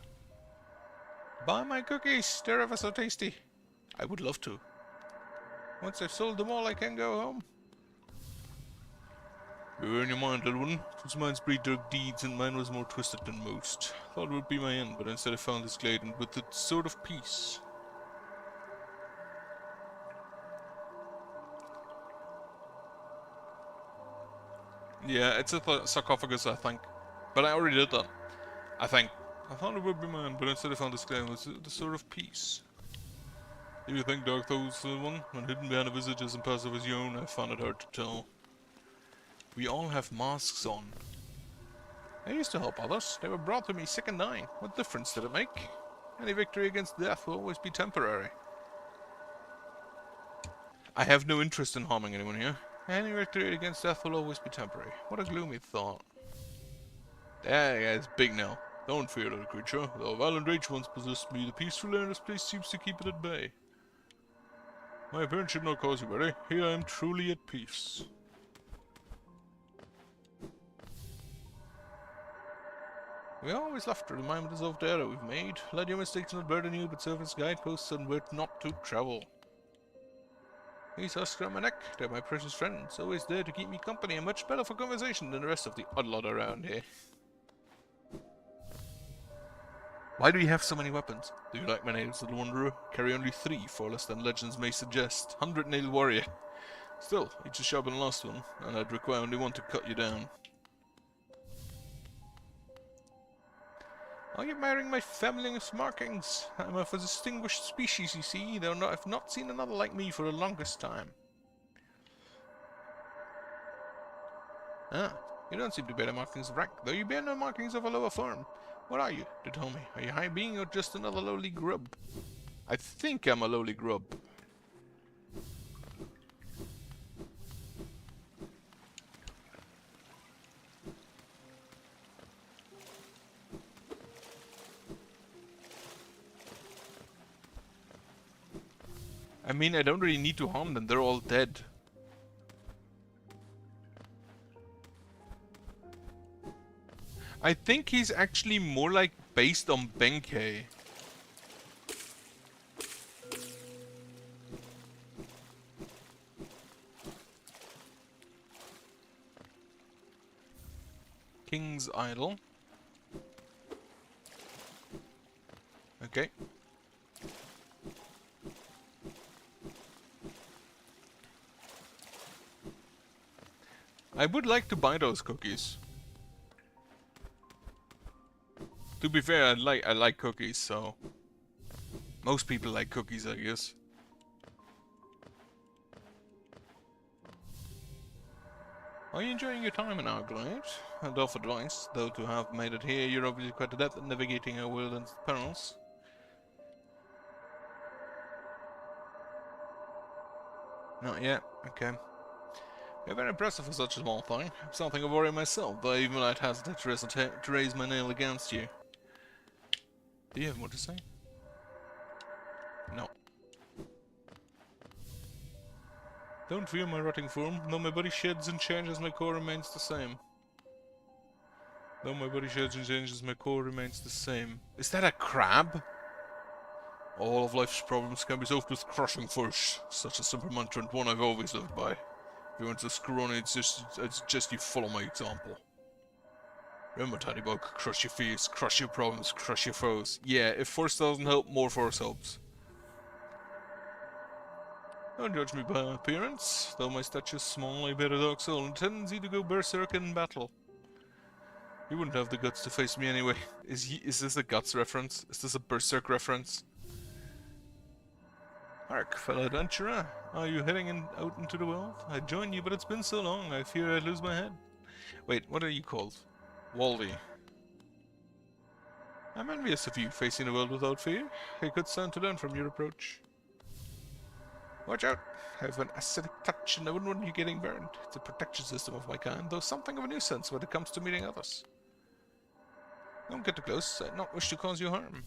Buy my cookies, they're ever so tasty. I would love to. Once I've sold them all, I can go home. Bear in your mind, little one. Whose minds breed dark deeds, and mine was more twisted than most. Thought it would be my end, but instead I found this glade, and with its sword of peace. Yeah, it's a sarcophagus, I think. But I already did that. I think. I thought it would be mine, but instead I found this glade, with the sword of peace. Do you think Dark Thoughts the one? When hidden behind a visage as impassive as your own, I found it hard to tell. We all have masks on. I used to help others. They were brought to me sick and dying. What difference did it make? Any victory against death will always be temporary. I have no interest in harming anyone here. Any victory against death will always be temporary. What a gloomy thought. Yeah, it's big now. Don't fear, little creature. Though a violent rage once possessed me, the peaceful air in this place seems to keep it at bay. My appearance should not cause you worry. Here I am truly at peace. We always love to remind us of the error we've made. Let your mistakes not burden you, but serve as guideposts and where not to travel. These husks around my neck, they're my precious friends, always there to keep me company and much better for conversation than the rest of the odd lot around here. Why do you have so many weapons? Do you like my nails, little wanderer? Carry only 3, far less than legends may suggest. 100-nailed warrior. Still, each is sharper than the last one, and I'd require only one to cut you down. Are you admiring my family's markings? I'm of a distinguished species, you see, though I've not seen another like me for the longest time. Ah, you don't seem to bear the markings of rank, though you bear no markings of a lower form. What are you, to tell me? Are you high being or just another lowly grub? I think I'm a lowly grub. I mean, I don't really need to harm them, they're all dead. I think he's actually more like based on Benkei. King's Idol. Okay. I would like to buy those cookies. To be fair, I like cookies, so most people like cookies, I guess. Are you enjoying your time in Arglite? And off advice, though to have made it here, you're obviously quite adept at navigating our world and its perils. Not yet, okay. You're very impressive for such a small thing. I'm something of a worry myself, though I even might hesitate to raise my nail against you. Do you have more to say? No. Don't fear my rotting form. Though my body sheds and changes, my core remains the same. Though my body sheds and changes, my core remains the same. Is that a crab? All of life's problems can be solved with crushing force. Such a simple mantra and one I've always lived by. If you want to screw on, I'd suggest you follow my example. Remember, Tiny Bug, crush your fears, crush your problems, crush your foes. Yeah, if force doesn't help, more force helps. Don't judge me by my appearance. Though my stature's small, I bear a dark soul and a tendency to go berserk in battle. You wouldn't have the guts to face me anyway. Is this a Guts reference? Is this a berserk reference? Hark, fellow adventurer. Are you heading out into the world? I'd join you, but it's been so long, I fear I'd lose my head. Wait, what are you called? Wally. I'm envious of you, facing the world without fear. I could stand to learn from your approach. Watch out! I have an acidic touch and I wouldn't want you getting burned. It's a protection system of my kind, though something of a nuisance when it comes to meeting others. Don't get too close, I'd not wish to cause you harm.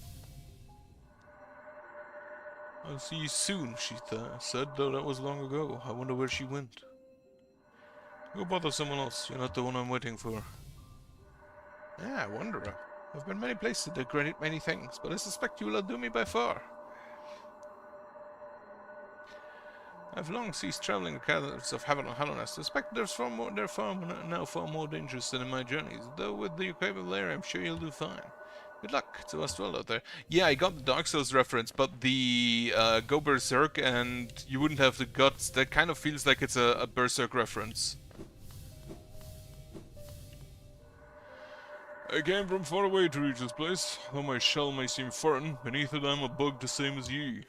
I'll see you soon, she said, though that was long ago. I wonder where she went. Go bother someone else, you're not the one I'm waiting for. Ah, wanderer. I've been many places to granted many things, but I suspect you will outdo me by far. I've long ceased traveling the caverns of Hallownest. I suspect they're now far more dangerous than in my journeys, though with the vocabulary I'm sure you'll do fine. Good luck to us well out there. Yeah, I got the Dark Souls reference, but the Go Berserk and you wouldn't have the guts, that kind of feels like it's a Berserk reference. I came from far away to reach this place. Though my shell may seem foreign, beneath it I'm a bug the same as ye.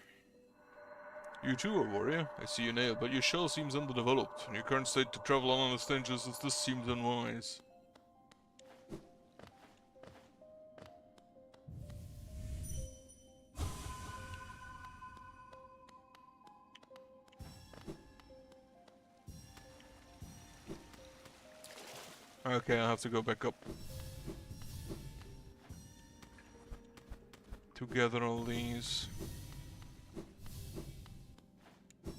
You too, a warrior. I see your nail, but your shell seems underdeveloped. In your current state, to travel on the strangers as this seems unwise. Okay, I have to go back up. To gather all these.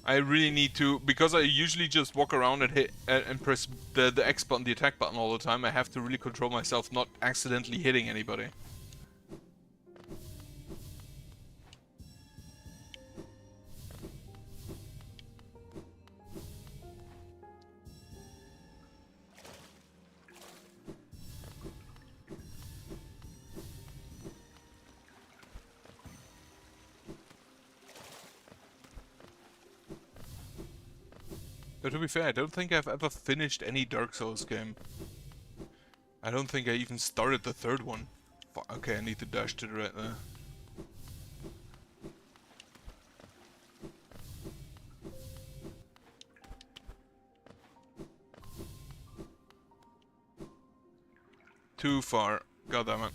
I really need to, because I usually just walk around and hit and press the X button, the attack button all the time. I have to really control myself not accidentally hitting anybody. But to be fair, I don't think I've ever finished any Dark Souls game. I don't think I even started the third one. Okay, I need to dash to the right there. Too far. God damn it.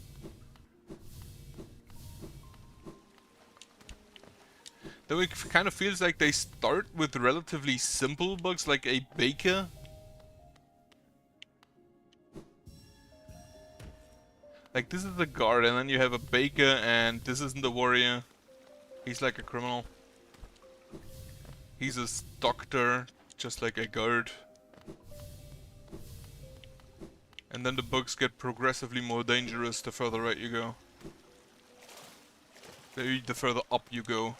Though it kind of feels like they start with relatively simple bugs, like a baker. Like, this is the guard, and then you have a baker, and this isn't the warrior. He's like a criminal. He's a doctor, just like a guard. And then the bugs get progressively more dangerous the further right you go. The further up you go.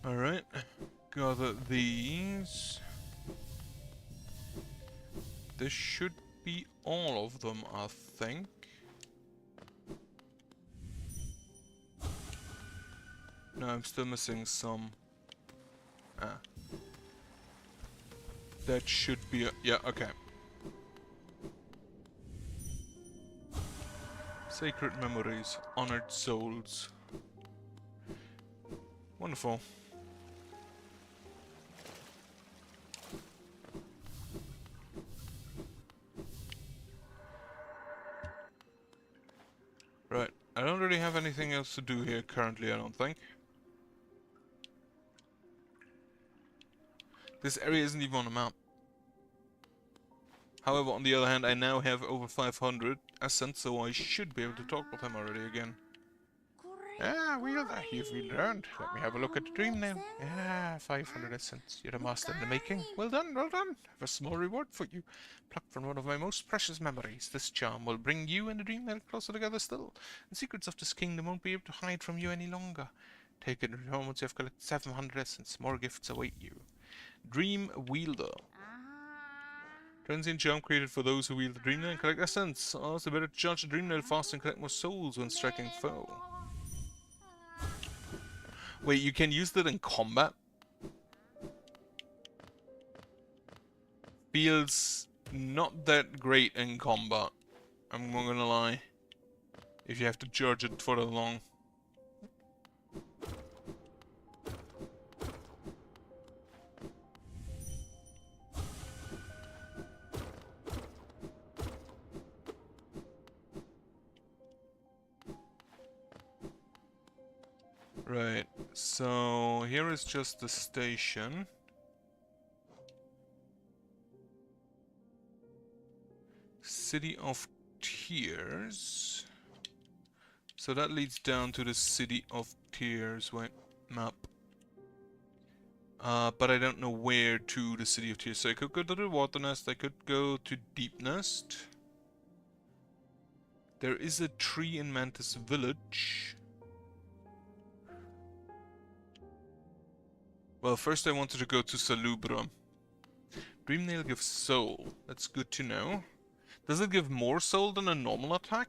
Alright, gather these. This should be all of them, I think. No, I'm still missing some. Ah. That should be a, yeah, okay. Sacred memories, honored souls. Wonderful. Right, I don't really have anything else to do here currently, I don't think. This area isn't even on a map. However, on the other hand, I now have over 500 essence, so I should be able to talk with him already again. Ah, Wielder, you've learned. Let me have a look at the dream now. Ah, 500 essence. You're a master in the making. Well done, well done. I have a small reward for you. Plucked from one of my most precious memories. This charm will bring you and the dream nail closer together still. The secrets of this kingdom won't be able to hide from you any longer. Take it and home once you've collected 700 essence. More gifts await you. Dream Wielder. Transient charm created for those who wield the dream nail and collect essence. Also better to charge the dream nail fast and collect more souls when striking foe. Wait, you can use that in combat? Feels not that great in combat. I'm not gonna lie. If you have to charge it for that long. Right, so here is just the station. City of Tears. So that leads down to the City of Tears. Wait, map. But I don't know where to the City of Tears. So I could go to the Water Nest, I could go to Deep Nest. There is a tree in Mantis Village. Well, first I wanted to go to Salubra. Dreamnail gives soul. That's good to know. Does it give more soul than a normal attack?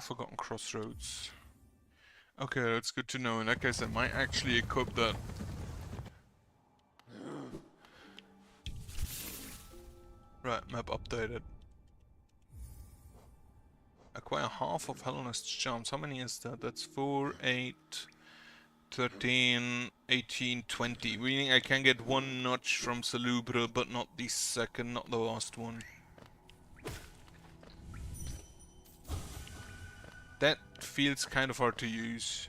Forgotten Crossroads. Okay, that's good to know. In that case, I might actually equip that. Right, map updated. Acquire half of Hellenist's charms. How many is that? That's 4, 8, 13, 18, 20. Meaning I can get one notch from Salubra, but not the second, not the last one. That feels kind of hard to use.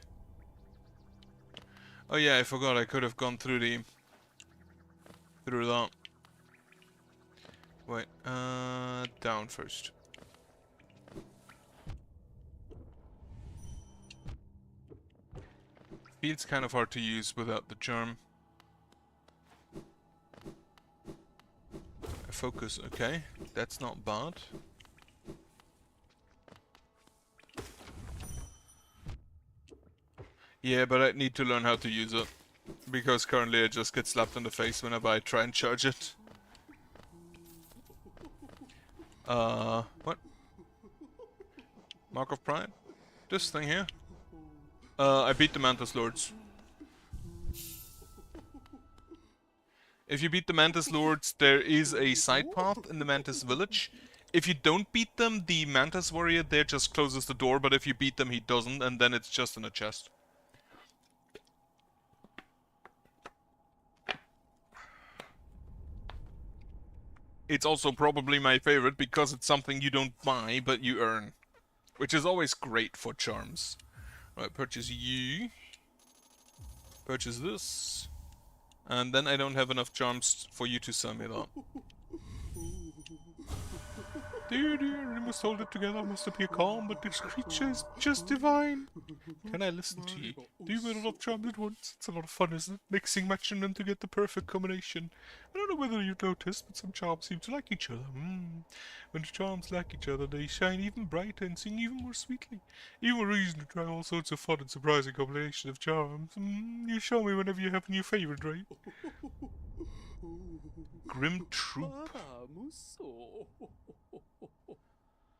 Oh yeah, I forgot I could have gone through that. Wait, down first. Feels kind of hard to use without the charm. Focus, okay. That's not bad. Yeah, but I need to learn how to use it. Because currently I just get slapped in the face whenever I try and charge it. What? Mark of Pride? This thing here? I beat the Mantis Lords. If you beat the Mantis Lords, there is a side path in the Mantis Village. If you don't beat them, the Mantis Warrior there just closes the door, but if you beat them, he doesn't, and then it's just in a chest. It's also probably my favorite because it's something you don't buy, but you earn. Which is always great for charms. Right, purchase you. Purchase this. And then I don't have enough charms for you to sell me that. Dear, dear, you must hold it together, must appear calm, but this creature is just divine. Can I listen to you? Do you wear a lot of charms at once? It's a lot of fun, isn't it? Mixing, matching them to get the perfect combination. I don't know whether you've noticed, but some charms seem to like each other. When the charms like each other, they shine even brighter and sing even more sweetly. Even a reason to try all sorts of fun and surprising combination of charms. You show me whenever you have a new favorite, right? Grim Troop.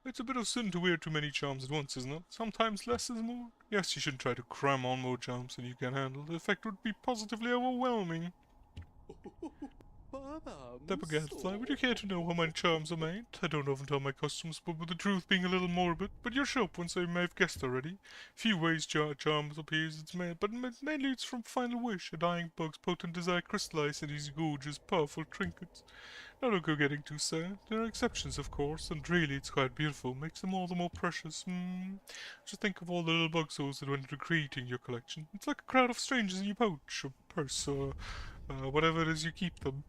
It's a bit of sin to wear too many charms at once, isn't it? Sometimes less is more. Yes, you shouldn't try to cram on more charms than you can handle. The effect would be positively overwhelming. Dapper Gadfly, would you care to know how my charms are made? I don't often tell my customers, but with the truth being a little morbid. But your shop, once I may have guessed already. Few ways charms appears it's made, but mainly it's from Final Wish, a dying bug's potent desire crystallized in these gorgeous, powerful trinkets. Now don't go getting too sad. There are exceptions, of course, and really it's quite beautiful. Makes them all the more precious. Just think of all the little bug souls that went into creating your collection. It's like a crowd of strangers in your pouch, or purse, or whatever it is you keep them.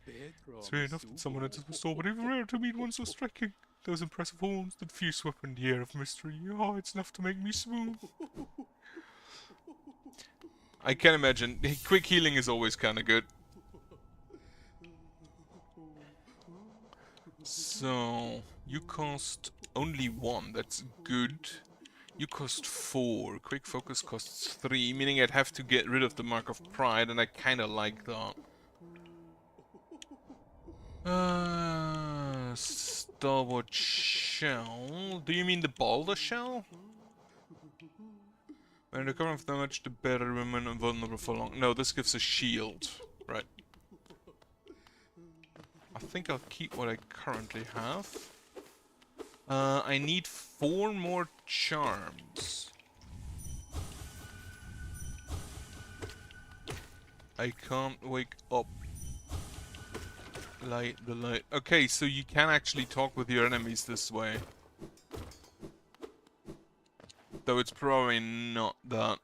It's rare enough that someone enters the store, but even rare to meet one so striking. Those impressive horns, that fierce weapon, the air of mystery. Oh, it's enough to make me swoon. I can imagine. Quick healing is always kind of good. So, you cost only 1, that's good. You cost 4, quick focus costs 3, meaning I'd have to get rid of the Mark of Pride, and I kinda like that. Starboard shell. Do you mean the boulder shell? When they're covering damage, the better remain invulnerable for long. No, this gives a shield. Right. I think I'll keep what I currently have. I need 4 more charms. I can't wake up. Light the light. Okay, so you can actually talk with your enemies this way. Though it's probably not that.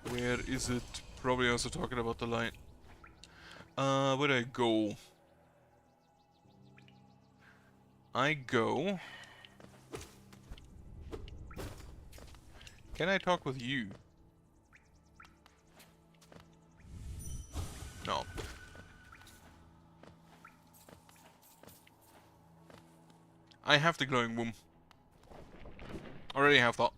Where is it? Probably also talking about the light. Where'd I go? I go... Can I talk with you? No. I have the glowing womb. Already have that.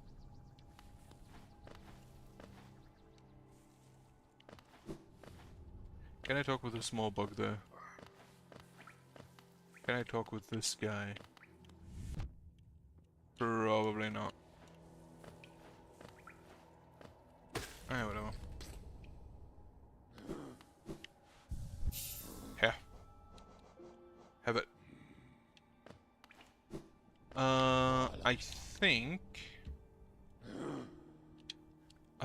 Can I talk with a small bug there? Can I talk with this guy? Probably not. Whatever. Here. Have it. I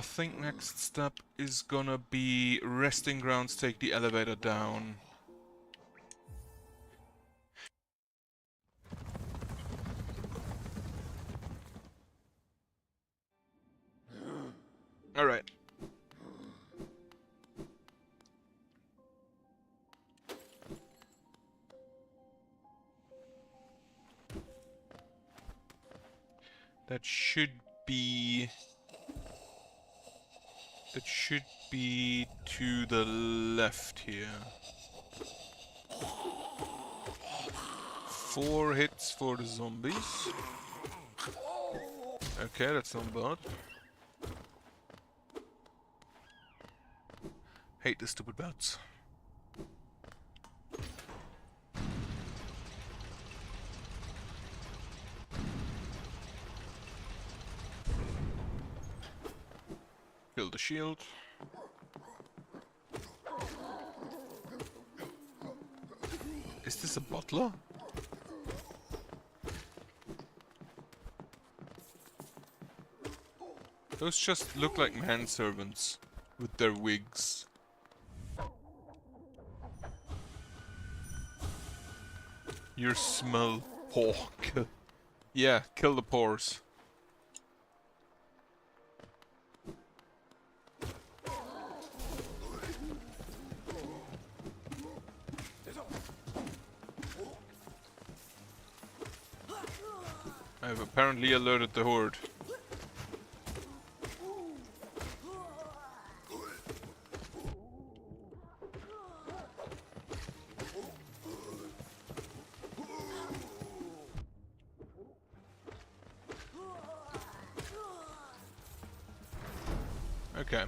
think next step is gonna be resting grounds, take the elevator down. Alright. That should be to the left here. 4 hits for the zombies. Okay, that's not bad. Hate the stupid bats. Kill the shield. Is this a butler? Those just look like manservants with their wigs. You smell pork. Yeah, kill the pores. I've apparently alerted the horde. Okay.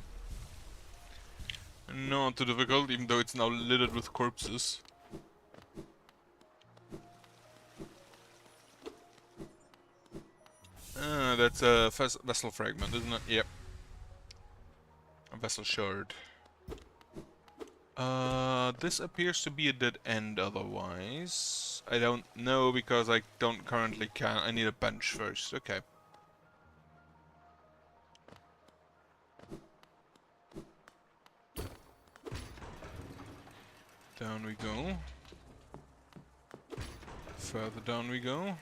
Not too difficult, even though it's now littered with corpses. Ah, that's a vessel fragment, isn't it? Yep. A vessel shard. This appears to be a dead end otherwise. I don't know because I don't currently can. I need a bench first. Okay. Down we go. Further down we go.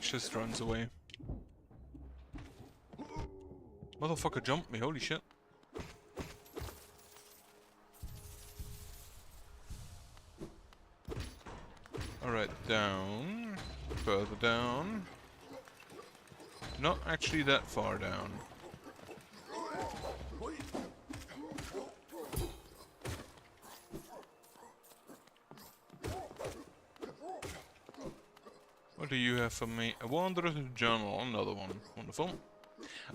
Just runs away. Motherfucker jumped me, holy shit. Alright, down. Further down. Not actually that far down. What do you have for me? A Wanderer's Journal, another one. Wonderful.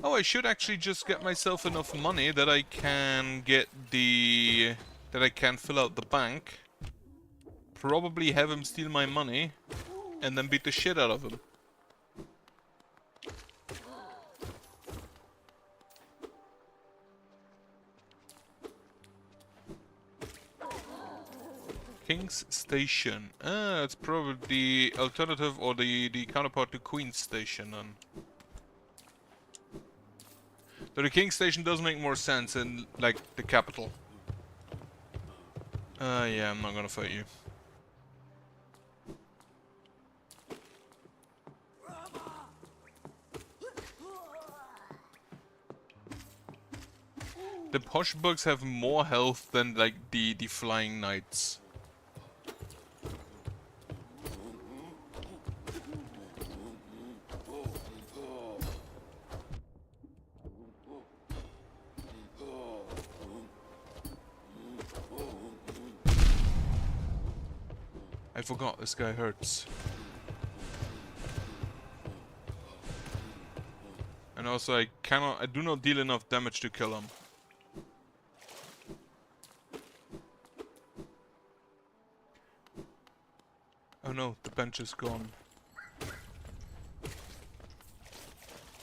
Oh, I should actually just get myself enough money that I can get the... that I can fill out the bank. Probably have him steal my money. And then beat the shit out of him. King's Station. Ah, it's probably the alternative or the counterpart to Queen's Station then. So the King's Station does make more sense in, like, the capital. Yeah, I'm not gonna fight you. The posh bugs have more health than, like, the flying knights. I forgot this guy hurts. And also I do not deal enough damage to kill him. Oh no, the bench is gone.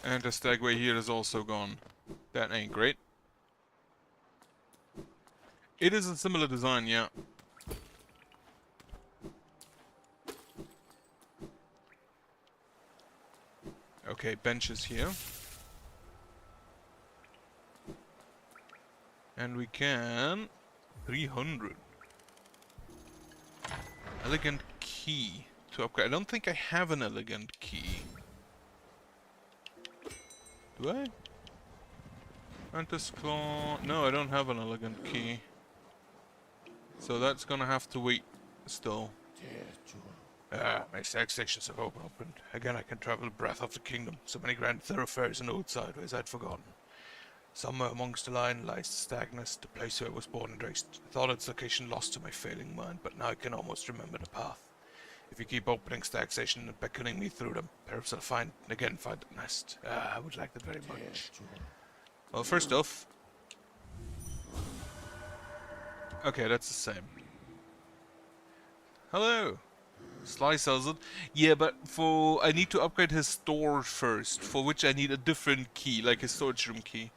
And the stagway here is also gone. That ain't great. It is a similar design, yeah. Okay, benches here. And we can... 300. Elegant key to upgrade. I don't think I have an elegant key. Do I? Mantis Claw... No, I don't have an elegant key. So that's gonna have to wait still. My stag stations have opened. Again, I can travel the breadth of the kingdom. So many grand thoroughfares and old sideways I'd forgotten. Somewhere amongst the line lies the stag nest, the place where I was born and raised. I thought its location lost to my failing mind, but now I can almost remember the path. If you keep opening stag stations and beckoning me through them, perhaps I'll find the nest. I would like that very much. Well, first off... Okay, that's the same. Hello! Sly sells it. Yeah, but I need to upgrade his store first, for which I need a different key, like his storage room key.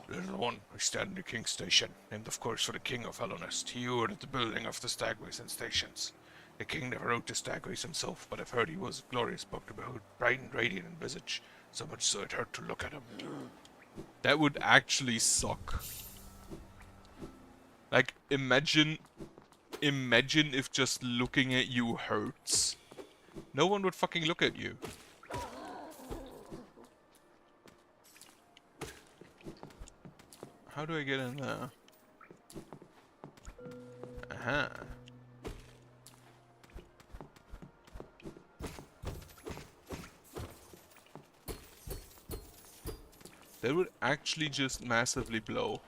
Little one, I stand in the King's Station, named of course for the King of Hellonest. He ordered the building of the stagways and stations. The king never rode the stagways himself, but I've heard he was a glorious bug to behold, bright and radiant in visage, so much so it hurt to look at him. That would actually suck. Like, imagine if just looking at you hurts. No one would fucking look at you. How do I get in there? Uh-huh. That would actually just massively blow.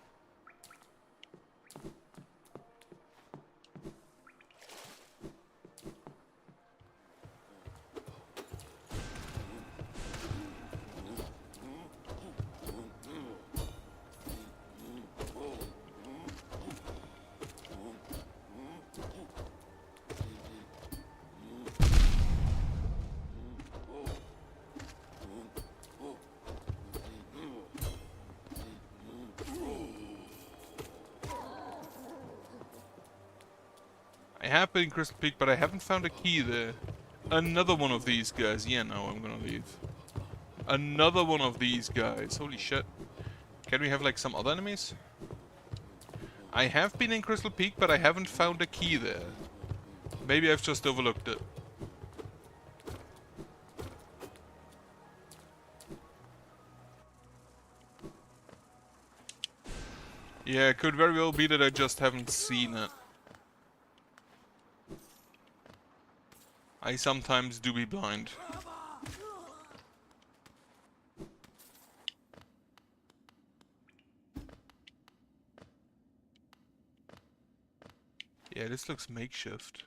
I have been in Crystal Peak, but I haven't found a key there. Another one of these guys. Yeah, no, I'm gonna leave. Another one of these guys. Holy shit. Can we have, like, some other enemies? I have been in Crystal Peak, but I haven't found a key there. Maybe I've just overlooked it. Yeah, it could very well be that I just haven't seen it. I sometimes do be blind. Yeah, this looks makeshift.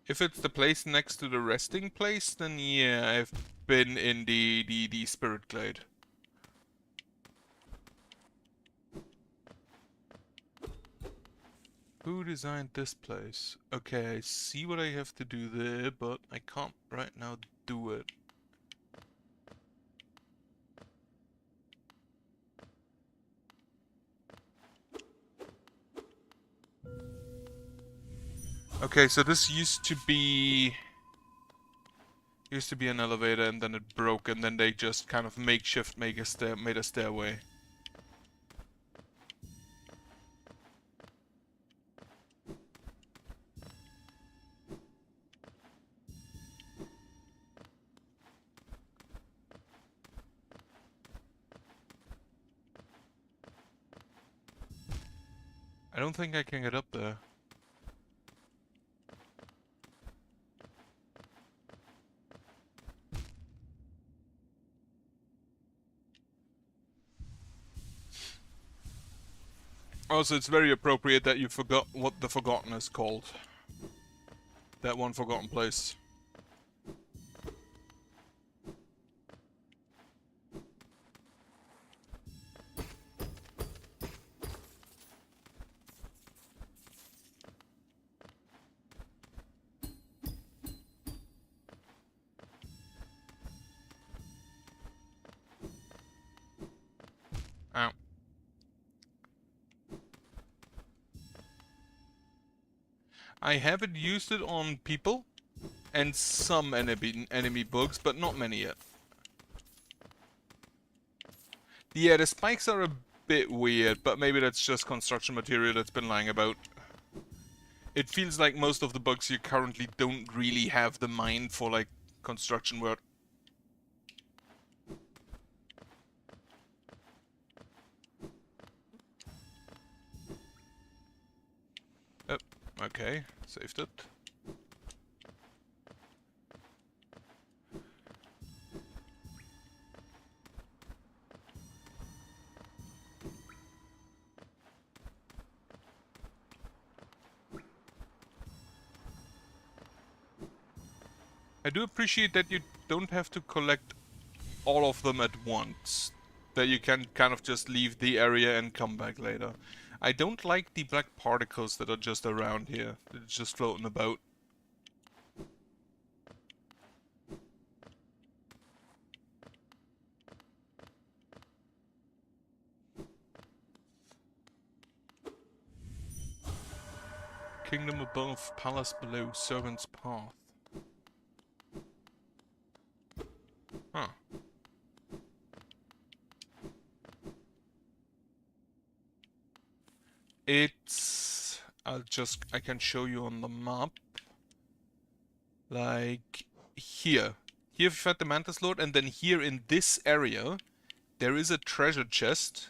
If it's the place next to the resting place, then yeah, I've been in the Spirit Glade. Who designed this place? Okay, I see what I have to do there, but I can't right now do it. Okay, so this used to be an elevator, and then it broke, and then they just kind of makeshift made a stairway. I don't think I can get up there. Also, it's very appropriate that you forgot what the Forgotten is called. That one forgotten place. Ow. I haven't used it on people and some enemy bugs, but not many yet. Yeah, the spikes are a bit weird, but maybe that's just construction material that's been lying about. It feels like most of the bugs you currently don't really have the mind for, like, construction work. Oh, okay, saved it. I do appreciate that you don't have to collect all of them at once. That you can kind of just leave the area and come back later. I don't like the black particles that are just around here. They're just floating about. Kingdom above, palace below, servant's path. Huh. I can show you on the map. Like, here. Here we fight the Mantis Lord, and then here in this area, there is a treasure chest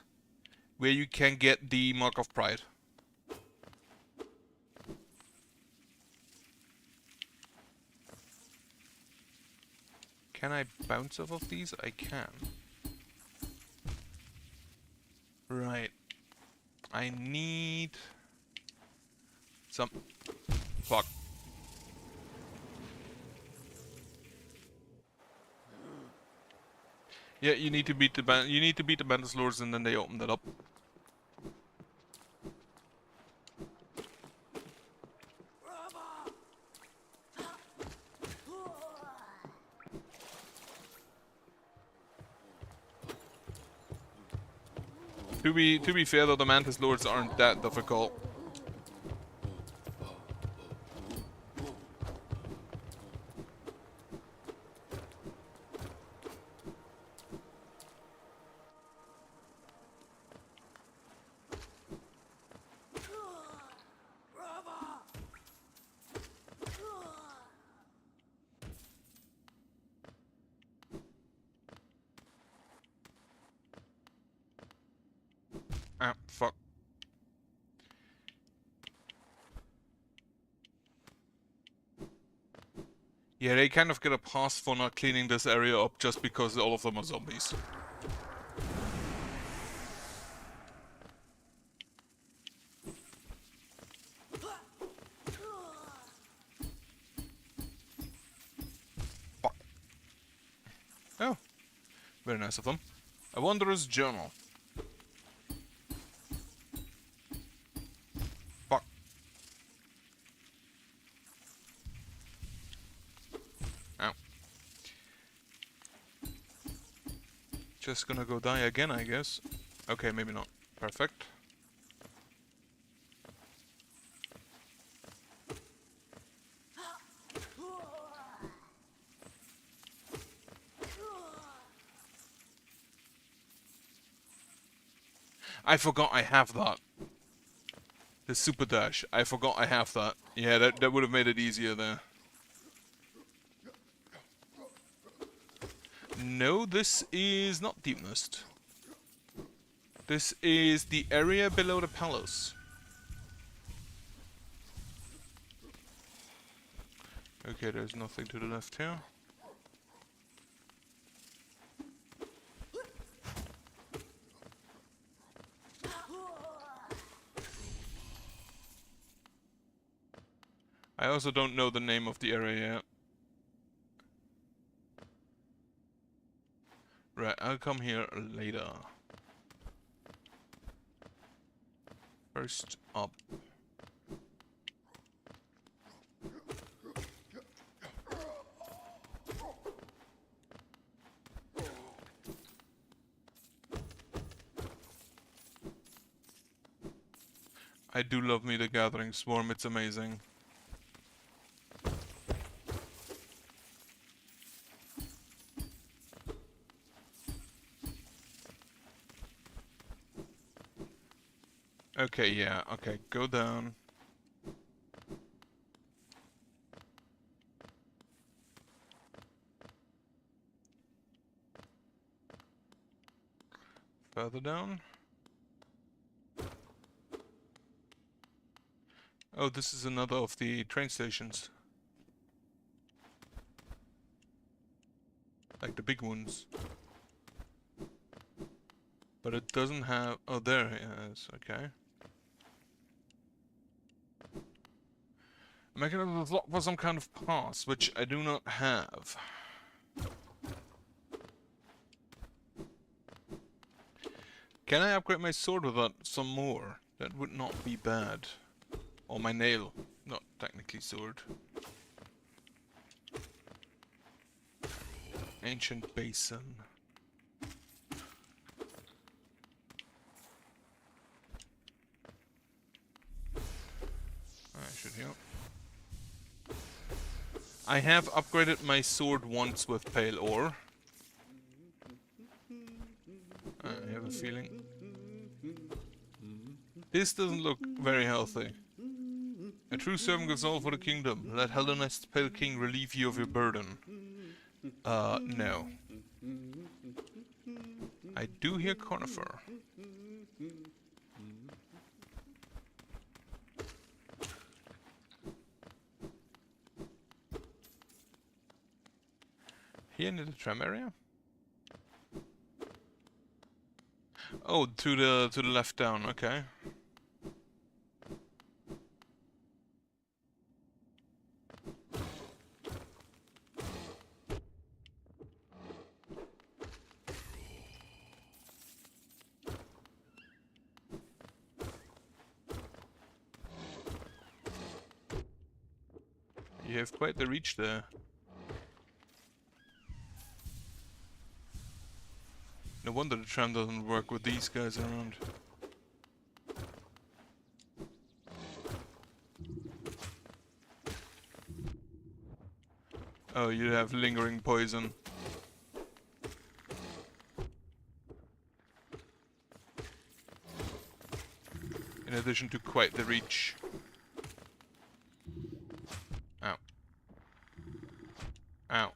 where you can get the Mark of Pride. Can I bounce off of these? I can. Right. I need some... Fuck. Yeah, you need to beat the Mantis Lords, and then they open that up. To be fair though, the Mantis Lords aren't that difficult. Ah, fuck. Yeah, they kind of get a pass for not cleaning this area up just because all of them are zombies. Fuck. Oh. Very nice of them. A Wanderer's Journal. Fuck. Ow. Just gonna go die again, I guess. Okay, maybe not. Perfect. I forgot I have that. The super dash. I forgot I have that. Yeah, that would have made it easier there. No, this is not Deep Mist. This is the area below the palace. Okay, there's nothing to the left here. I also don't know the name of the area yet. Right, I'll come here later. First up. I do love me the Gathering Swarm, it's amazing. Okay, yeah, okay, go down. Further down. Oh, this is another of the train stations. Like the big ones. But it doesn't have... Oh, there it is, okay. I'm making a look for some kind of pass, which I do not have. Can I upgrade my sword with that some more? That would not be bad. Or my nail, not technically sword. Ancient Basin. I should heal. I have upgraded my sword once with Pale Ore. I have a feeling. This doesn't look very healthy. A true servant gives all for the kingdom. Let Hellenist Pale King relieve you of your burden. No. I do hear conifer. Here near the tram area? Oh, to the left down, okay. You have quite the reach there. No wonder the tram doesn't work with these guys around. Oh, you have lingering poison. In addition to quite the reach. Ow. Ow.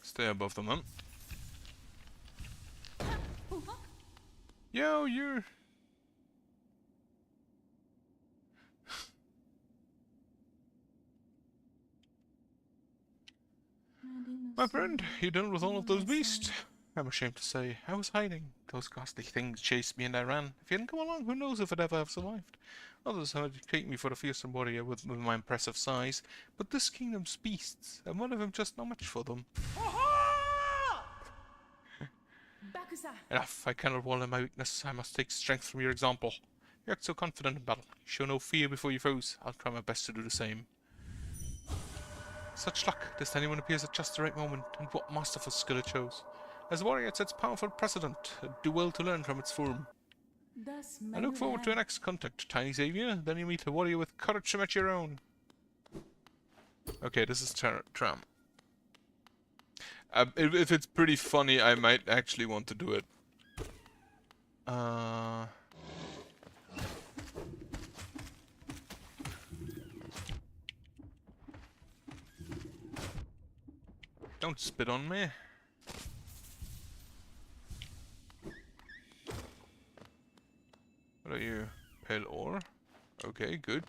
Stay above them, then. Yo, you're... My friend, you done with all of those beasts? I'm ashamed to say, I was hiding. Those ghastly things chased me and I ran. If you hadn't come along, who knows if I'd ever have survived. Others had take me for a fearsome warrior with my impressive size, but this kingdom's beasts, and one of them just not much for them. Enough, I cannot wallow in my weakness. I must take strength from your example. You act so confident in battle. You show no fear before you foes. I'll try my best to do the same. Such luck. This anyone appears at just the right moment, and what masterful skill it shows. As a warrior, it sets powerful precedent. Do well to learn from its form. I look forward to our next contact, Tiny Xavier. Then you meet a warrior with courage to match your own. Okay, this is tram. If it's pretty funny, I might actually want to do it. Don't spit on me. What are you? Pale ore? Okay, good.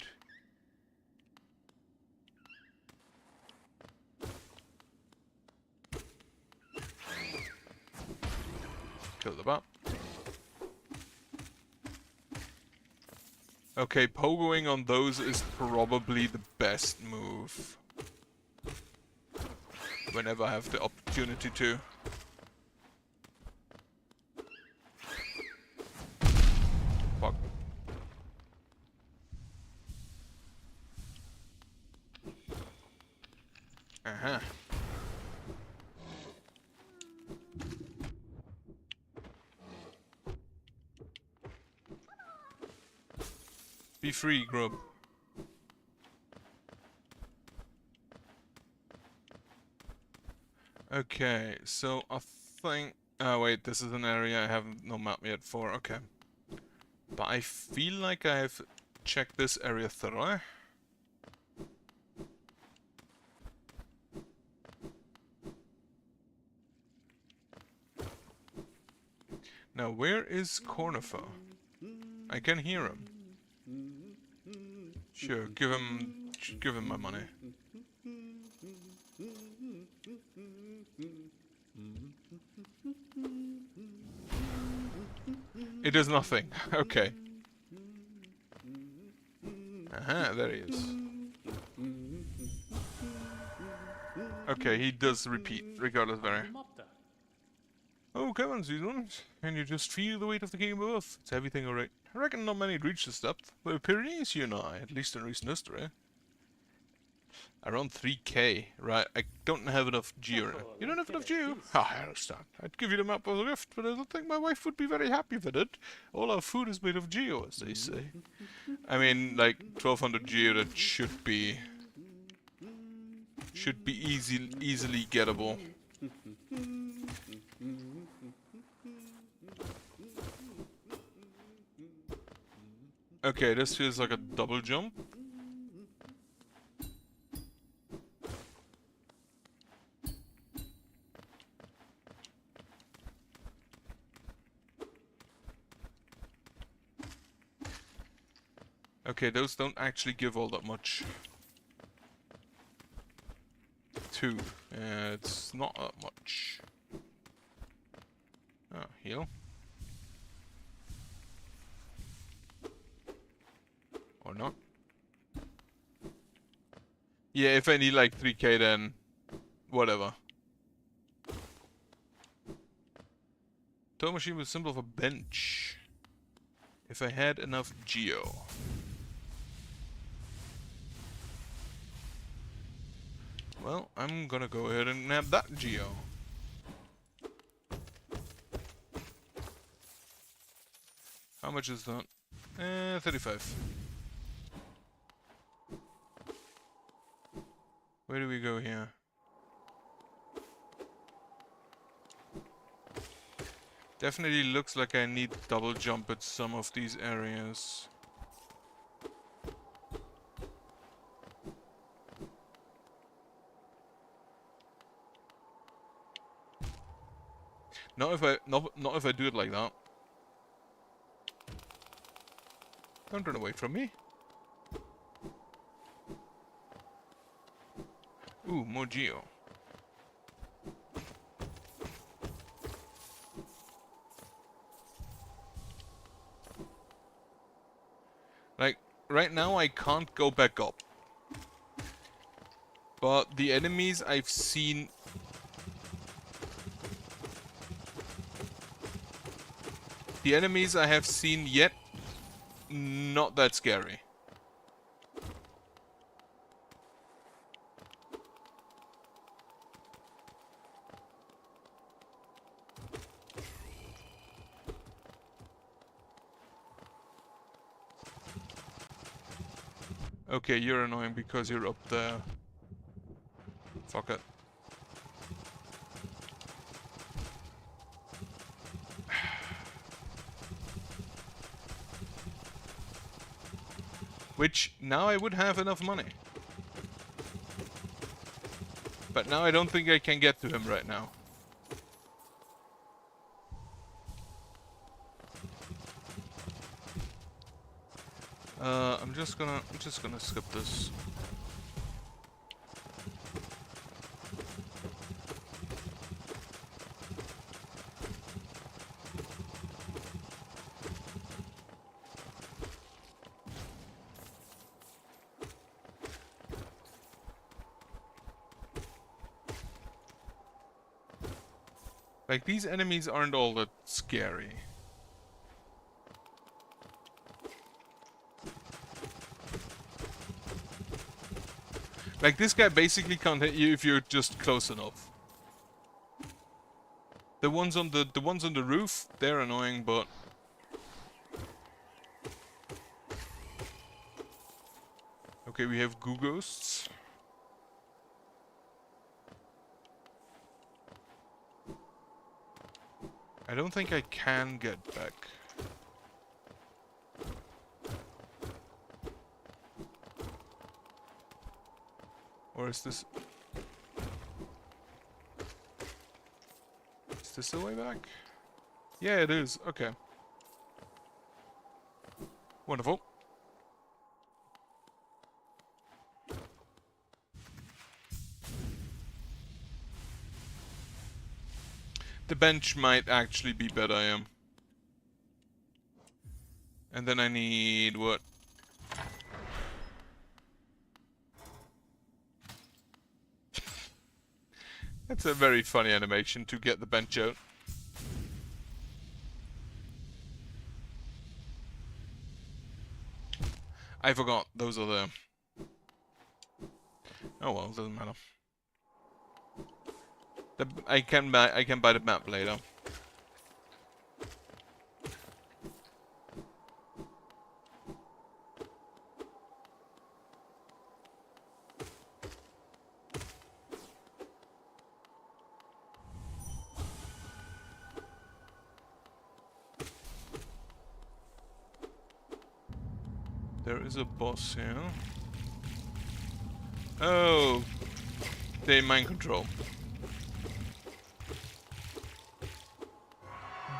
Kill the bot. Okay, pogoing on those is probably the best move. Whenever I have the opportunity to. Fuck. Uh-huh. Be free, grub. Okay, so I think... Oh wait, this is an area I have no map yet for, okay. But I feel like I've checked this area thoroughly. Now, where is Cornifer? I can hear him. Sure, give him my money. It does nothing. Okay. Aha, there he is. Okay, he does repeat, regardless of area. Oh, come on, Susan. Can you just feel the weight of the king above? It's everything alright. I reckon not many had reached this depth. But Pyrenees, you and I, at least in recent history. Around 3k. Right, I don't have enough geo. You don't have enough geo? Ah, I understand. I'd give you the map as a gift, but I don't think my wife would be very happy with it. All our food is made of geo, as they say. I mean, like, 1200 geo, that should be easily gettable. Okay, this feels like a double jump. Okay, those don't actually give all that much. 2. It's not that much. Oh, heal. Or not. Yeah, if I need like 3k then whatever. Tow machine with symbol of a bench. If I had enough geo. Well, I'm gonna go ahead and nab that geo. How much is that? 35. Where do we go here? Definitely looks like I need double jump at some of these areas. Not if I do it like that. Don't run away from me. Ooh, more geo. Like, right now I can't go back up. But the enemies I've seen... The enemies I have seen yet, not that scary. Okay, you're annoying because you're up there. Fuck it. Which, now I would have enough money. But now I don't think I can get to him right now. I'm just gonna skip this. Like, these enemies aren't all that scary. Like, this guy basically can't hit you if you're just close enough. The ones on the roof, they're annoying, but okay, we have goo ghosts. I don't think I can get back. Or is this... Is this the way back? Yeah, it is. Okay. Wonderful. The bench might actually be better, I am. And then I need what? That's a very funny animation to get the bench out. I forgot, those are there. Oh well, doesn't matter. I can buy the map later. There is a boss here. Oh, they mind control.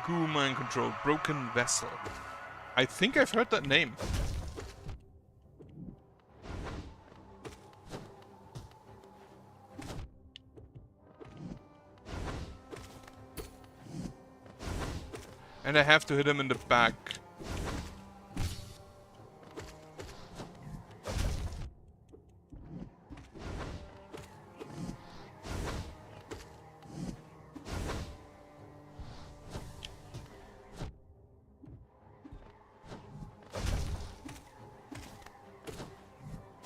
Goo mind control. Broken vessel. I think I've heard that name. And I have to hit him in the back.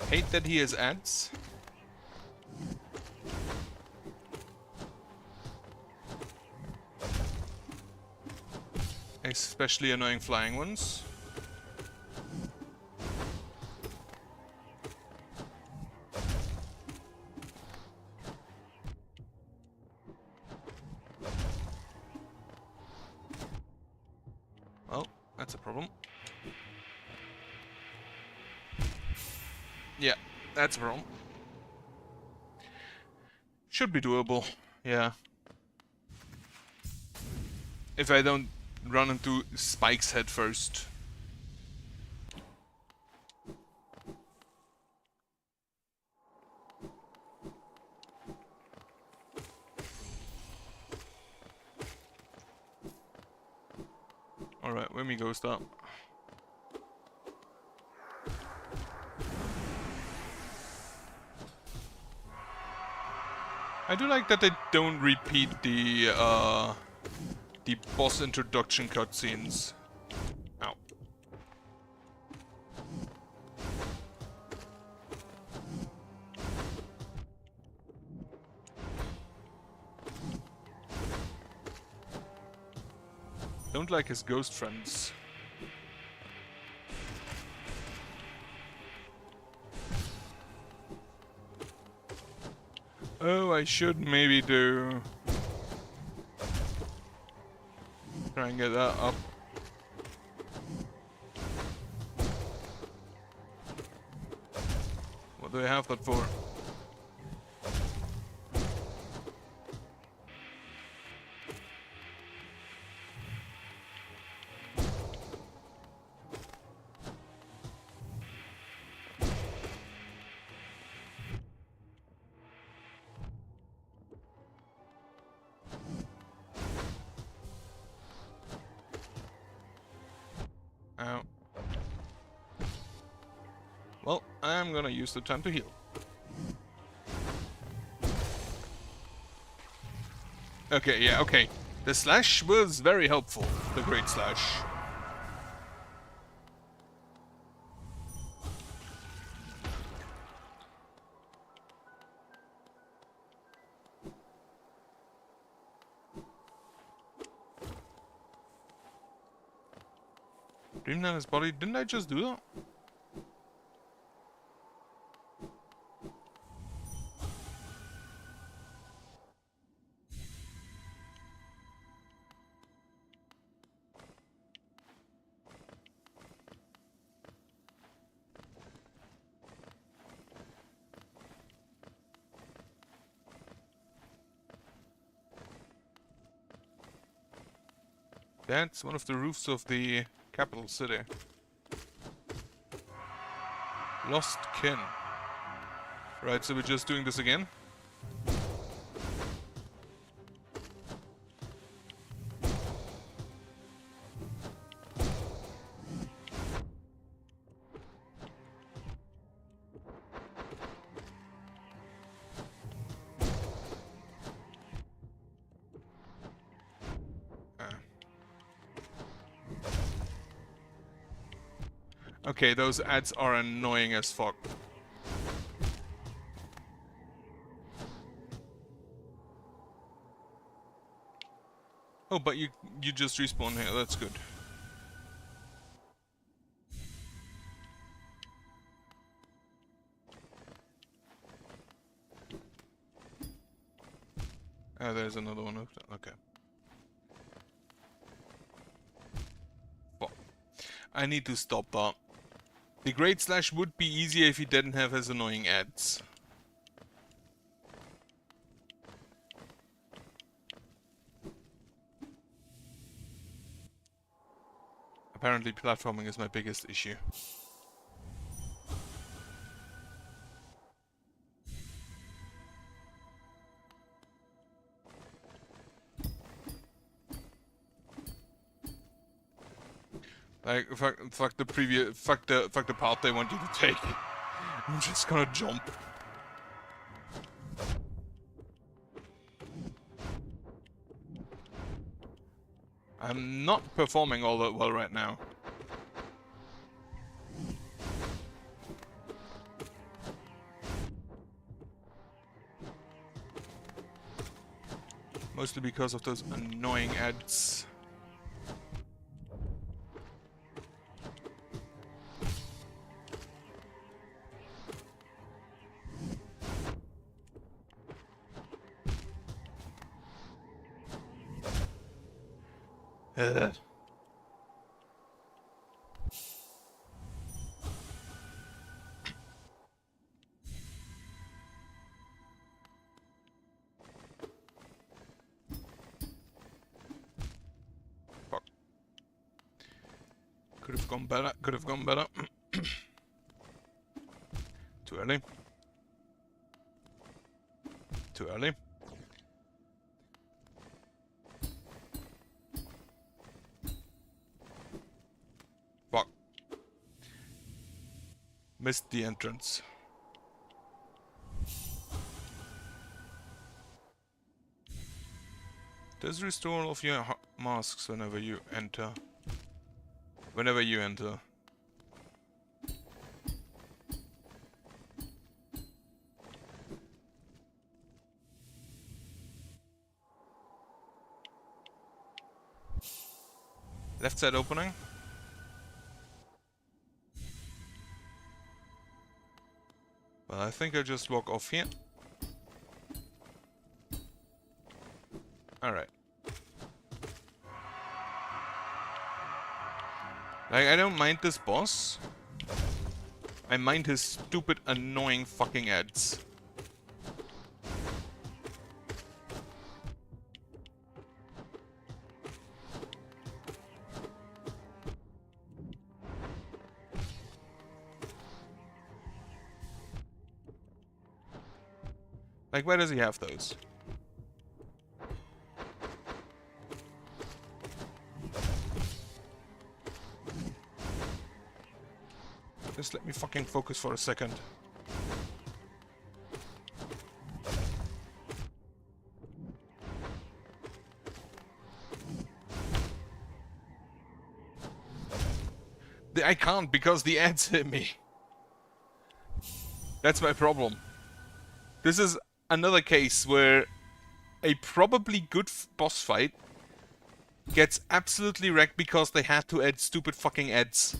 Hate that he has ads. Especially annoying flying ones. Well, that's a problem. Yeah, that's a problem. Should be doable, yeah. If I don't run into Spike's head first. Alright, let me go stop. I do like that they don't repeat the boss introduction cutscenes. Ow. Don't like his ghost friends. Oh, I should maybe do... Try and get that up. What do I have that for? Ow. Well, I'm gonna use the time to heal. Okay, yeah, okay. The slash was very helpful. The great slash. Dreamlander's body, didn't I just do that? That's one of the roofs of the capital city. Lost kin. Right, so we're just doing this again? Okay, those ads are annoying as fuck. Oh, but you just respawn here, that's good. Oh, there's another one of them. Okay. Fuck. I need to stop that. The Great Slash would be easier if he didn't have his annoying ads. Apparently platforming is my biggest issue. Like fuck the path they want you to take. I'm just gonna jump. I'm not performing all that well right now. Mostly because of those annoying ads. Ugh. Fuck. Could have gone better. Could have gone better. Too early. Too early. Fuck. Missed the entrance. Does restore all of your masks whenever you enter. Whenever you enter. Left side opening. Well, I think I just walk off here. Alright. Like, I don't mind this boss. I mind his stupid, annoying fucking ads. Like, where does he have those? Just let me fucking focus for a second. I can't because the ads hit me. That's my problem. This is another case where a probably good boss fight gets absolutely wrecked because they had to add stupid fucking ads.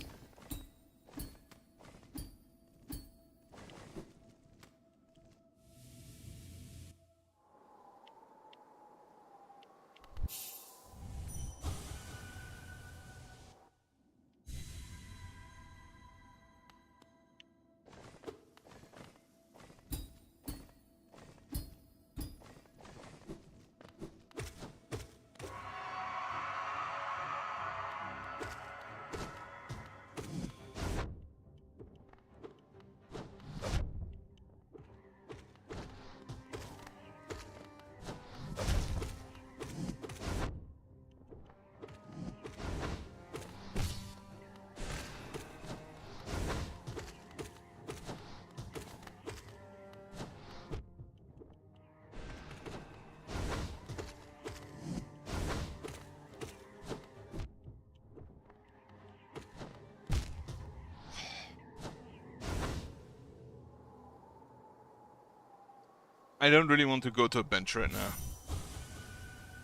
I don't really want to go to a bench right now.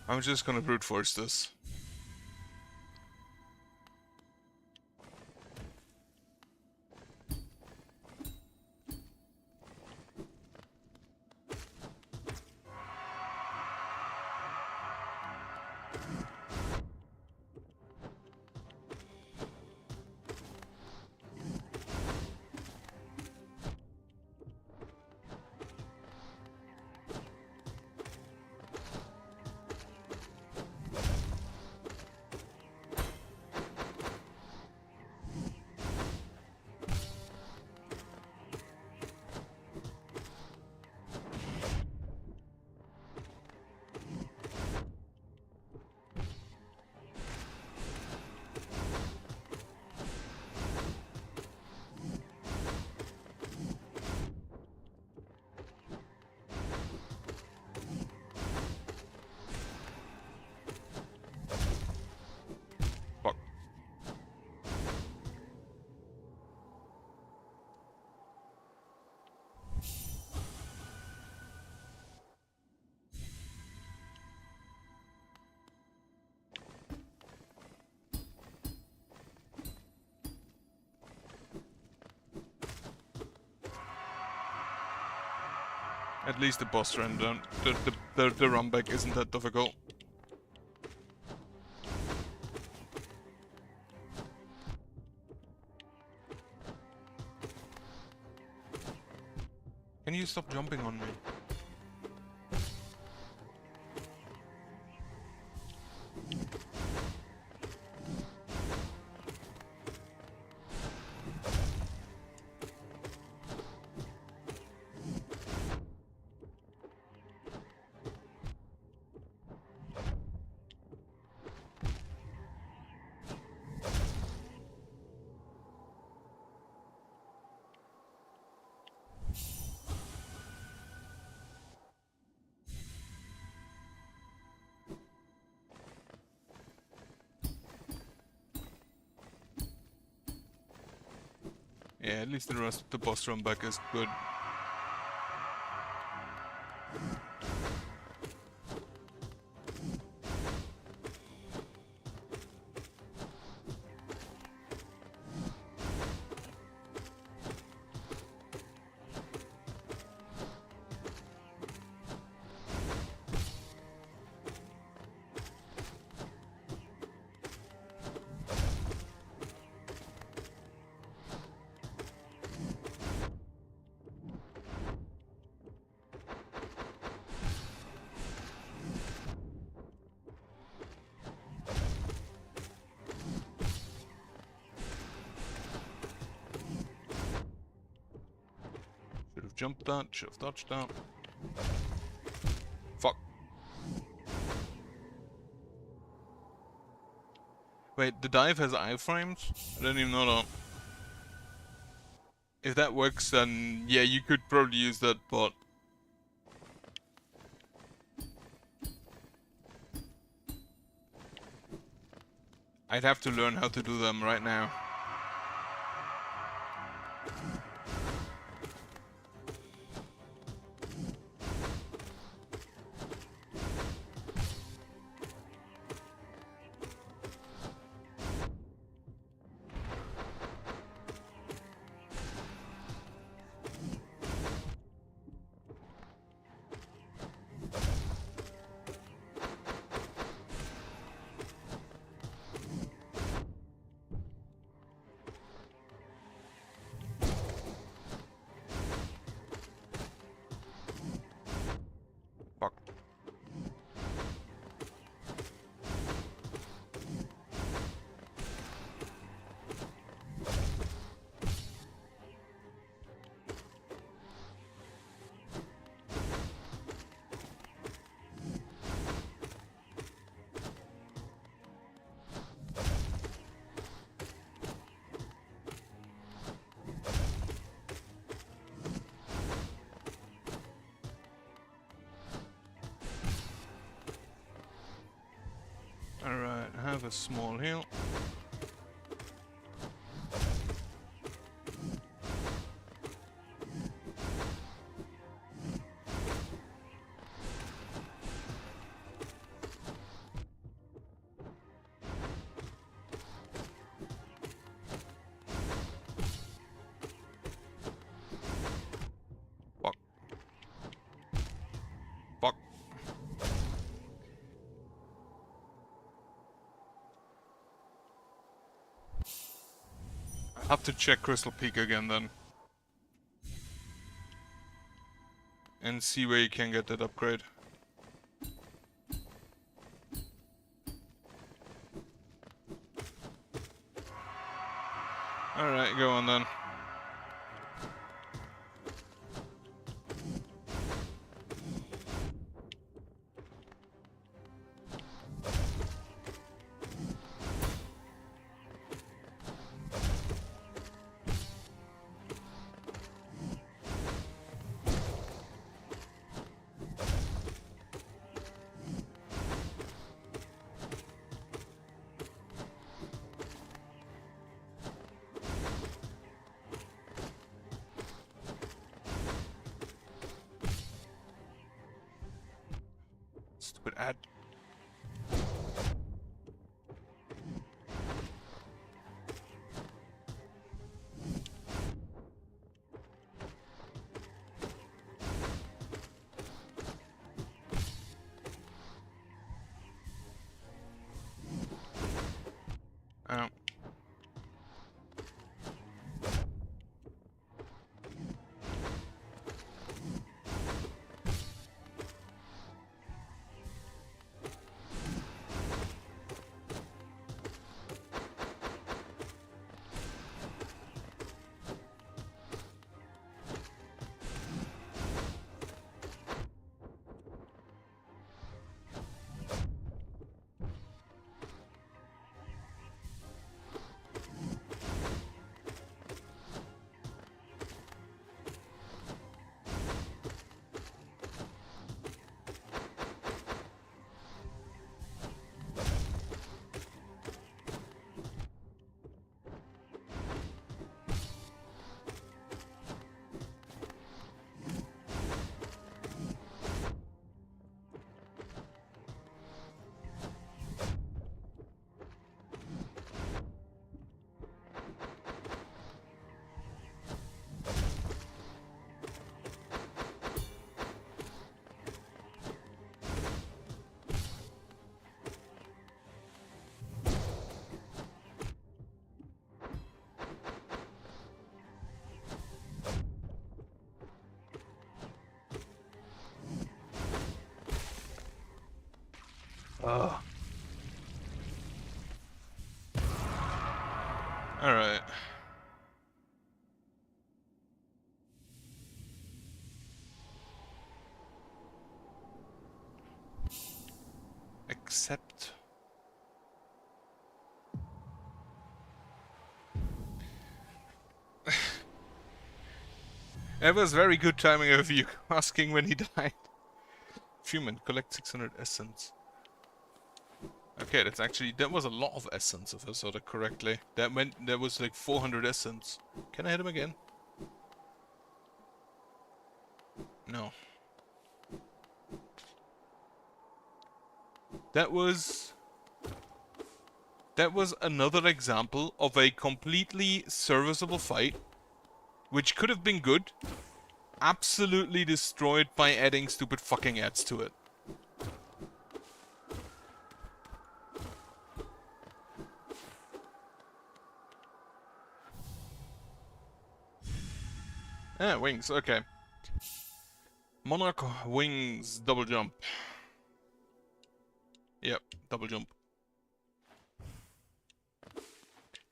I'm just gonna brute force this. At least the boss run don't, the run back isn't that difficult. Can you stop jumping on me? Yeah, at least the rest of the boss run back is good. Should have jumped that, should have dodged that. Fuck. Wait, the dive has iframes? I didn't even know that. If that works, then yeah, you could probably use that, but... I'd have to learn how to do them right now. Fuck. Alright, have a small heal. Fuck. Fuck. Have to check Crystal Peak again then. And see where you can get that upgrade. Alright, go on then. Stupid ad. Ugh. Alright. Accept. It was very good timing of you asking when he died. Human, collect 600 essence. Okay, that was a lot of essence if I saw that correctly. That was like 400 essence. Can I hit him again? No. That was another example of a completely serviceable fight, which could have been good, absolutely destroyed by adding stupid fucking ads to it. Ah, wings, okay. Monarch wings, double jump. Yep, double jump.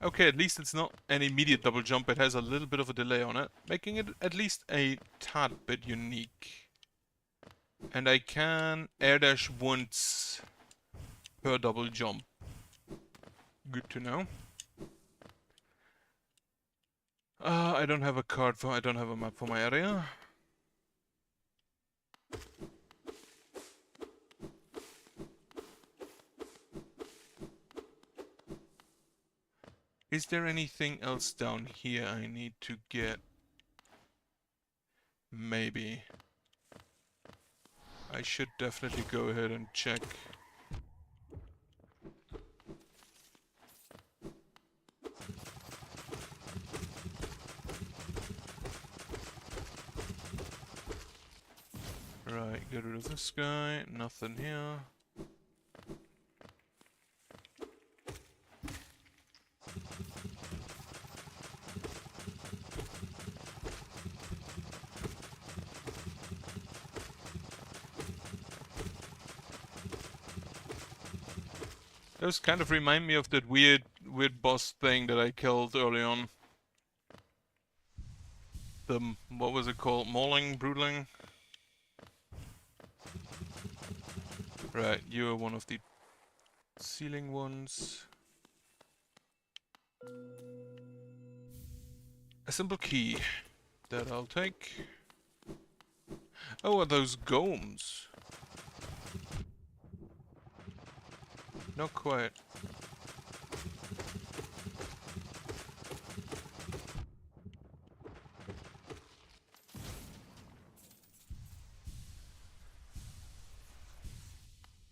Okay, at least it's not an immediate double jump, it has a little bit of a delay on it, making it at least a tad bit unique. And I can air dash once per double jump. Good to know. I don't have I don't have a map for my area. Is there anything else down here I need to get? Maybe. I should definitely go ahead and check. Right, get rid of this guy. Nothing here. Those kind of remind me of that weird boss thing that I killed early on. What was it called? Mauling? Broodling? Right, you are one of the ceiling ones. A simple key. That I'll take. Oh, are those golems? Not quite.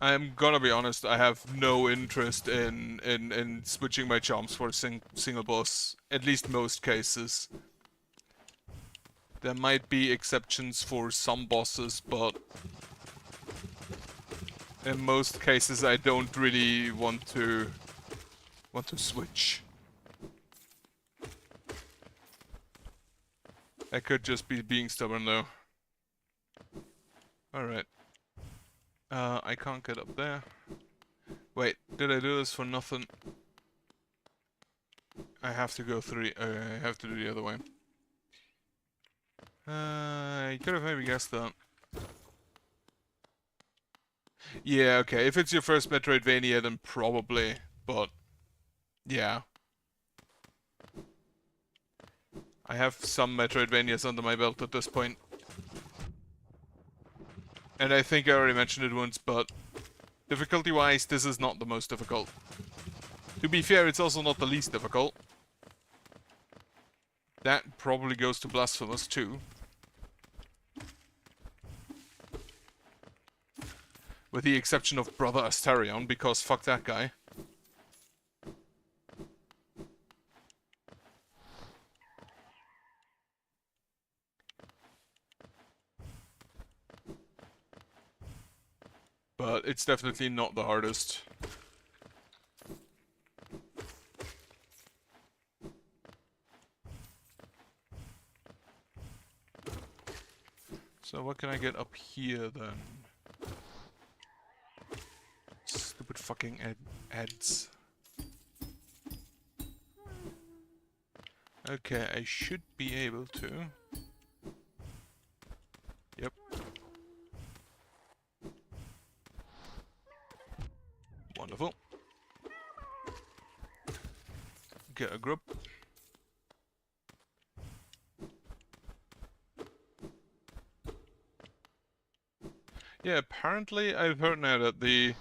I'm gonna be honest, I have no interest in switching my charms for a single boss. At least most cases. There might be exceptions for some bosses, but in most cases I don't really want to switch. I could just be being stubborn though. Alright. I can't get up there. Wait, did I do this for nothing? I have to go through. I have to do the other way. I could have maybe guessed that. Yeah, okay. If it's your first Metroidvania, then probably. But yeah, I have some Metroidvanias under my belt at this point. And I think I already mentioned it once, but difficulty-wise, this is not the most difficult. To be fair, it's also not the least difficult. That probably goes to Blasphemous too. With the exception of Brother Astarion, because fuck that guy. But it's definitely not the hardest. So what can I get up here then? fucking ads. Okay, I should be able to. Yep. Wonderful. Get a grub. Yeah, apparently I've heard now that the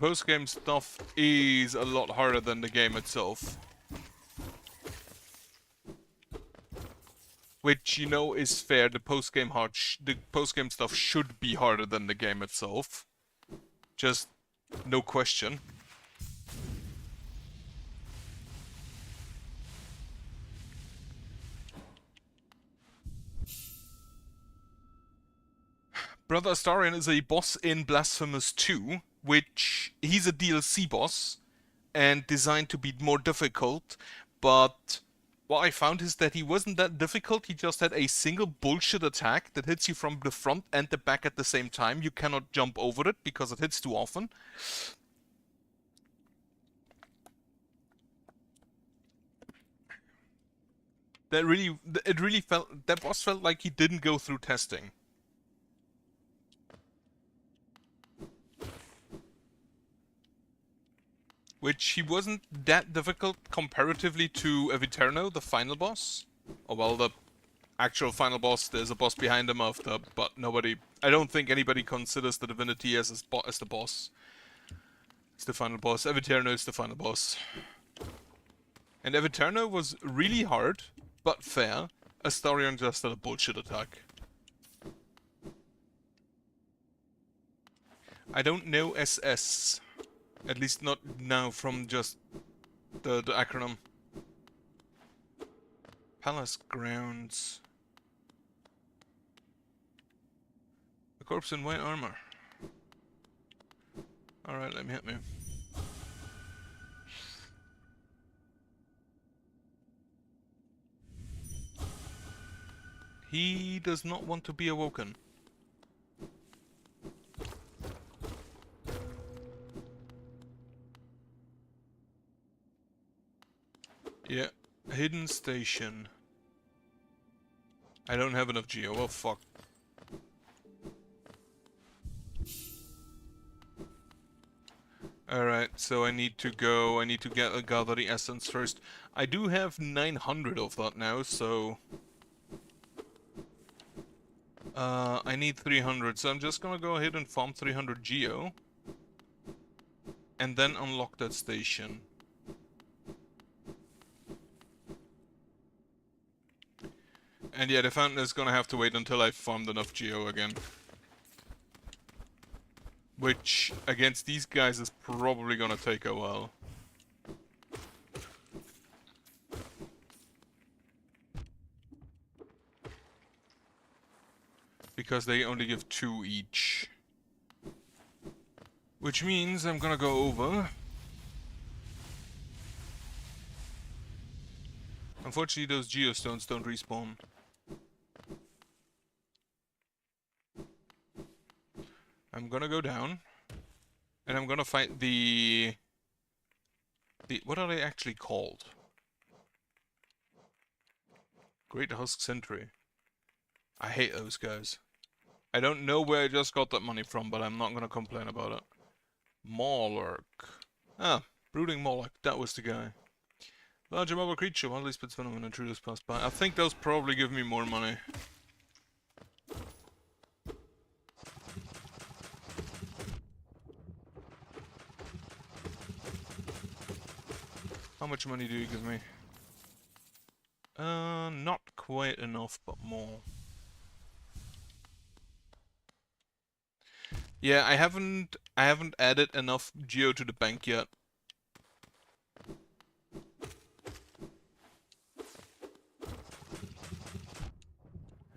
post-game stuff is a lot harder than the game itself. Which, you know, is fair. The post-game stuff should be harder than the game itself. Just no question. Brother Astarion is a boss in Blasphemous 2, which he's a DLC boss and designed to be more difficult, but what I found is that he wasn't that difficult. He just had a single bullshit attack that hits you from the front and the back at the same time. You cannot jump over it because it hits too often. That boss felt like he didn't go through testing. Which he wasn't that difficult comparatively to Eviterno, the final boss. Oh well, the actual final boss, there's a boss behind him but I don't think anybody considers the Divinity as the boss. It's the final boss. Eviterno is the final boss. And Eviterno was really hard, but fair. Astarion just had a bullshit attack. I don't know SS. At least not now from just the acronym. Palace grounds. A corpse in white armor. Alright, let me hit me. He does not want to be awoken. Yeah, hidden station. I don't have enough geo. Oh fuck. Alright, so I need to gather the essence first. I do have 900 of that now, so I need 300, so I'm just gonna go ahead and farm 300 geo and then unlock that station. And yeah, the fountain is gonna have to wait until I've farmed enough geo again. Which, against these guys, is probably gonna take a while. Because they only give 2 each. Which means I'm gonna go over. Unfortunately, those geostones don't respawn. I'm gonna go down, and I'm gonna fight the what are they actually called? Great Husk Sentry. I hate those guys. I don't know where I just got that money from, but I'm not gonna complain about it. Mawlark. Ah, Brooding Mawlark, that was the guy. Larger mobile creature, wildly spits venom when intruders pass by. I think those probably give me more money. How much money do you give me? Not quite enough, but more. Yeah, I haven't added enough geo to the bank yet.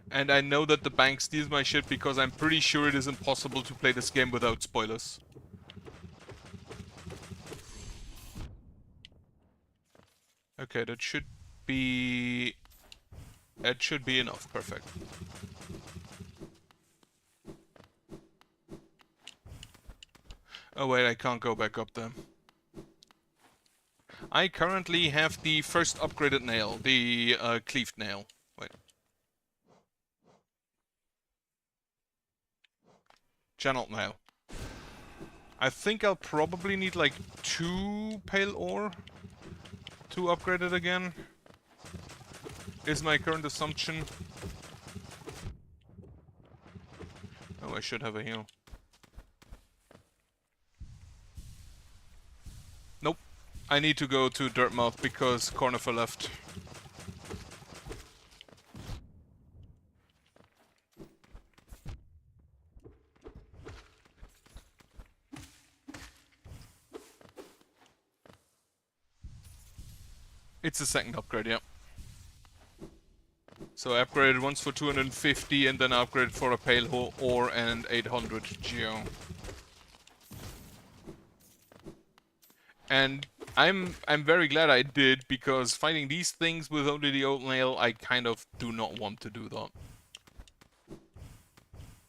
And I know that the bank steals my shit because I'm pretty sure it is impossible to play this game without spoilers. Okay, that should be enough. Perfect. Oh wait, I can't go back up there. I currently have the first upgraded nail, the cleaved nail. Wait. Channeled nail. I think I'll probably need like 2 pale ore to upgrade it again. Is my current assumption. Oh, I should have a heal. Nope. I need to go to Dirtmouth because Cornifer left. It's a second upgrade, yeah. So I upgraded once for 250 and then I upgraded for a pale ore and 800 geo. And I'm very glad I did, because fighting these things with only the old nail, I kind of do not want to do that.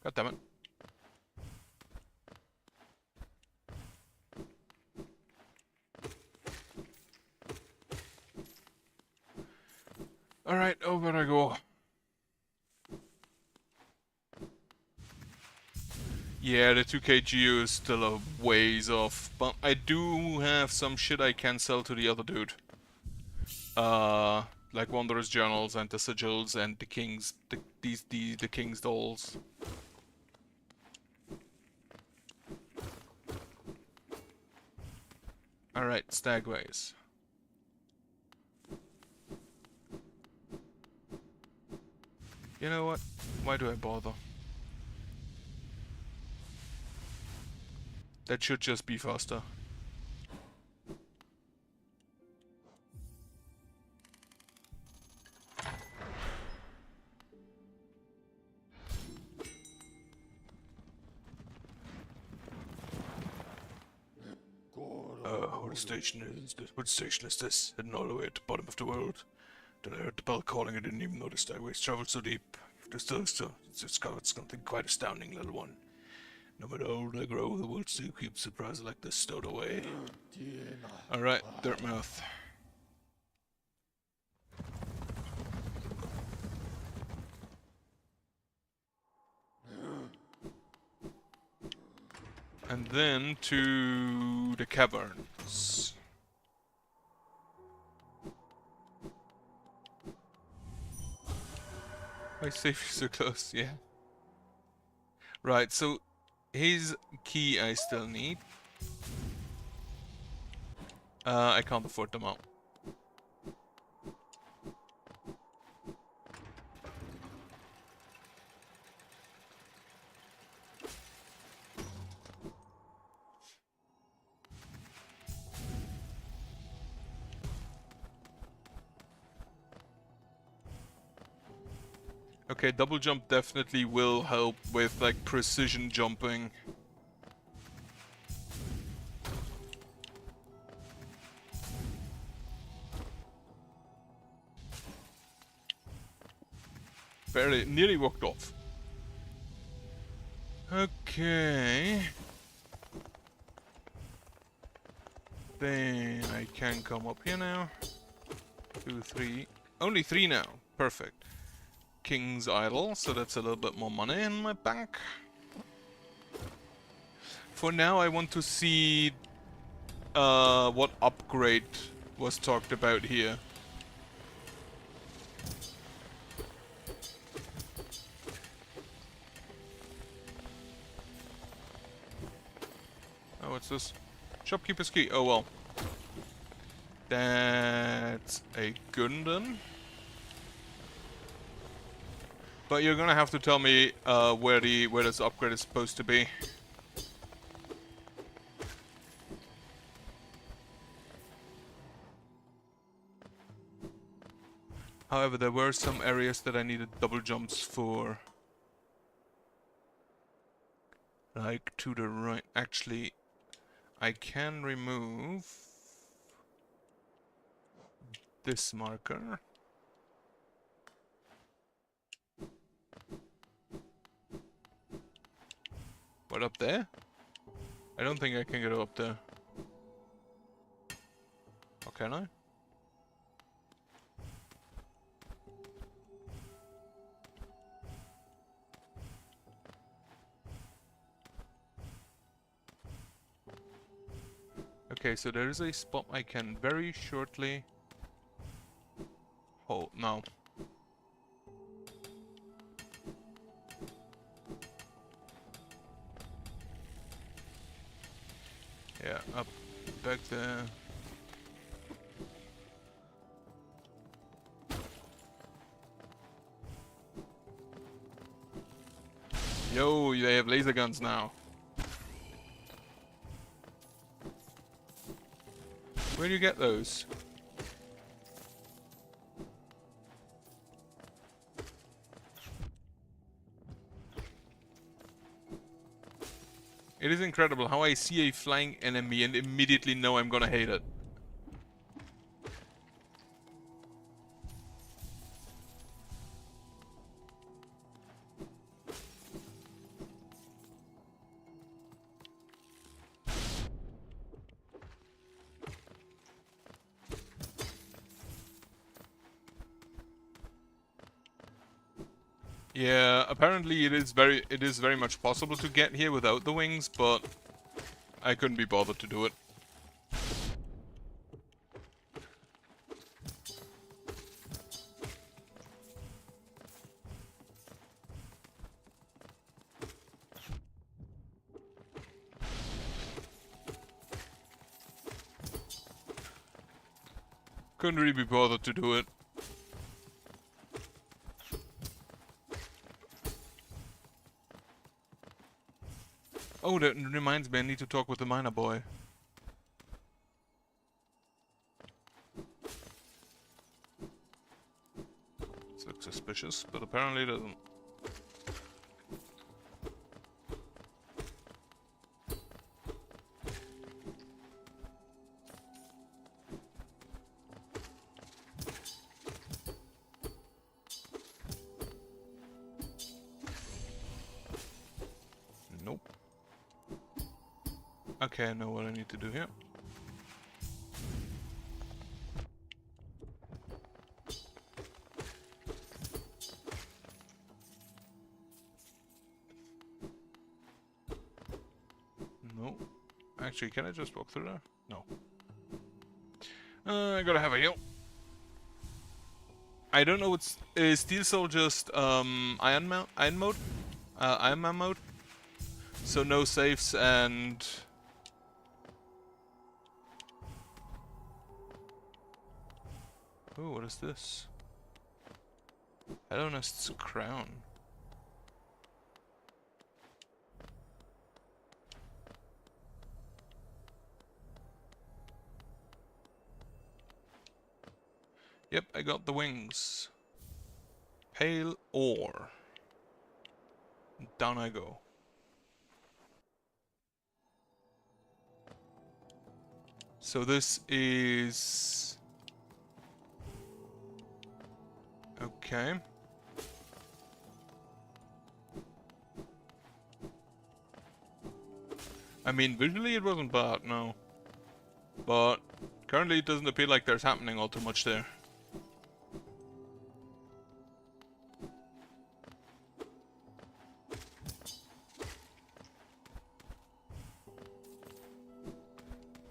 God damn it. Alright, over I go. Yeah, the 2k geo is still a ways off, but I do have some shit I can sell to the other dude. Like Wanderer's Journals and the Sigils and the King's, the King's Dolls. Alright, Stagways. You know what? Why do I bother? That should just be faster. What station is this? Hidden all the way at the bottom of the world. Then I heard the bell calling. I didn't even know the Stagways traveled so deep. There's still, it's something quite astounding, little one. No matter how old I grow, the world still keeps surprises like this stowed away. Alright, Dirtmouth. And then to the caverns. I save you so close, yeah. Right, so his key I still need. I can't afford them all. Okay, double jump definitely will help with like precision jumping. Barely, nearly walked off. Okay. Then I can come up here now. 2, 3. Only 3 now. Perfect. King's Idol, so that's a little bit more money in my bank. For now, I want to see what upgrade was talked about here. Oh, what's this? Shopkeeper's key. Oh well. That's a Gundam. But you're gonna have to tell me where this upgrade is supposed to be. However, there were some areas that I needed double jumps for. Like to the right. Actually, I can remove this marker. What, up there? I don't think I can get up there. Or can I? Okay, so there is a spot I can very shortly hold. No. Yeah, up back there. Yo, they have laser guns now. Where do you get those? It is incredible how I see a flying enemy and immediately know I'm gonna hate it. Yeah, apparently it is very much possible to get here without the wings, but I couldn't be bothered to do it. Couldn't really be bothered to do it. Oh, that reminds me, I need to talk with the miner boy. This looks suspicious, but apparently it doesn't. Nope. Okay, I know what I need to do here. No. Actually, can I just walk through there? No. I gotta have a heal. I don't know what's... Is Steel Soul just Iron mode? Iron Man mode? So no saves and... Ooh, what is this? Hedonist's Crown. Yep, I got the wings. Pale ore. Down I go. So this is... Okay. I mean, visually it wasn't bad, no. But currently it doesn't appear like there's happening all too much there.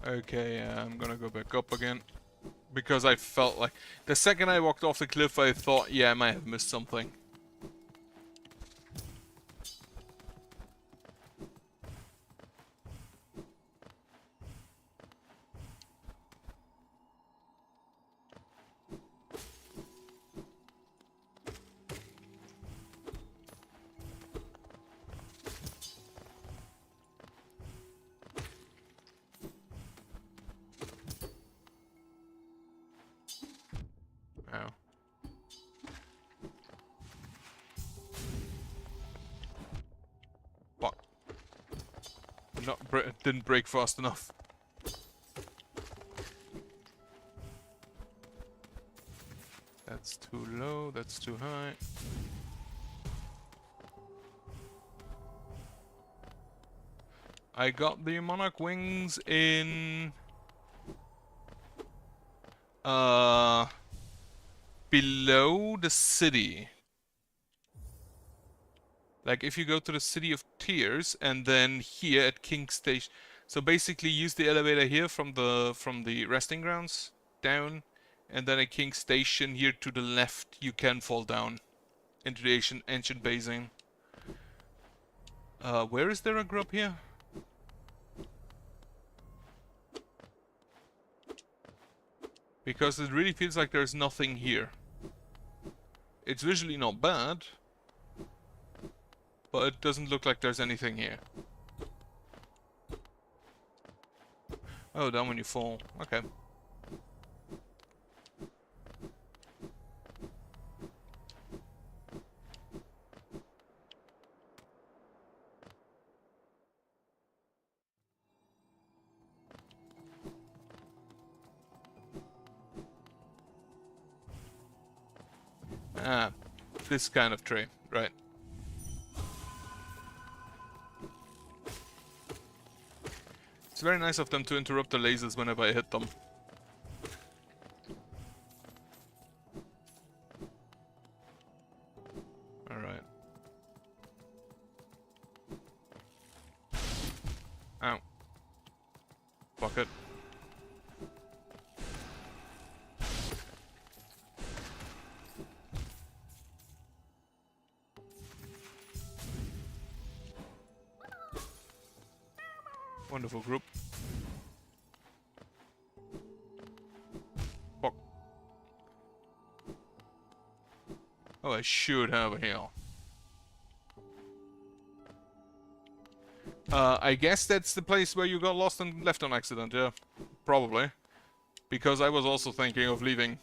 Okay, I'm gonna go back up again. Because I felt like... The second I walked off the cliff, I thought, yeah, I might have missed something. Ow. Fuck. Didn't break fast enough. That's too low, that's too high. I got the Monarch wings in below the city. Like if you go to the City of Tears and then here at King Station. So basically use the elevator here from the resting grounds down, and then at King Station here to the left you can fall down into the ancient basin. Where is there a grub here? Because it really feels like there's nothing here. It's visually not bad, but it doesn't look like there's anything here. Oh, down when you fall. Okay. Ah, this kind of tree, right. It's very nice of them to interrupt the lasers whenever I hit them. Alright. Ow. Fuck it. Wonderful group. Fuck. Oh, I should have a heal. I guess that's the place where you got lost and left on accident, yeah. Probably. Because I was also thinking of leaving.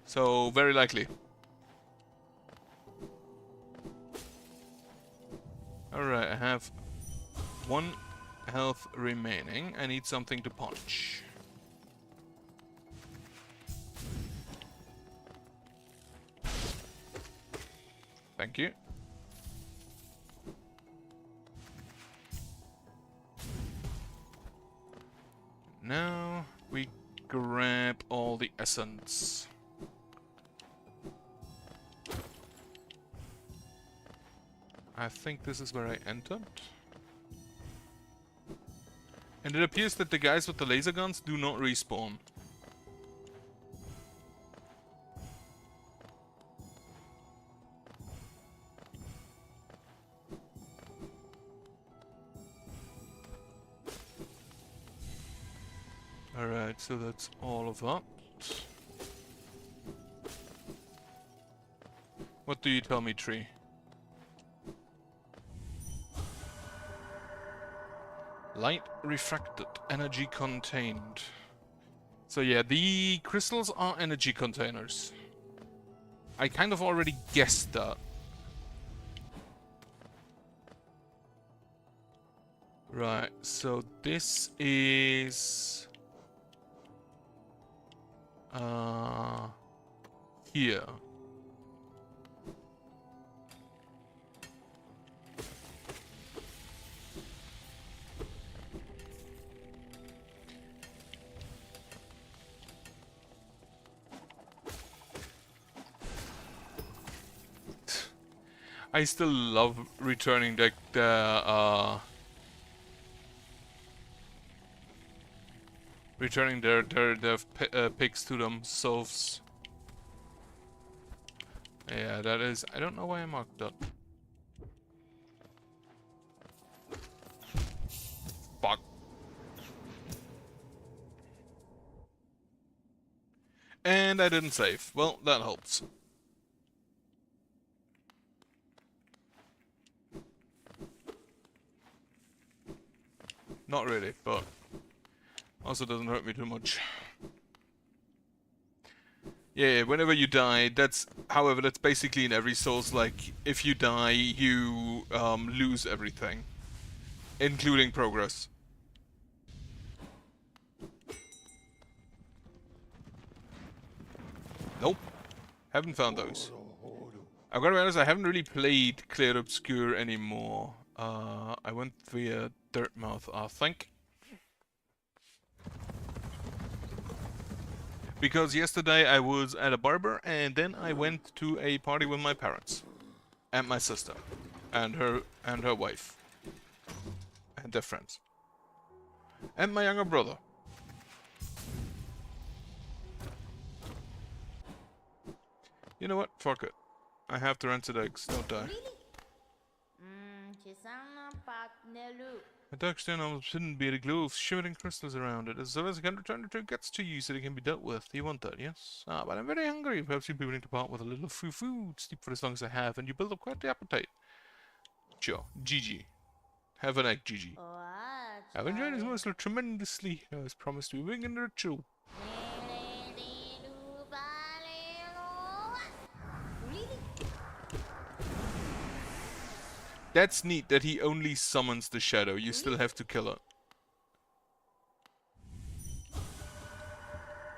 So, very likely. Alright, I have 1 health remaining. I need something to punch. Thank you. Now we grab all the essence. I think this is where I entered. And it appears that the guys with the laser guns do not respawn. Alright, so that's all of that. What do you tell me, tree? Light refracted, energy contained. So yeah, the crystals are energy containers. I kind of already guessed that. Right, so this is... here. I still love returning returning their pigs to themselves. Yeah, that is. I don't know why I marked that. Fuck. And I didn't save. Well, that helps. Not really, but also doesn't hurt me too much. Yeah, whenever you die, however, that's basically in every Souls, like, if you die, you lose everything. Including progress. Nope. Haven't found those. I've got to be honest, I haven't really played Clear Obscure anymore. I went via Dirtmouth, I think. Because yesterday I was at a barber and then I went to a party with my parents. And my sister. And her wife. And their friends. And my younger brother. You know what? Fuck it. I have the rancid eggs, don't I? 세상은 박내루. A dark stone almost shouldn't be a glow of shimmering crystals around it. As soon as the Counter gets to you so it can be dealt with. You want that, yes? Ah, but I'm very hungry. Perhaps you'd be willing to part with a little food, sleep for as long as I have, and you build up quite the appetite. Sure. GG. Have an egg, GG. 와, I've enjoyed this monster tremendously. I was promised to be winging the ritual. That's neat that he only summons the shadow. You still have to kill it.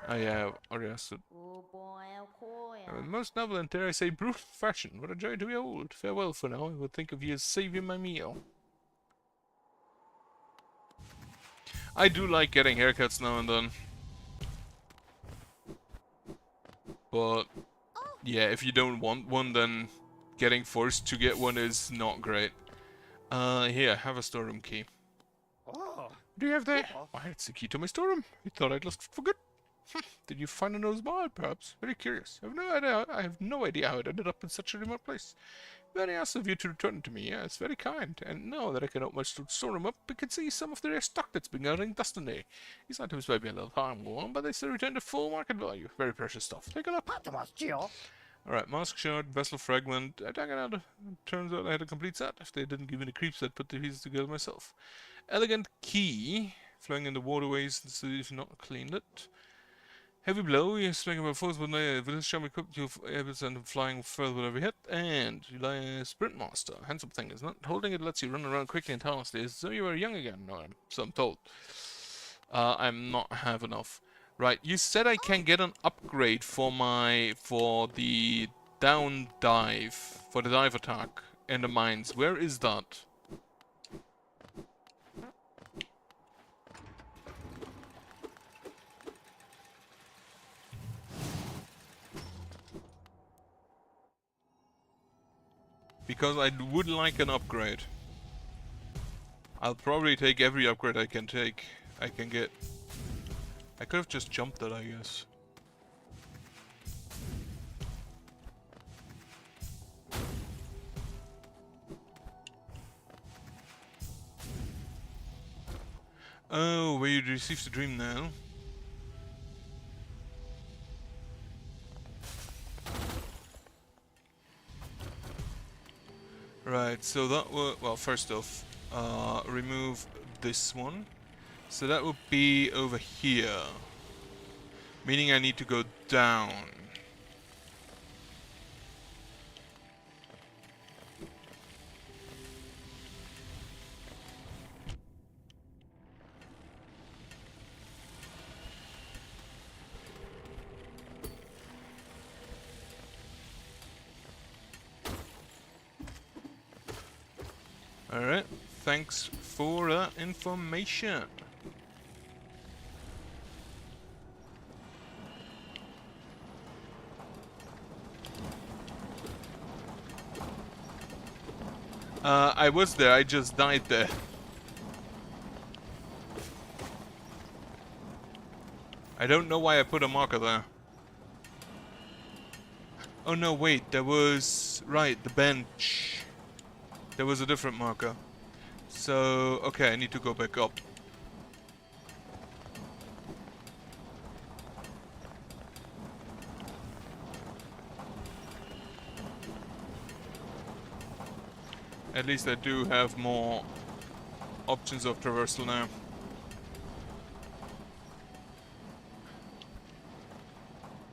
Oh yeah, Ariasted. Most noble and dare I say brutal fashion. What a joy to behold. Farewell for now. I will think of you as saving my meal. I do like getting haircuts now and then. But yeah, if you don't want one, then getting forced to get one is not great. Here, have a storeroom key. Oh. What do you have there? Why, it's the key to my storeroom. You thought I'd lost it for good. Did you find a nose bar, perhaps? Very curious. I have no idea how it ended up in such a remote place. Very nice of you to return it to me. Yeah, it's very kind. And now that I can open my storeroom up, I can see some of the rare stock that's been gathering dust in there. These items might be a little harm-worn, but they still return to full market value. Very precious stuff. Take a look. Alright, mask shard, vessel fragment. I dug it out. Turns out I had a complete set. If they didn't give me the creeps, I'd put the pieces together myself. Elegant key. Flowing in the waterways, so you've not cleaned it. Heavy blow, you swing about force with this shall equip you able and flying further with every hit, and you lie a sprint master. Handsome thing, isn't it? Holding it lets you run around quickly and tirelessly, as though you were young again. No, so I'm told. I'm not have enough. Right, you said I can get an upgrade for the down dive, for the dive attack in the mines. Where is that? Because I would like an upgrade. I'll probably take every upgrade I can take. I could have just jumped it, I guess. Oh, where you received the dream now. Right, so that will, well, first off, remove this one. So that would be over here. Meaning I need to go down. Alright, thanks for that information. I was there, I just died there. I don't know why I put a marker there. Oh no, wait, there was... Right, the bench. There was a different marker. So, okay, I need to go back up. At least I do have more options of traversal now.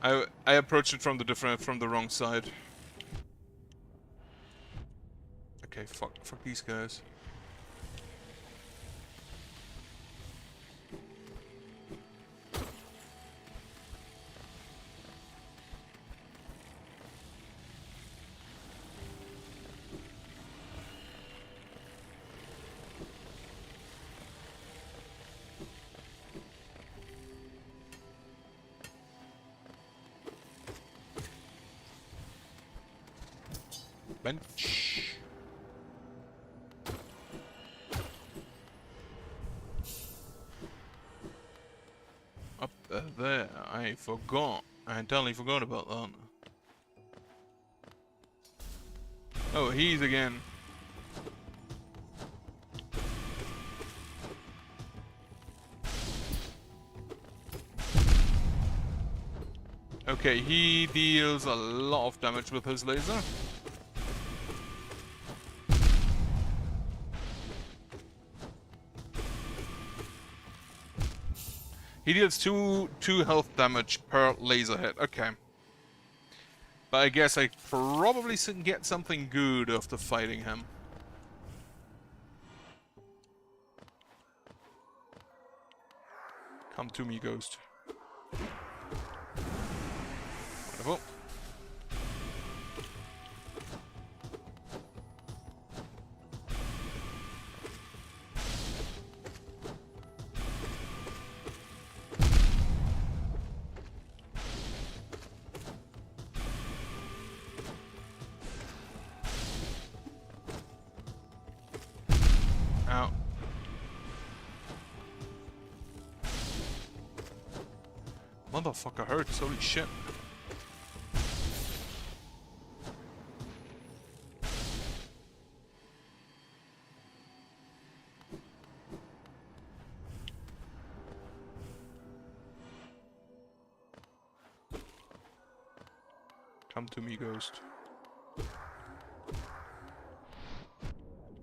I approached it from the wrong side. Okay, fuck these guys. Bench. Up there. I forgot. I entirely forgot about that. Oh, he's again. Okay, he deals a lot of damage with his laser. He deals two health damage per laser hit. Okay. But I guess I probably can get something good after fighting him. Come to me, ghost. Wonderful. Ow. Motherfucker hurts, holy shit. Come to me, ghost.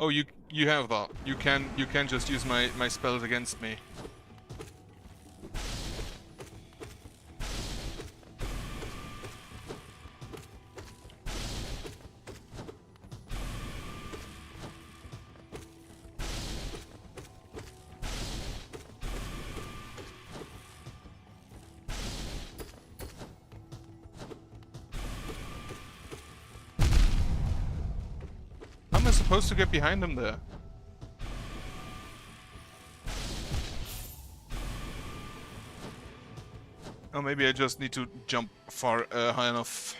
Oh, you have that. You can just use my spells against me. How am I supposed to get behind him there? Oh, maybe I just need to jump far high enough.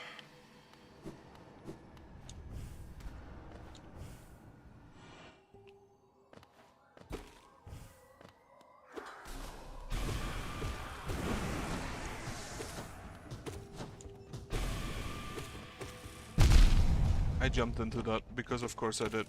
I jumped into that because of course I did.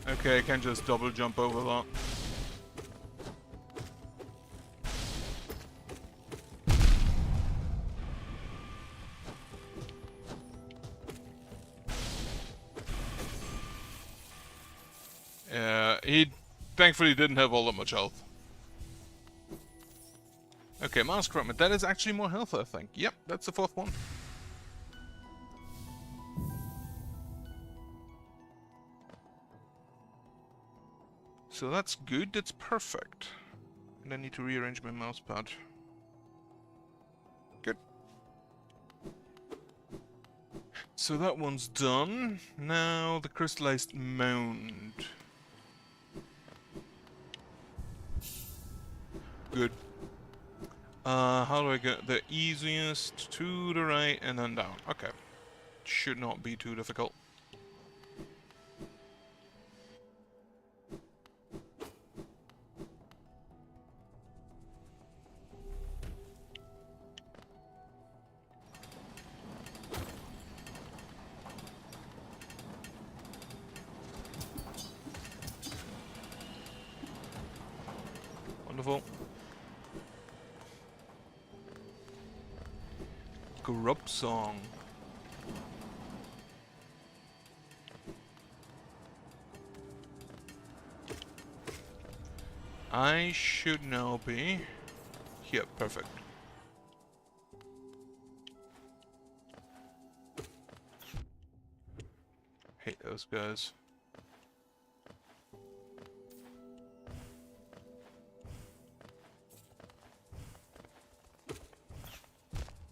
Okay, I can just double jump over that. He thankfully didn't have all that much health. Okay, Mask Fragment. That is actually more health, I think. Yep, that's the fourth one. So that's good, that's perfect. And I need to rearrange my mouse pad. Good. So that one's done. Now the crystallized mound. Good. How do I get the easiest? To the right and then down. Okay. Should not be too difficult. Wonderful. Grub song. I should now be here. Perfect. Hate those guys.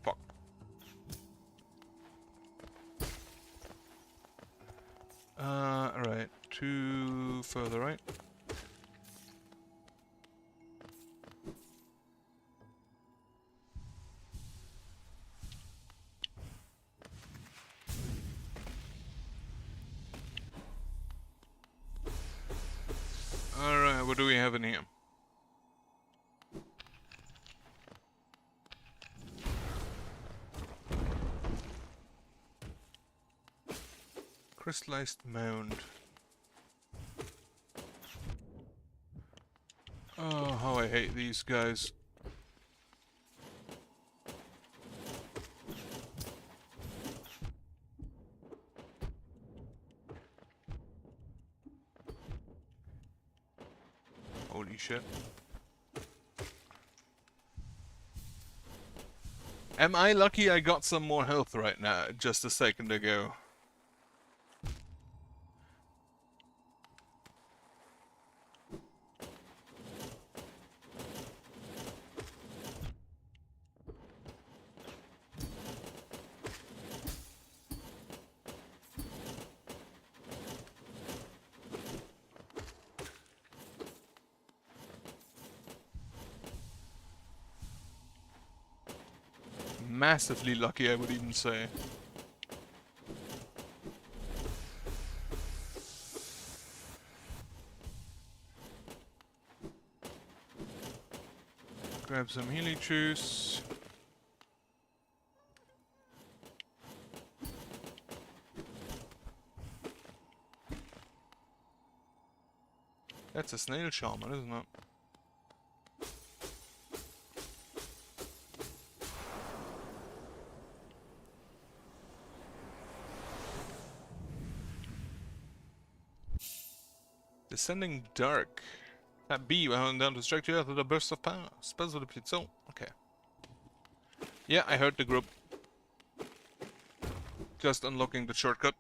Fuck. Alright, 2 further right. Alright, what do we have in here? Crystallized mound. Oh, how I hate these guys. Holy shit. Am I lucky I got some more health right now, just a second ago? Massively lucky, I would even say. Grab some healing juice. That's a snail shaman, isn't it? Descending Dark. That bee went down to strike you out with a burst of power. Spells with a pizza. Okay. Yeah, I heard the group. Just unlocking the shortcut.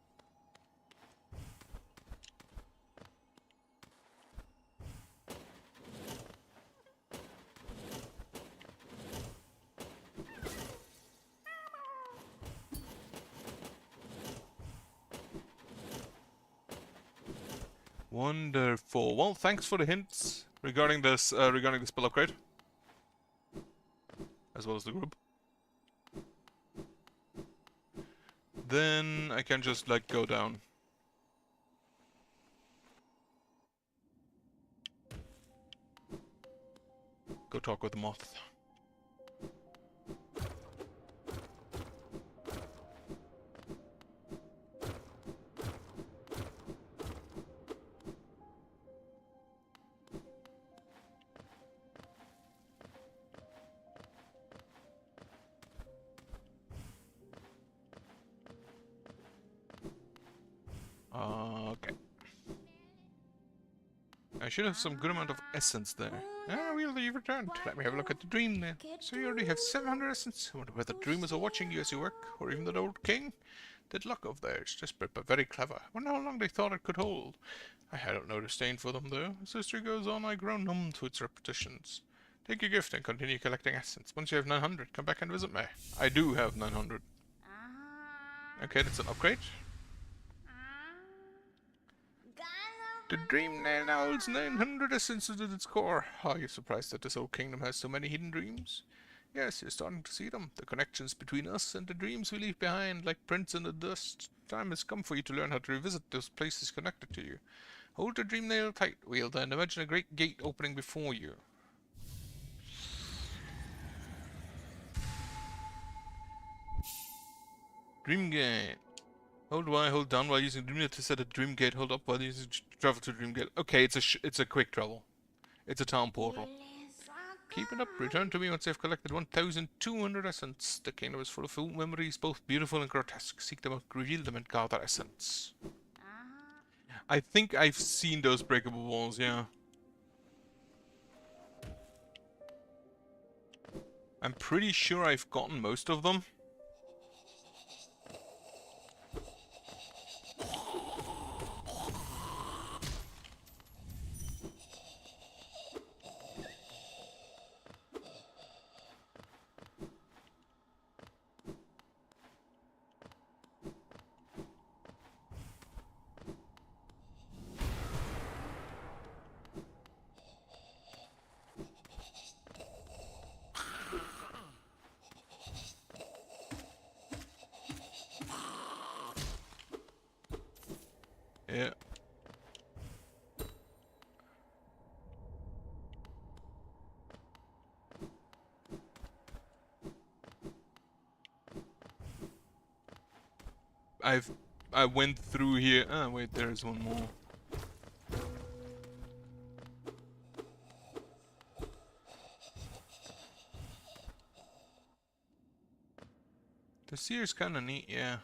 Wonderful. Well, thanks for the hints regarding this spell upgrade, as well as the group. Then I can just like go down. Go talk with the moth. Okay. I should have some good amount of essence there. Ah, well, you've returned. Let me have a look at the dream then. So you already have 700 essence. I wonder whether dreamers are watching you as you work, or even that old king. That luck of theirs, desperate but very clever. I wonder how long they thought it could hold. I hadn't no disdain for them, though. As history goes on, I grow numb to its repetitions. Take your gift and continue collecting essence. Once you have 900, come back and visit me. I do have 900. Okay, that's an upgrade. The Dream Nail now holds 900 essences at its core. Are you surprised that this old kingdom has so many hidden dreams? Yes, you're starting to see them. The connections between us and the dreams we leave behind, like prints in the dust. Time has come for you to learn how to revisit those places connected to you. Hold the Dream Nail tight, wielder, and imagine a great gate opening before you. Dream Gate. Hold Y, hold down while using Dream Nail to set a Dream Gate. Hold up while using travel to Dream Gate. Okay, it's a quick travel. It's a town portal. Keep it up. Return to me once I've collected 1,200 essence. The kingdom is full of full memories, both beautiful and grotesque. Seek them out, reveal them, and gather essence. I think I've seen those breakable walls, yeah. I'm pretty sure I've gotten most of them. Yeah. I went through here. Ah, wait, there's one more. This here's kinda neat, yeah.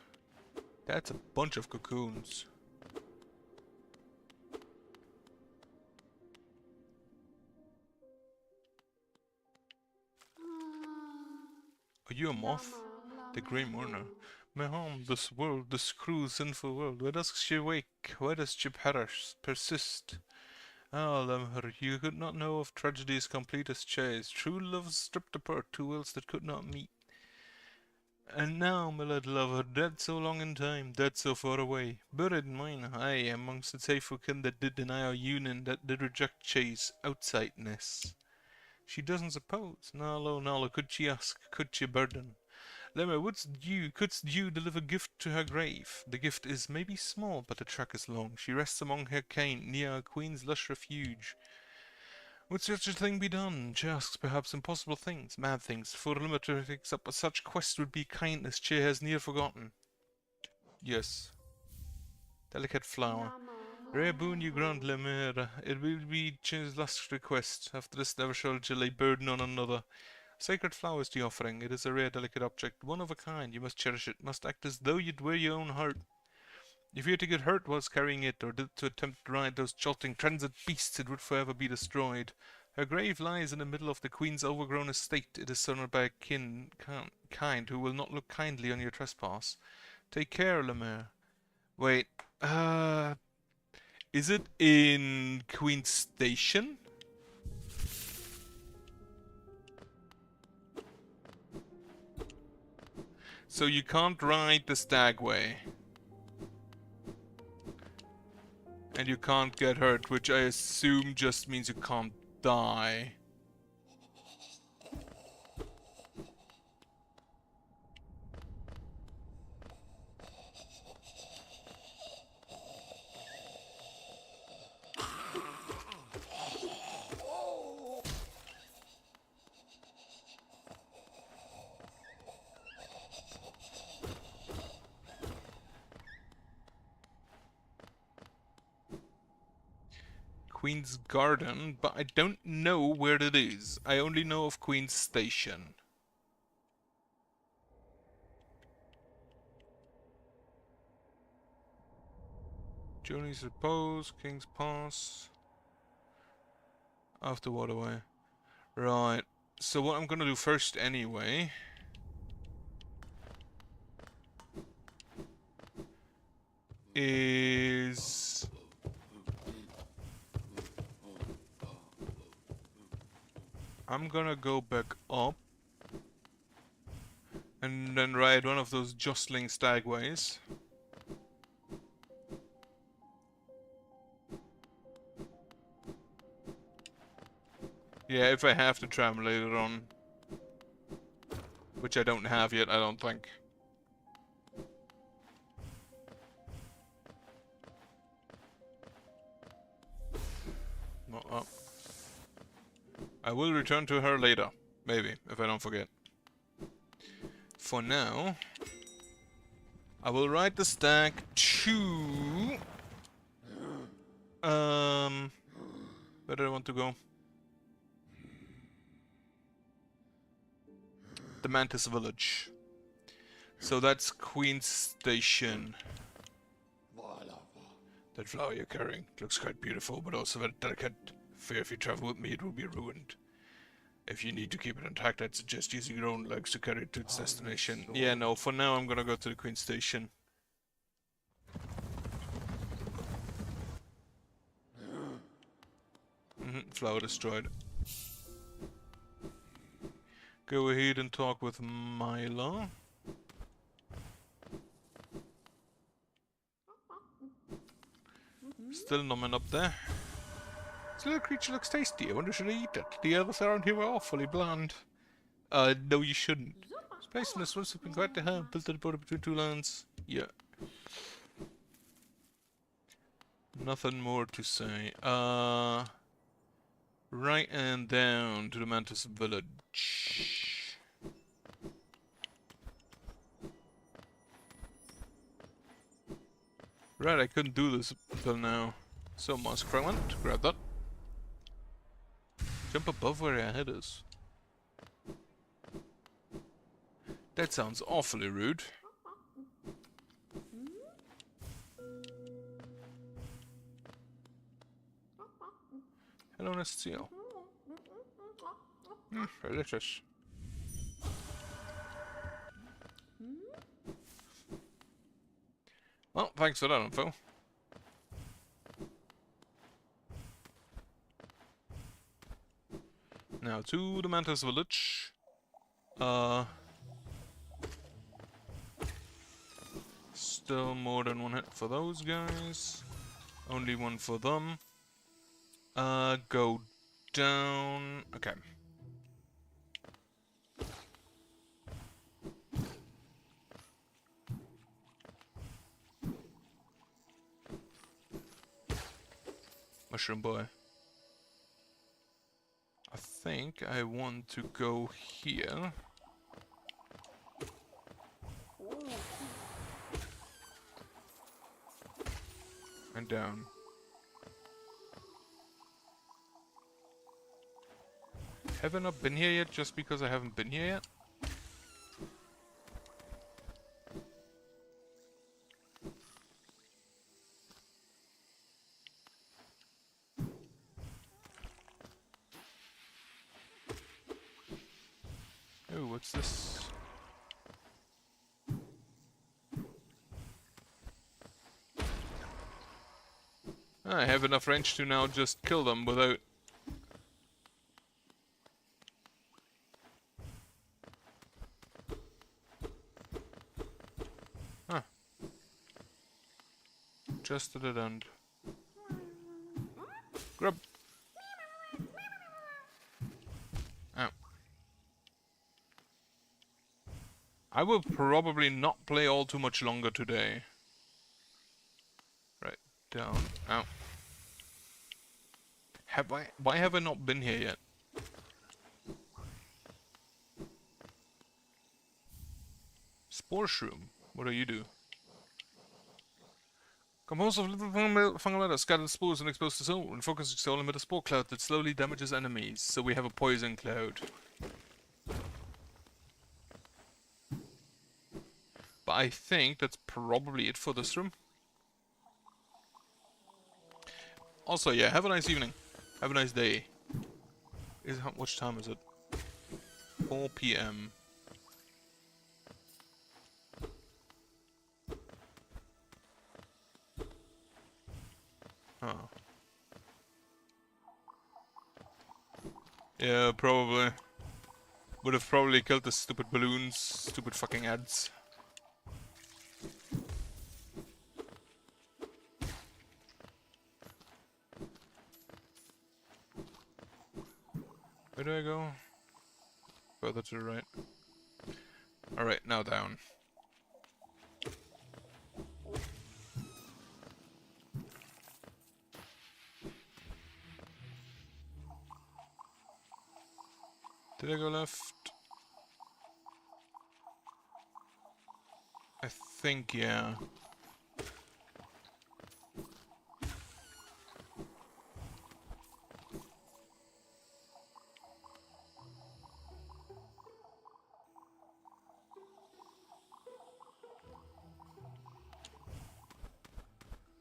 That's a bunch of cocoons. Are you a moth? The Grey Mourner. My home, this world, this cruel, sinful world. Why does she wake? Why does she perish, persist? Ah, Lemher, you could not know of tragedy's completest chase. True love stripped apart, two wills that could not meet. And now, my lad lover, dead so long in time, dead so far away, buried in mine, aye, amongst the faithful kin that did deny our union, that did reject chase, outsideness. She doesn't suppose, Nalo, Nalo, could she ask, could she burden? Lemmer, couldst you deliver gift to her grave? The gift is maybe small, but the track is long. She rests among her kind, near our queen's lush refuge. Would such a thing be done? She asks perhaps impossible things, mad things, for a limit to fix up such quest would be kindness she has near forgotten. Yes. Delicate flower. Rare boon you grant, Lemmer. It will be Chin's last request. After this never shall she lay burden on another. Sacred flower is the offering. It is a rare, delicate object, one of a kind. You must cherish it, must act as though you'd wear your own heart. If you were to get hurt whilst carrying it, or did to attempt to ride those jolting transit beasts, it would forever be destroyed. Her grave lies in the middle of the Queen's overgrown estate. It is surrounded by a kind who will not look kindly on your trespass. Take care, Lemmer. Wait, is it in Queen's Station? So you can't ride the Stagway. And you can't get hurt, which I assume just means you can't die. Queen's Garden, but I don't know where it is. I only know of Queen's Station. Journey's Repose, King's Pass. After Waterway. Right. So what I'm gonna do first anyway is I'm gonna go back up and then ride one of those jostling stagways. Yeah, if I have to travel later on. Which I don't have yet, I don't think. Not up. I will return to her later. Maybe, if I don't forget. For now, I will ride the stag to... Where do I want to go? The Mantis Village. So that's Queen's Station. That flower you're carrying looks quite beautiful, but also very delicate. Fear if you travel with me, it will be ruined. If you need to keep it intact, I'd suggest using your own legs to carry it to its destination. Yeah, no, for now I'm gonna go to the Queen's Station. Flower destroyed. Go ahead and talk with Mila. Still numbing up there. This little creature looks tasty. I wonder should I eat it? The others around here are awfully bland. No you shouldn't. This place must once have been quite the home, built at the border between two lands. Yeah. Nothing more to say. Right and down to the Mantis village. Right, I couldn't do this until now. So, Musk Fragment, grab that. Jump above where our head is. That sounds awfully rude. Hello, Nest Seal. Delicious. Well, thanks for that info. Now to the Mantis village. Still more than one hit for those guys. Only one for them. Go down. Okay. Mushroom boy. I think I want to go here. And down. Have I not been here yet just because I haven't been here yet? Oh, what's this? I have enough range to now just kill them without... Huh. Just at the end. Grub! Ow. I will probably not play all too much longer today. Right, down. Ow. Why have I not been here yet? Spore Shroom, what do you do? Composed of little fungal matter scattered spores and exposed to soul, and focus soul emit a spore cloud that slowly damages enemies, so we have a poison cloud. But I think that's probably it for this room. Also, yeah, have a nice evening. Have a nice day. How much time is it? 4 PM. Oh. Yeah, probably. Would have probably killed the stupid balloons, stupid fucking ads. Where do I go? Further to the right. Alright, now down. Did I go left? I think, yeah.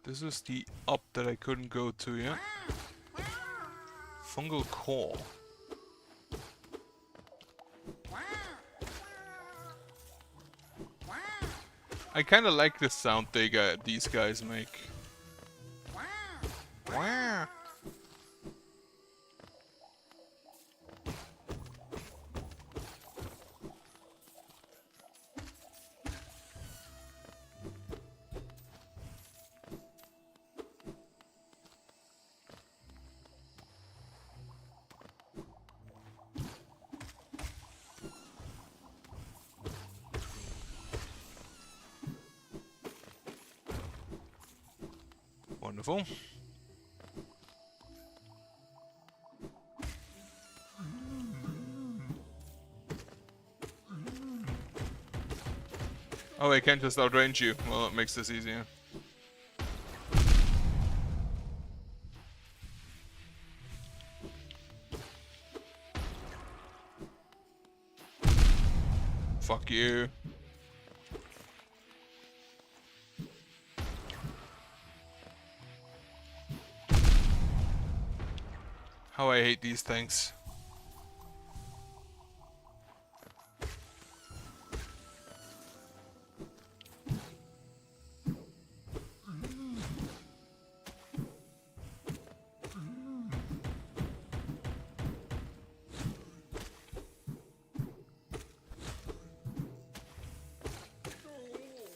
This is the up that I couldn't go to yet. Fungal core. I kinda like the sound these guys make. Wow. Wonderful. Oh, I can't just outrange you. Well, that makes this easier. Fuck you. How I hate these things.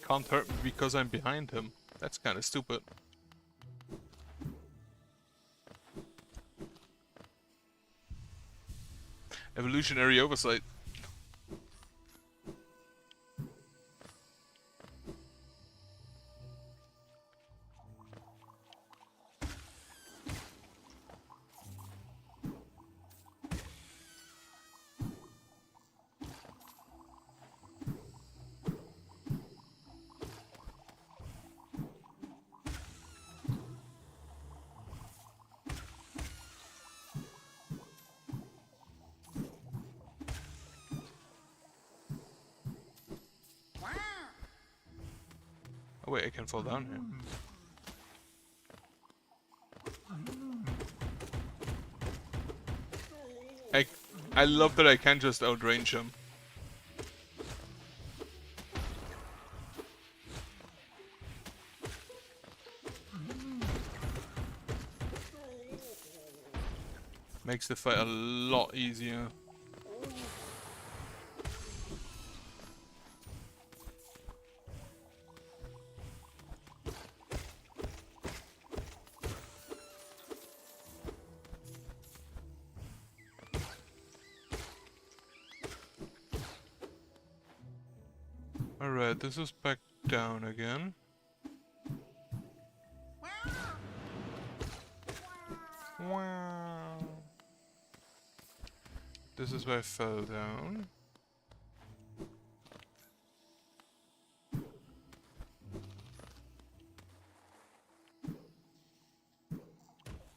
Can't hurt me because I'm behind him. That's kind of stupid. Evolutionary oversight. Oh wait, I can fall down here. I love that I can just outrange him. Makes the fight a lot easier. Alright, this is back down again. Wow. This is where I fell down.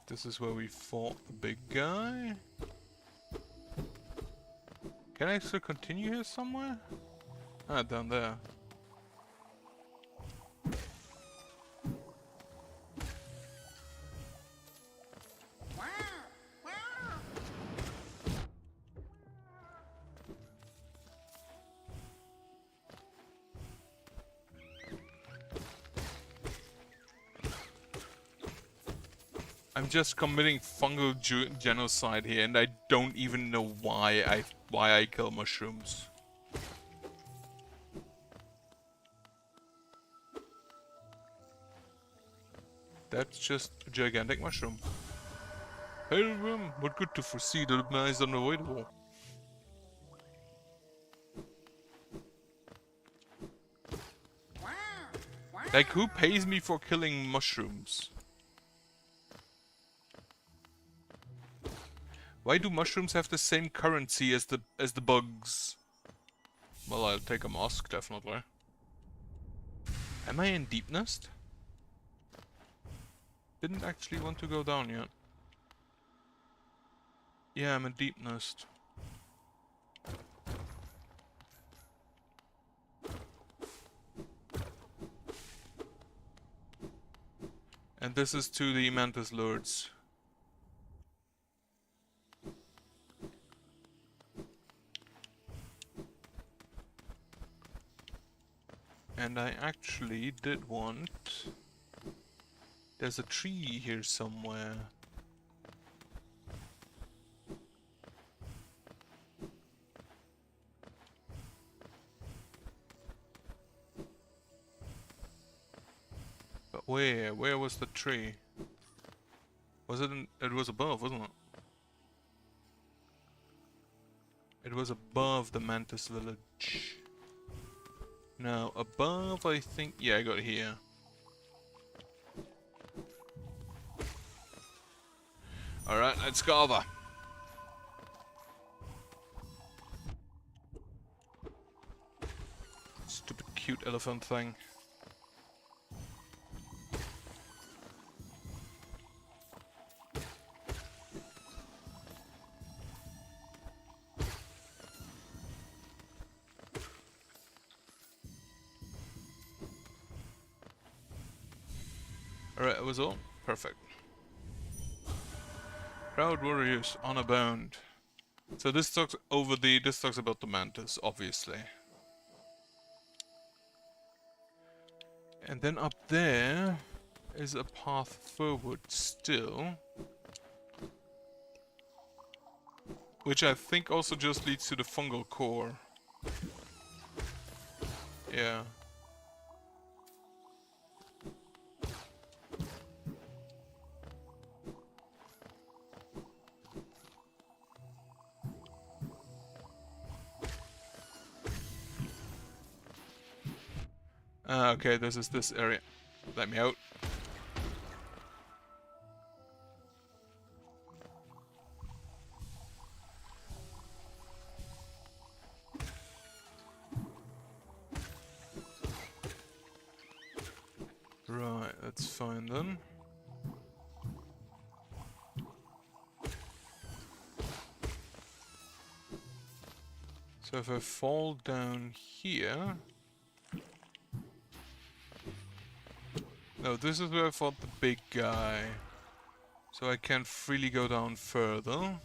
This is where we fought the big guy. Can I still continue here somewhere? Ah, down there. I'm just committing fungal genocide here, and I don't even know why I kill mushrooms. That's just a gigantic mushroom. Hail them! What good to foresee, the demise unavoidable. Like, who pays me for killing mushrooms? Why do mushrooms have the same currency as the bugs? Well, I'll take a mosque, definitely. Am I in Deep Nest? Didn't actually want to go down yet. Yeah, I'm in Deep Nest. And this is to the Mantis Lords. And I actually did want... There's a tree here somewhere. But where? Where was the tree? Was it in... It was above, wasn't it? It was above the Mantis village. Now, above, I think... Yeah, I got it here. Alright, let's go over. Stupid cute elephant thing. Alright, that was all. Perfect. Proud warriors on a bound. So this talks about the mantis, obviously. And then up there is a path forward still. Which I think also just leads to the fungal core. Yeah. Okay, this is this area. Let me out. Right, that's fine then. So if I fall down here... No, this is where I fought the big guy. So I can freely go down further.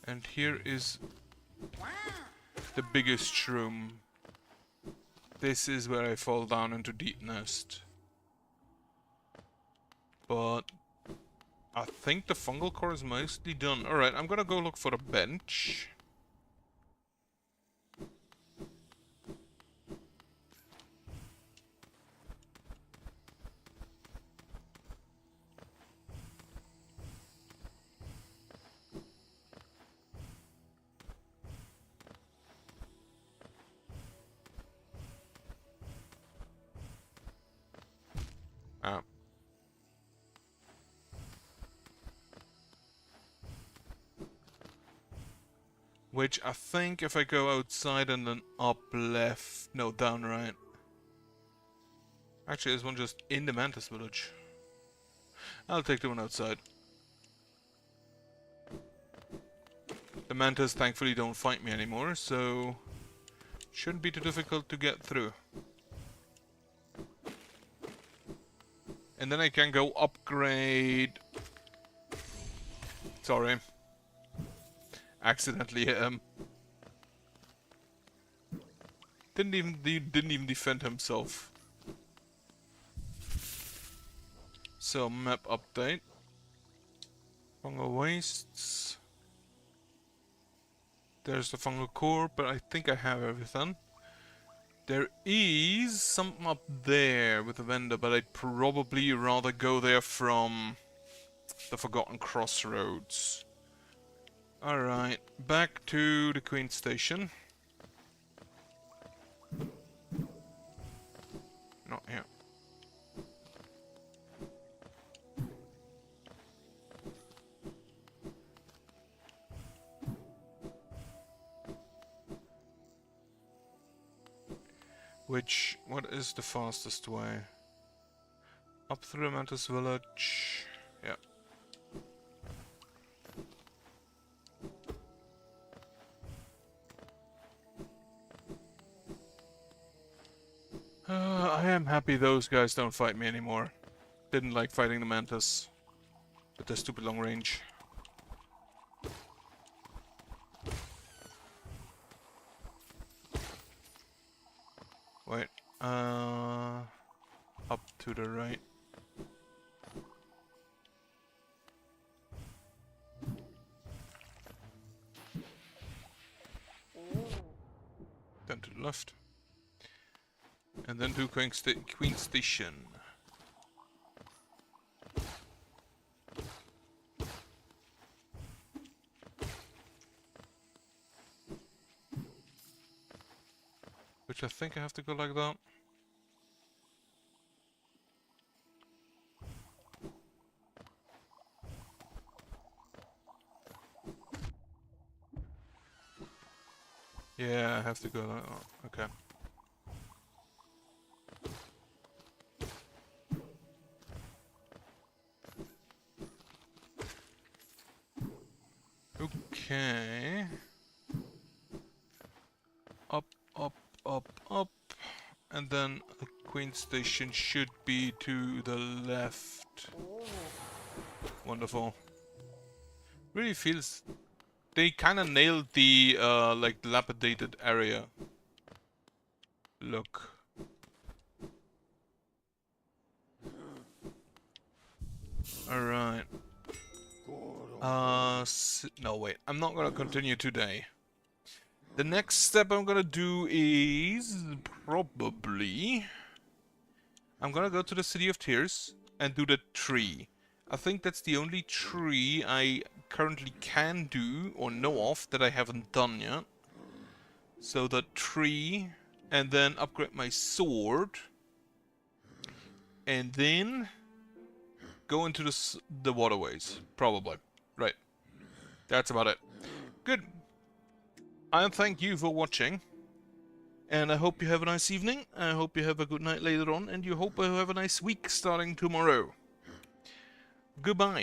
And here is the biggest room. This is where I fall down into Deep Nest. But I think the fungal core is mostly done. Alright, I'm gonna go look for a bench. Ah. Which I think if I go outside and then up left... No, down right. Actually, there's one just in the Mantis village. I'll take the one outside. The Mantis thankfully don't fight me anymore, so... shouldn't be too difficult to get through. And then I can go upgrade... Sorry. Accidentally hit him. Didn't even defend himself. So, map update. Fungal wastes. There's the fungal core, but I think I have everything. There is something up there with the vendor, but I'd probably rather go there from the Forgotten Crossroads. Alright, back to the Queen Station. Not here. What is the fastest way? Up through the Mantis village. Yeah. I am happy those guys don't fight me anymore. Didn't like fighting the Mantis with their stupid long range. Wait, up to the right. Then to the left. And then to Queen Station. Which I think I have to go like that. Yeah, I have to go. Oh, okay. Okay. Up, up, up, up. And then the Queen Station should be to the left. Wonderful. Really feels... They kind of nailed the, like, dilapidated area. Look. Alright. No, wait. I'm not gonna continue today. The next step I'm gonna do is... probably... I'm gonna go to the City of Tears and do the tree. I think that's the only tree I currently can do or know of that I haven't done yet. So the tree, and then upgrade my sword. And then go into the waterways, probably. Right. That's about it. Good. I thank you for watching. And I hope you have a nice evening. I hope you have a good night later on. And you hope you have a nice week starting tomorrow. Goodbye.